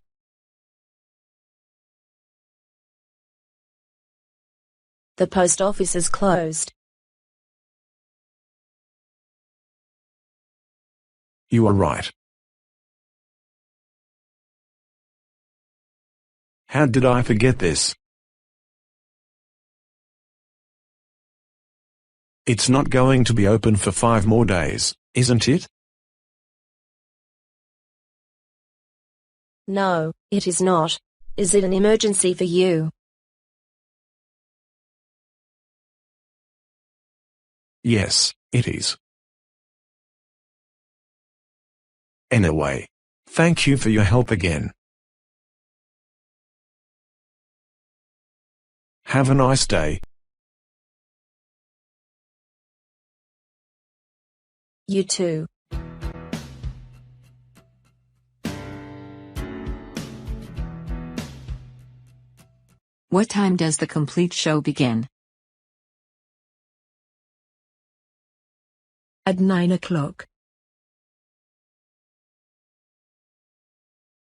The post office is closed. You are right. How did I forget this? It's not going to be open for 5 more days, isn't it? No, it is not. Is it an emergency for you? Yes, it is. Anyway, thank you for your help again. Have a nice day. You too. What time does the complete show begin? At 9 o'clock.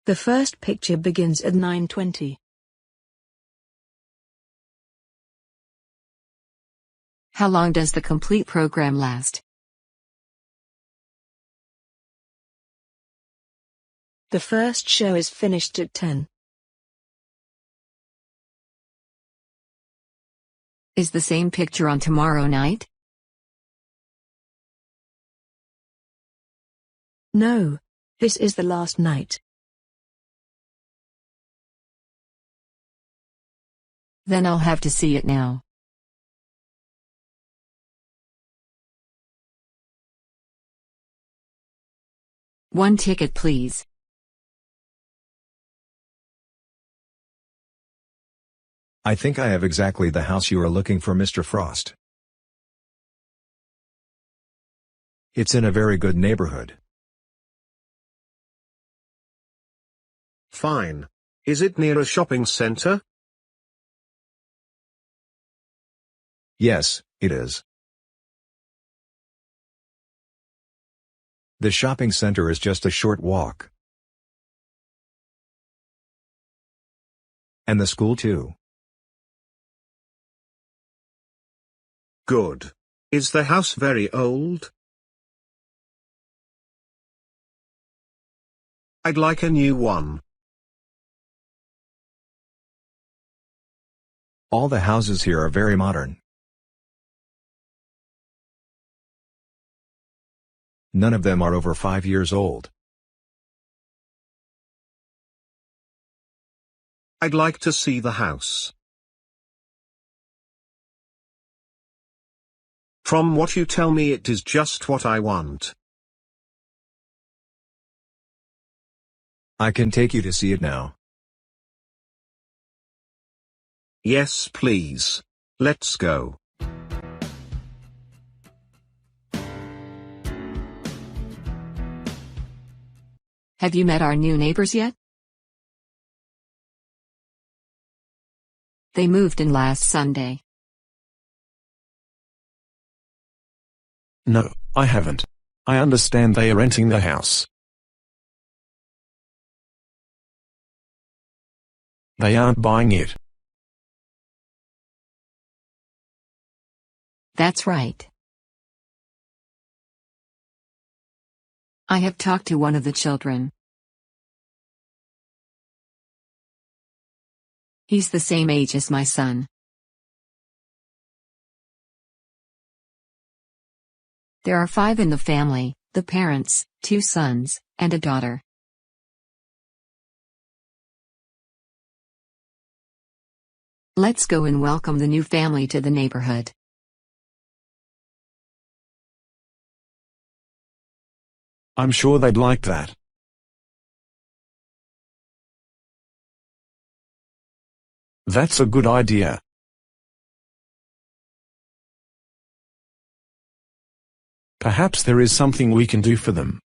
The first picture begins at 9:20. How long does the complete program last? The first show is finished at 10. Is the same picture on tomorrow night? No, this is the last night. Then I'll have to see it now. One ticket, please. I think I have exactly the house you are looking for, Mr. Frost. It's in a very good neighborhood. Fine. Is it near a shopping center? Yes, it is. The shopping center is just a short walk. And the school too. Good. Is the house very old? I'd like a new one. All the houses here are very modern. None of them are over 5 years old. I'd like to see the house. From what you tell me, it is just what I want. I can take you to see it now. Yes, please. Let's go. Have you met our new neighbors yet? They moved in last Sunday. No, I haven't. I understand they are renting the house. They aren't buying it. That's right. I have talked to one of the children. He's the same age as my son. There are 5 in the family, the parents, 2 sons, and a daughter. Let's go and welcome the new family to the neighborhood. I'm sure they'd like that. That's a good idea. Perhaps there is something we can do for them.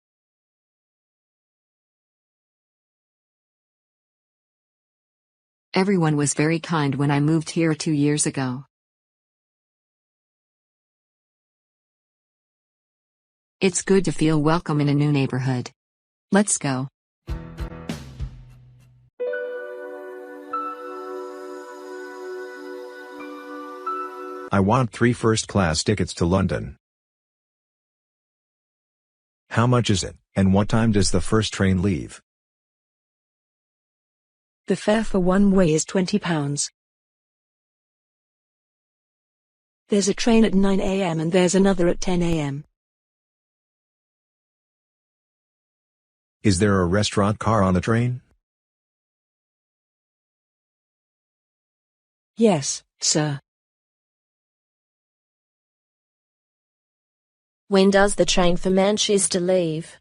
Everyone was very kind when I moved here 2 years ago. It's good to feel welcome in a new neighborhood. Let's go. I want 3 first-class tickets to London. How much is it, and what time does the first train leave? The fare for one way is £20. There's a train at 9 a.m. and there's another at 10 a.m. Is there a restaurant car on the train? Yes, sir. When does the train for Manchester leave?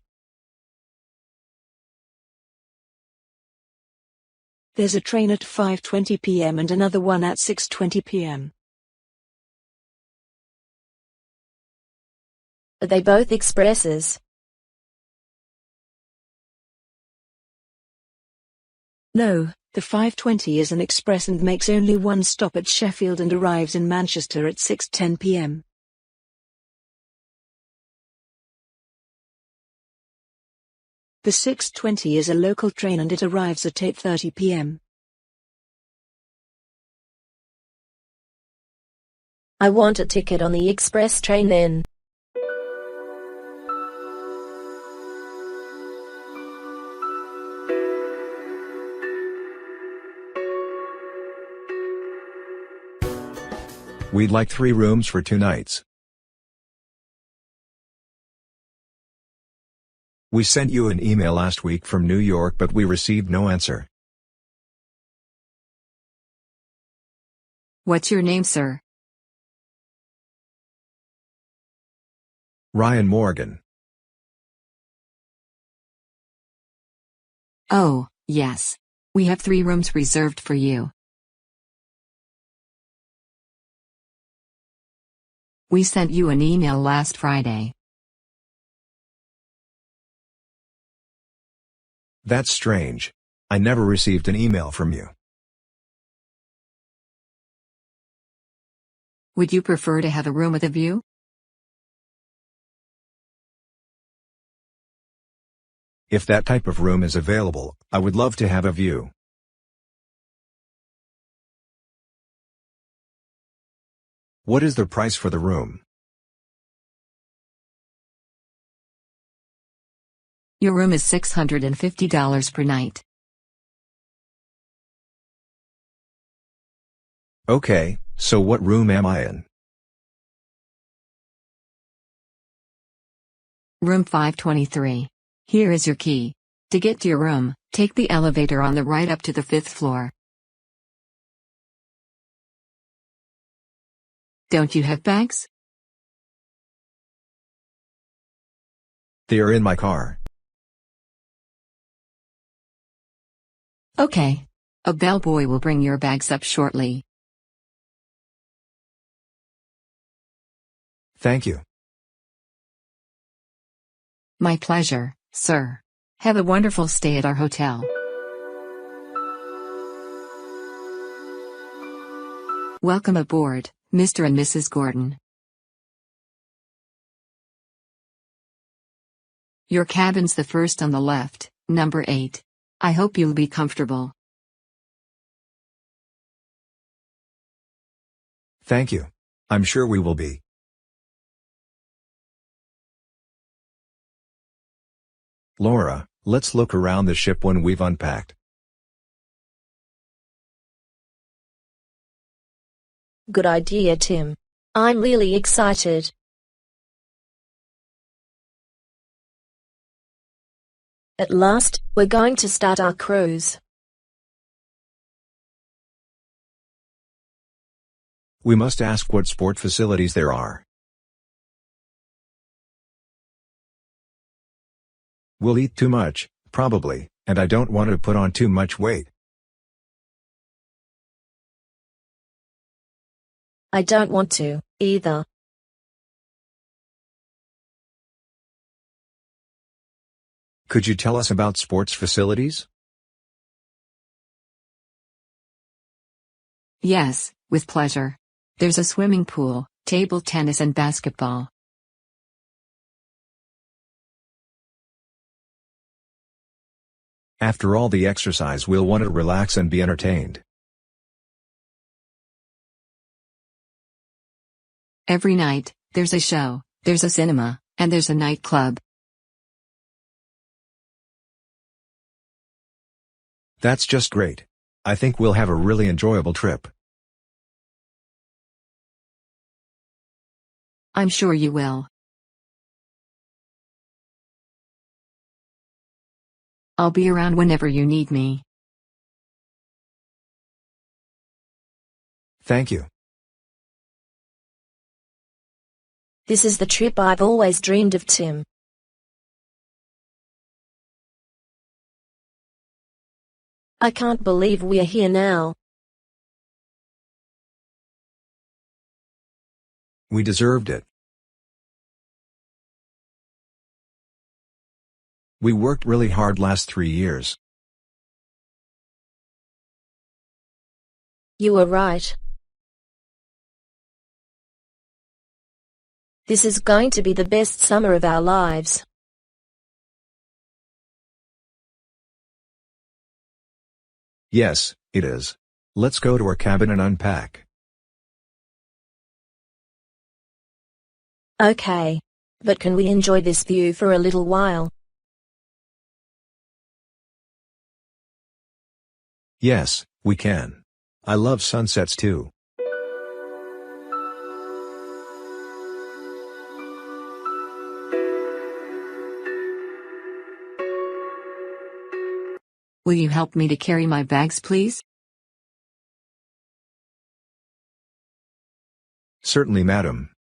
There's a train at 5:20 p.m. and another one at 6:20 p.m. Are they both expresses? No, the 5:20 is an express and makes only one stop at Sheffield and arrives in Manchester at 6:10 p.m. The 6:20 is a local train and it arrives at 8:30 p.m. I want a ticket on the express train then. We'd like 3 rooms for 2 nights. We sent you an email last week from New York but we received no answer. What's your name, sir? Ryan Morgan. Oh, yes. We have 3 rooms reserved for you. We sent you an email last Friday. That's strange. I never received an email from you. Would you prefer to have a room with a view? If that type of room is available, I would love to have a view. What is the price for the room? Your room is $650 per night. Okay, so what room am I in? Room 523. Here is your key. To get to your room, take the elevator on the right up to the 5th floor. Don't you have bags? They are in my car. Okay. A bellboy will bring your bags up shortly. Thank you. My pleasure, sir. Have a wonderful stay at our hotel. Welcome aboard, Mr. and Mrs. Gordon. Your cabin's the first on the left, number 8. I hope you'll be comfortable. Thank you. I'm sure we will be. Laura, let's look around the ship when we've unpacked. Good idea, Tim. I'm really excited. At last, we're going to start our cruise. We must ask what sport facilities there are. We'll eat too much, probably, and I don't want to put on too much weight. I don't want to, either. Could you tell us about sports facilities? Yes, with pleasure. There's a swimming pool, table tennis and basketball. After all the exercise, we'll want to relax and be entertained. Every night, there's a show, there's a cinema, and there's a nightclub. That's just great. I think we'll have a really enjoyable trip. I'm sure you will. I'll be around whenever you need me. Thank you. This is the trip I've always dreamed of, Tim. I can't believe we're here now. We deserved it. We worked really hard last 3 years. You were right. This is going to be the best summer of our lives. Yes, it is. Let's go to our cabin and unpack. Okay. But can we enjoy this view for a little while? Yes, we can. I love sunsets too. Will you help me to carry my bags, please? Certainly, madam.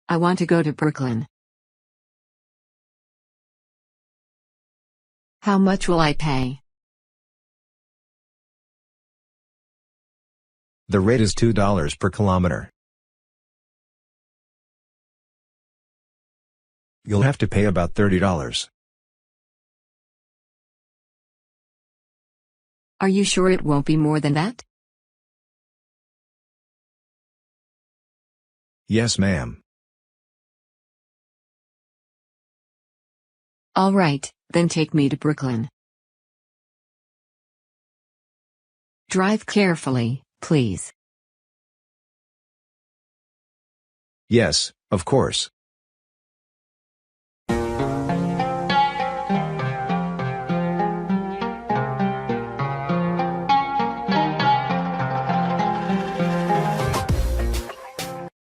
I want to go to Brooklyn. How much will I pay? The rate is $2 per kilometer. You'll have to pay about $30. Are you sure it won't be more than that? Yes, ma'am. All right, then take me to Brooklyn. Drive carefully, please. Yes, of course.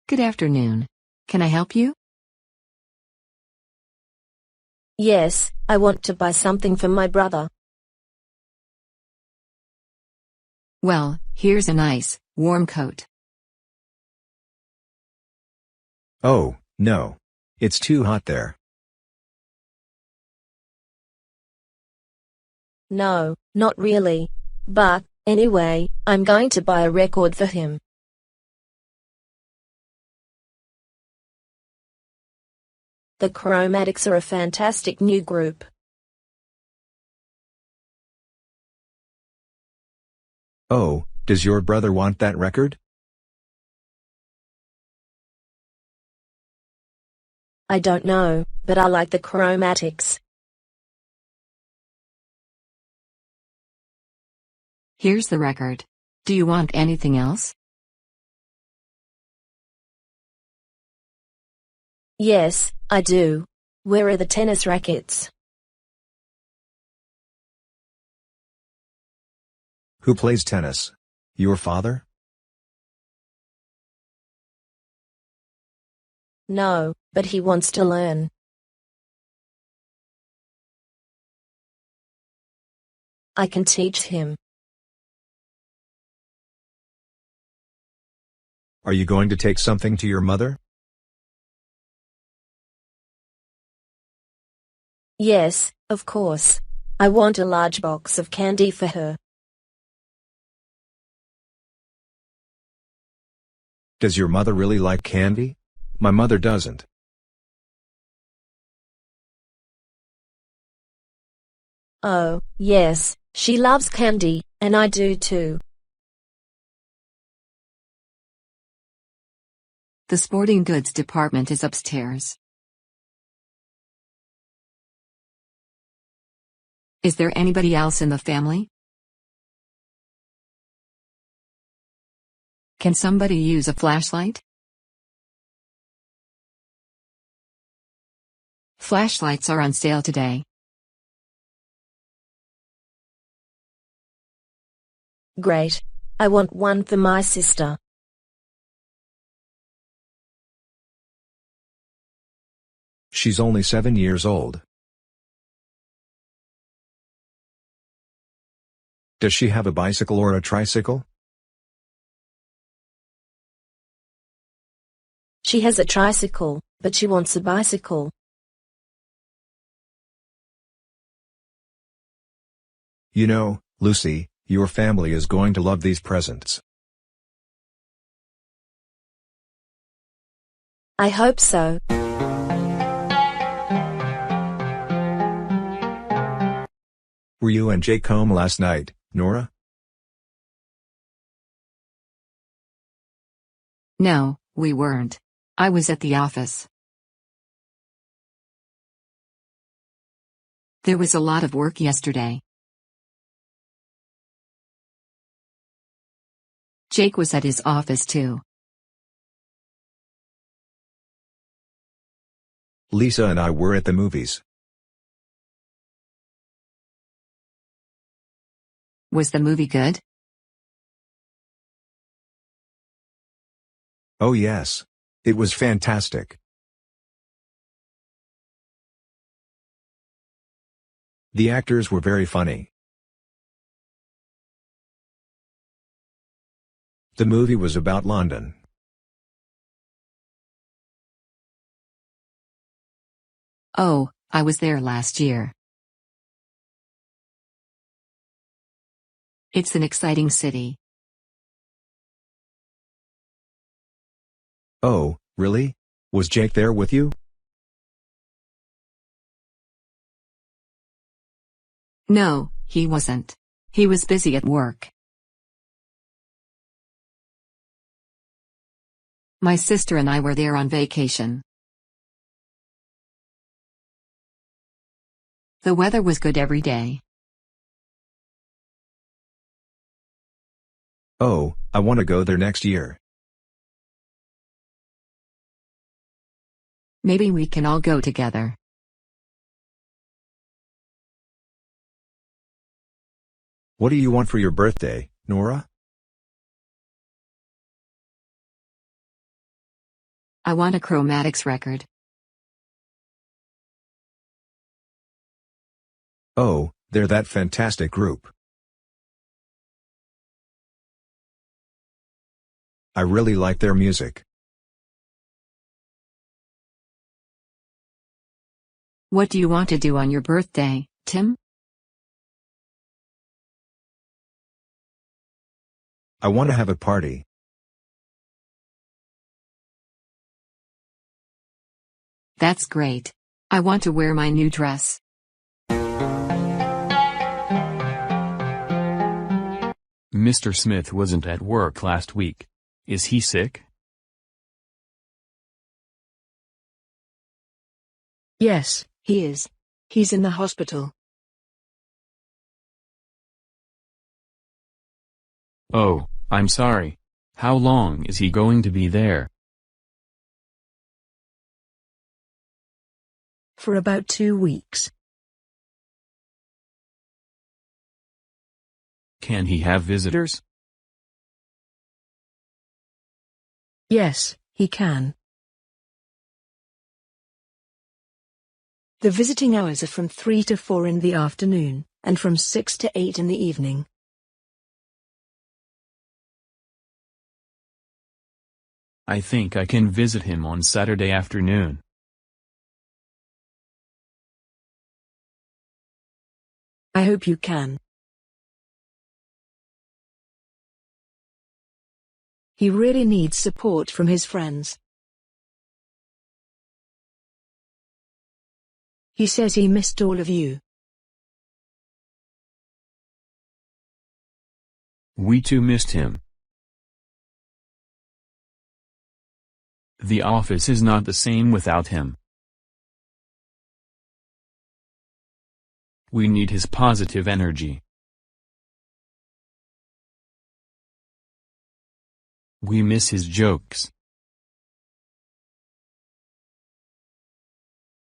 Good afternoon. Can I help you? Yes, I want to buy something for my brother. Well, here's a nice, warm coat. Oh, no. It's too hot there. No, not really. But, anyway, I'm going to buy a record for him. The Chromatics are a fantastic new group. Oh, does your brother want that record? I don't know, but I like the chromatics. Here's the record. Do you want anything else? Yes, I do. Where are the tennis rackets? Who plays tennis? Your father? No, but he wants to learn. I can teach him. Are you going to take something to your mother? Yes, of course. I want a large box of candy for her. Does your mother really like candy? My mother doesn't. Oh, yes, she loves candy, and I do too. The sporting goods department is upstairs. Is there anybody else in the family? Can somebody use a flashlight? Flashlights are on sale today. Great. I want one for my sister. She's only 7 years old. Does she have a bicycle or a tricycle? She has a tricycle, but she wants a bicycle. You know, Lucy, your family is going to love these presents. I hope so. Were you and Jake home last night, Nora? No, we weren't. I was at the office. There was a lot of work yesterday. Jake was at his office too. Lisa and I were at the movies. Was the movie good? Oh yes. It was fantastic. The actors were very funny. The movie was about London. Oh, I was there last year. It's an exciting city. Oh, really? Was Jake there with you? No, he wasn't. He was busy at work. My sister and I were there on vacation. The weather was good every day. Oh, I want to go there next year. Maybe we can all go together. What do you want for your birthday, Nora? I want a chromatics record. Oh, they're that fantastic group. I really like their music. What do you want to do on your birthday, Tim? I want to have a party. That's great. I want to wear my new dress. Mr. Smith wasn't at work last week. Is he sick? Yes, he is. He's in the hospital. Oh, I'm sorry. How long is he going to be there? For about 2 weeks. Can he have visitors? Yes, he can. The visiting hours are from 3 to 4 in the afternoon, and from 6 to 8 in the evening. I think I can visit him on Saturday afternoon. I hope you can. He really needs support from his friends. He says he missed all of you. We too missed him. The office is not the same without him. We need his positive energy. We miss his jokes.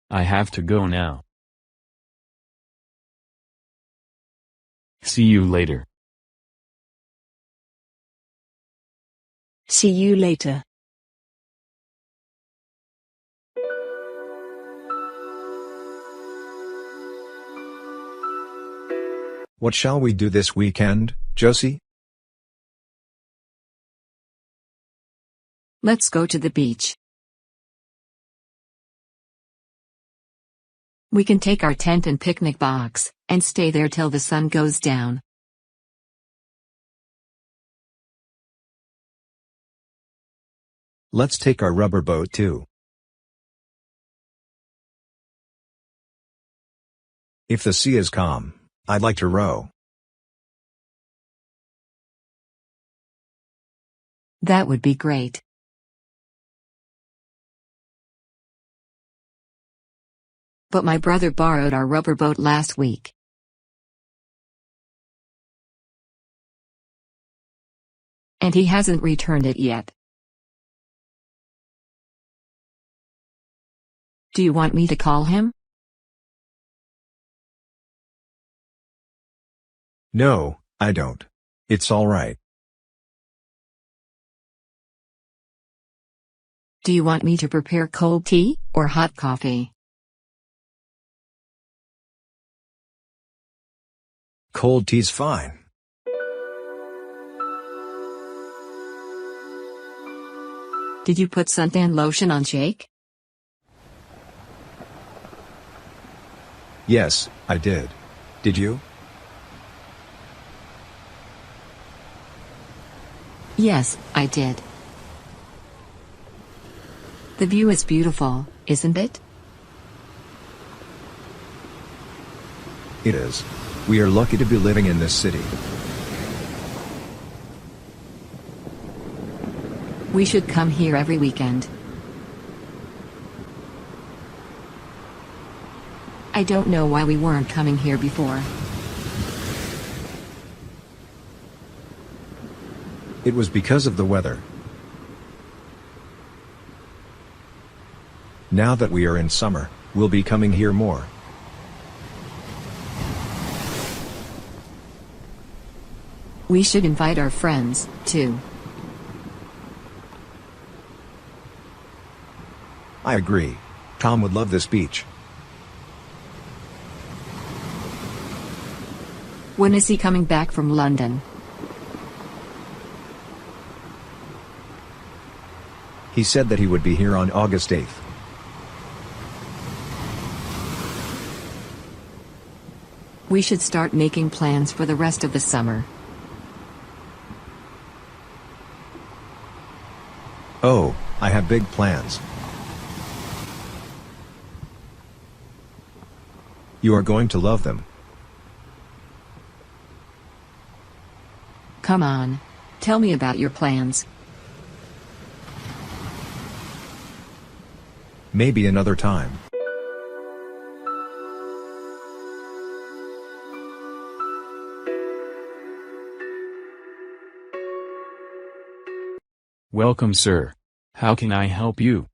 I have to go now. See you later. See you later. What shall we do this weekend, Josie? Let's go to the beach. We can take our tent and picnic box, and stay there till the sun goes down. Let's take our rubber boat too. If the sea is calm, I'd like to row. That would be great. But my brother borrowed our rubber boat last week. And he hasn't returned it yet. Do you want me to call him? No, I don't. It's all right. Do you want me to prepare cold tea, or hot coffee? Cold tea's fine. Did you put suntan lotion on Jake? Yes, I did. Did you? Yes, I did. The view is beautiful, isn't it? It is. We are lucky to be living in this city. We should come here every weekend. I don't know why we weren't coming here before. It was because of the weather. Now that we are in summer, we'll be coming here more. We should invite our friends, too. I agree. Tom would love this beach. When is he coming back from London? He said that he would be here on August 8th. We should start making plans for the rest of the summer. Oh, I have big plans. You are going to love them. Come on. Tell me about your plans. Maybe another time. Welcome, sir. How can I help you?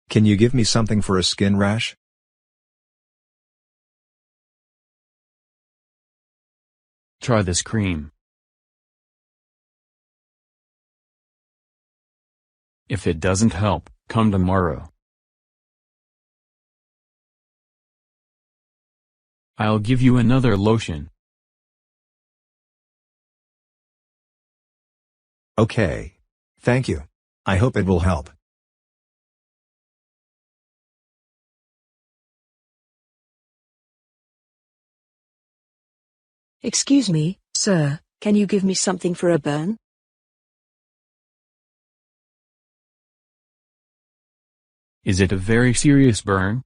Can you give me something for a skin rash? Try this cream. If it doesn't help, come tomorrow. I'll give you another lotion. Okay. Thank you. I hope it will help. Excuse me, sir, can you give me something for a burn? Is it a very serious burn?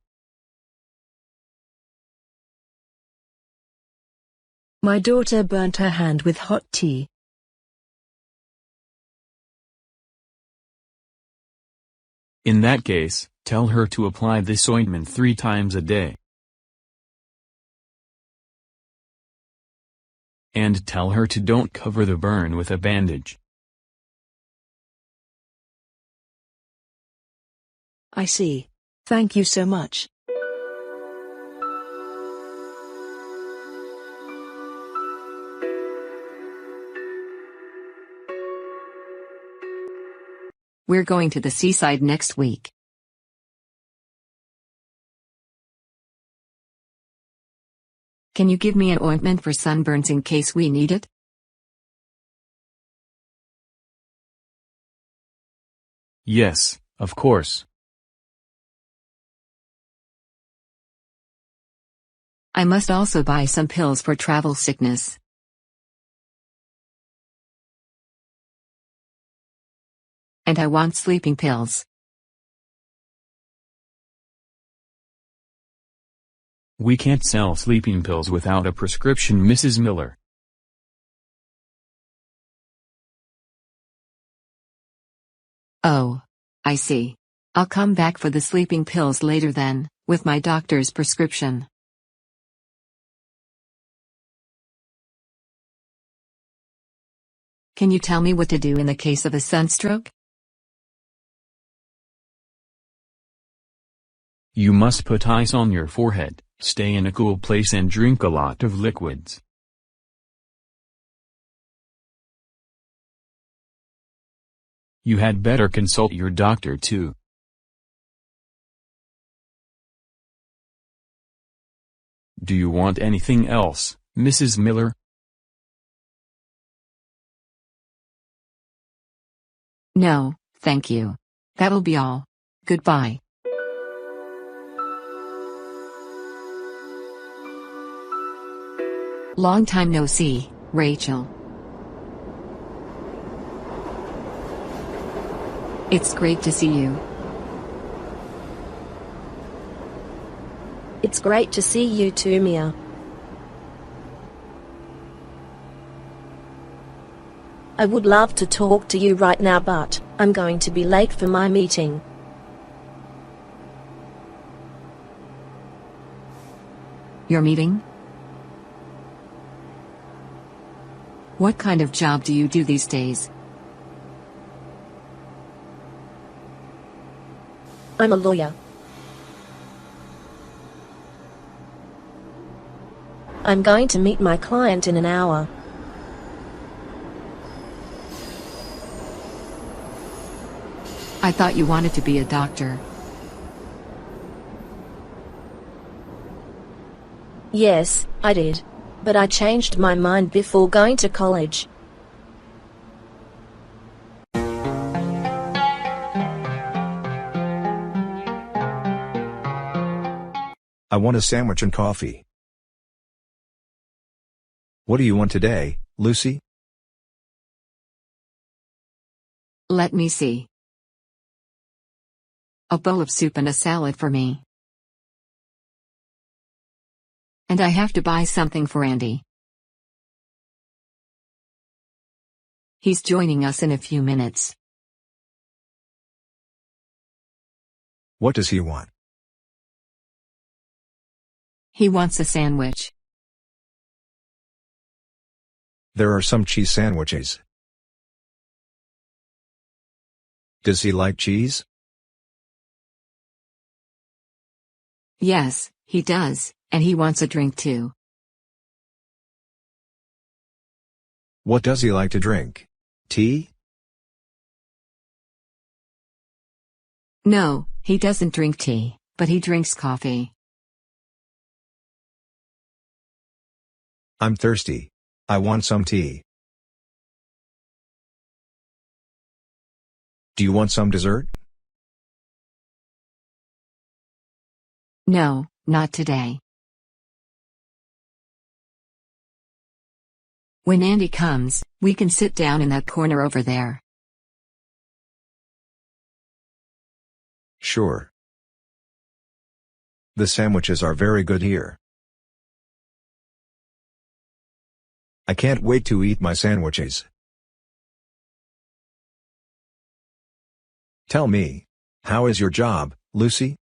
My daughter burnt her hand with hot tea. In that case, tell her to apply this ointment 3 times a day. And tell her to don't cover the burn with a bandage. I see. Thank you so much. We're going to the seaside next week. Can you give me an ointment for sunburns in case we need it? Yes, of course. I must also buy some pills for travel sickness. And I want sleeping pills. We can't sell sleeping pills without a prescription, Mrs. Miller. Oh, I see. I'll come back for the sleeping pills later then, with my doctor's prescription. Can you tell me what to do in the case of a sunstroke? You must put ice on your forehead, stay in a cool place and drink a lot of liquids. You had better consult your doctor too. Do you want anything else, Mrs. Miller? No, thank you. That'll be all. Goodbye. Long time no see, Rachel. It's great to see you. It's great to see you too, Mia. I would love to talk to you right now, but I'm going to be late for my meeting. Your meeting? What kind of job do you do these days? I'm a lawyer. I'm going to meet my client in an hour. I thought you wanted to be a doctor. Yes, I did. But I changed my mind before going to college. I want a sandwich and coffee. What do you want today, Lucy? Let me see. A bowl of soup and a salad for me. And I have to buy something for Andy. He's joining us in a few minutes. What does he want? He wants a sandwich. There are some cheese sandwiches. Does he like cheese? Yes, he does, and he wants a drink too. What does he like to drink? Tea? No, he doesn't drink tea, but he drinks coffee. I'm thirsty. I want some tea. Do you want some dessert? No, not today. When Andy comes, we can sit down in that corner over there. Sure. The sandwiches are very good here. I can't wait to eat my sandwiches. Tell me, how is your job, Lucy?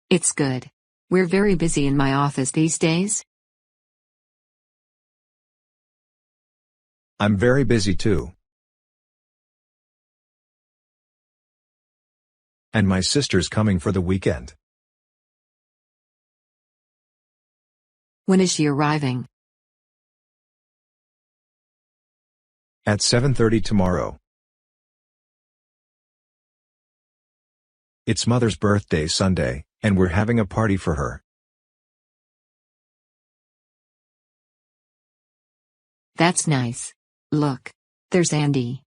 It's good. We're very busy in my office these days. I'm very busy too. And my sister's coming for the weekend. When is she arriving? At 7:30 tomorrow. It's Mother's birthday Sunday, and we're having a party for her. That's nice. Look. There's Andy.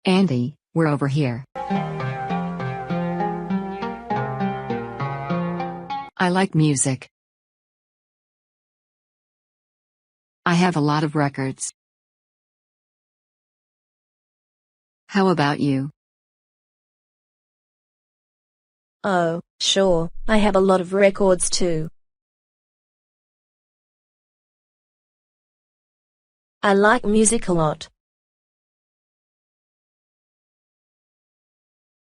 Andy, we're over here. I like music. I have a lot of records. How about you? Oh, sure, I have a lot of records too. I like music a lot.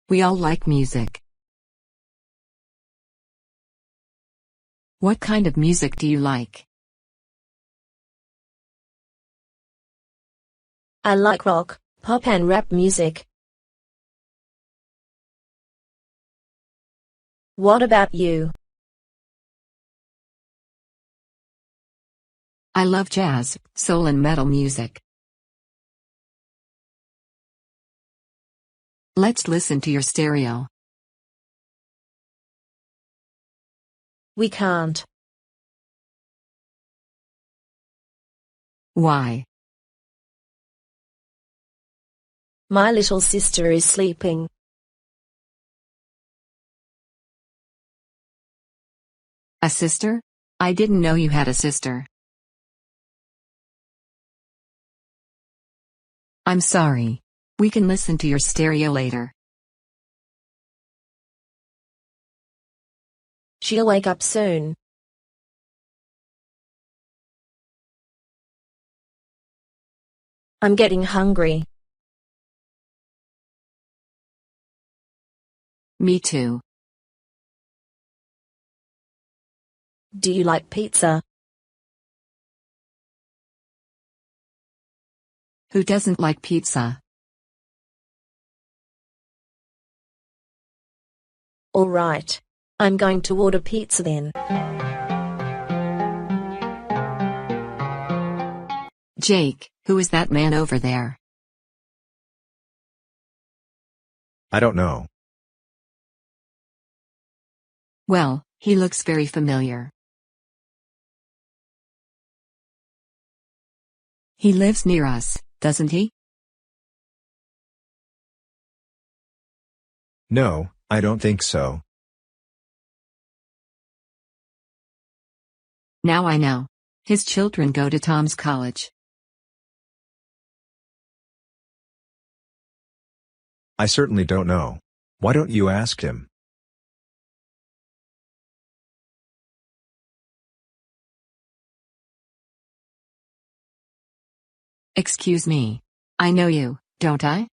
We all like music. What kind of music do you like? I like rock, pop and rap music. What about you? I love jazz, soul and metal music. Let's listen to your stereo. We can't. Why? My little sister is sleeping. A sister? I didn't know you had a sister. I'm sorry. We can listen to your stereo later. She'll wake up soon. I'm getting hungry. Me too. Do you like pizza? Who doesn't like pizza? All right. I'm going to order pizza then. Jake, who is that man over there? I don't know. Well, he looks very familiar. He lives near us, doesn't he? No, I don't think so. Now I know. His children go to Tom's college. I certainly don't know. Why don't you ask him? Excuse me. I know you, don't I?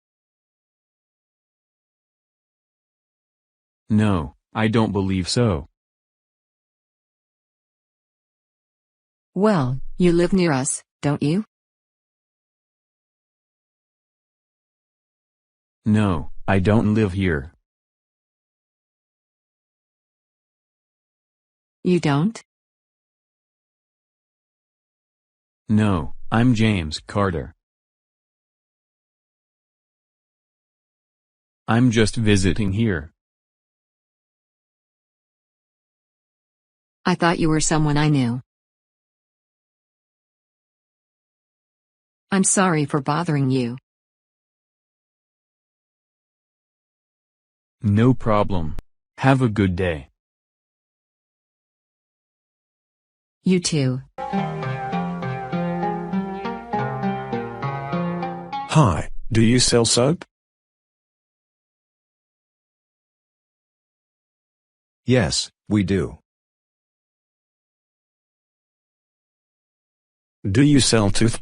No, I don't believe so. Well, you live near us, don't you? No, I don't live here. You don't? No, I'm James Carter. I'm just visiting here. I thought you were someone I knew. I'm sorry for bothering you. No problem. Have a good day. You too. Hi, do you sell soap? Yes, we do. Do you sell toothpaste?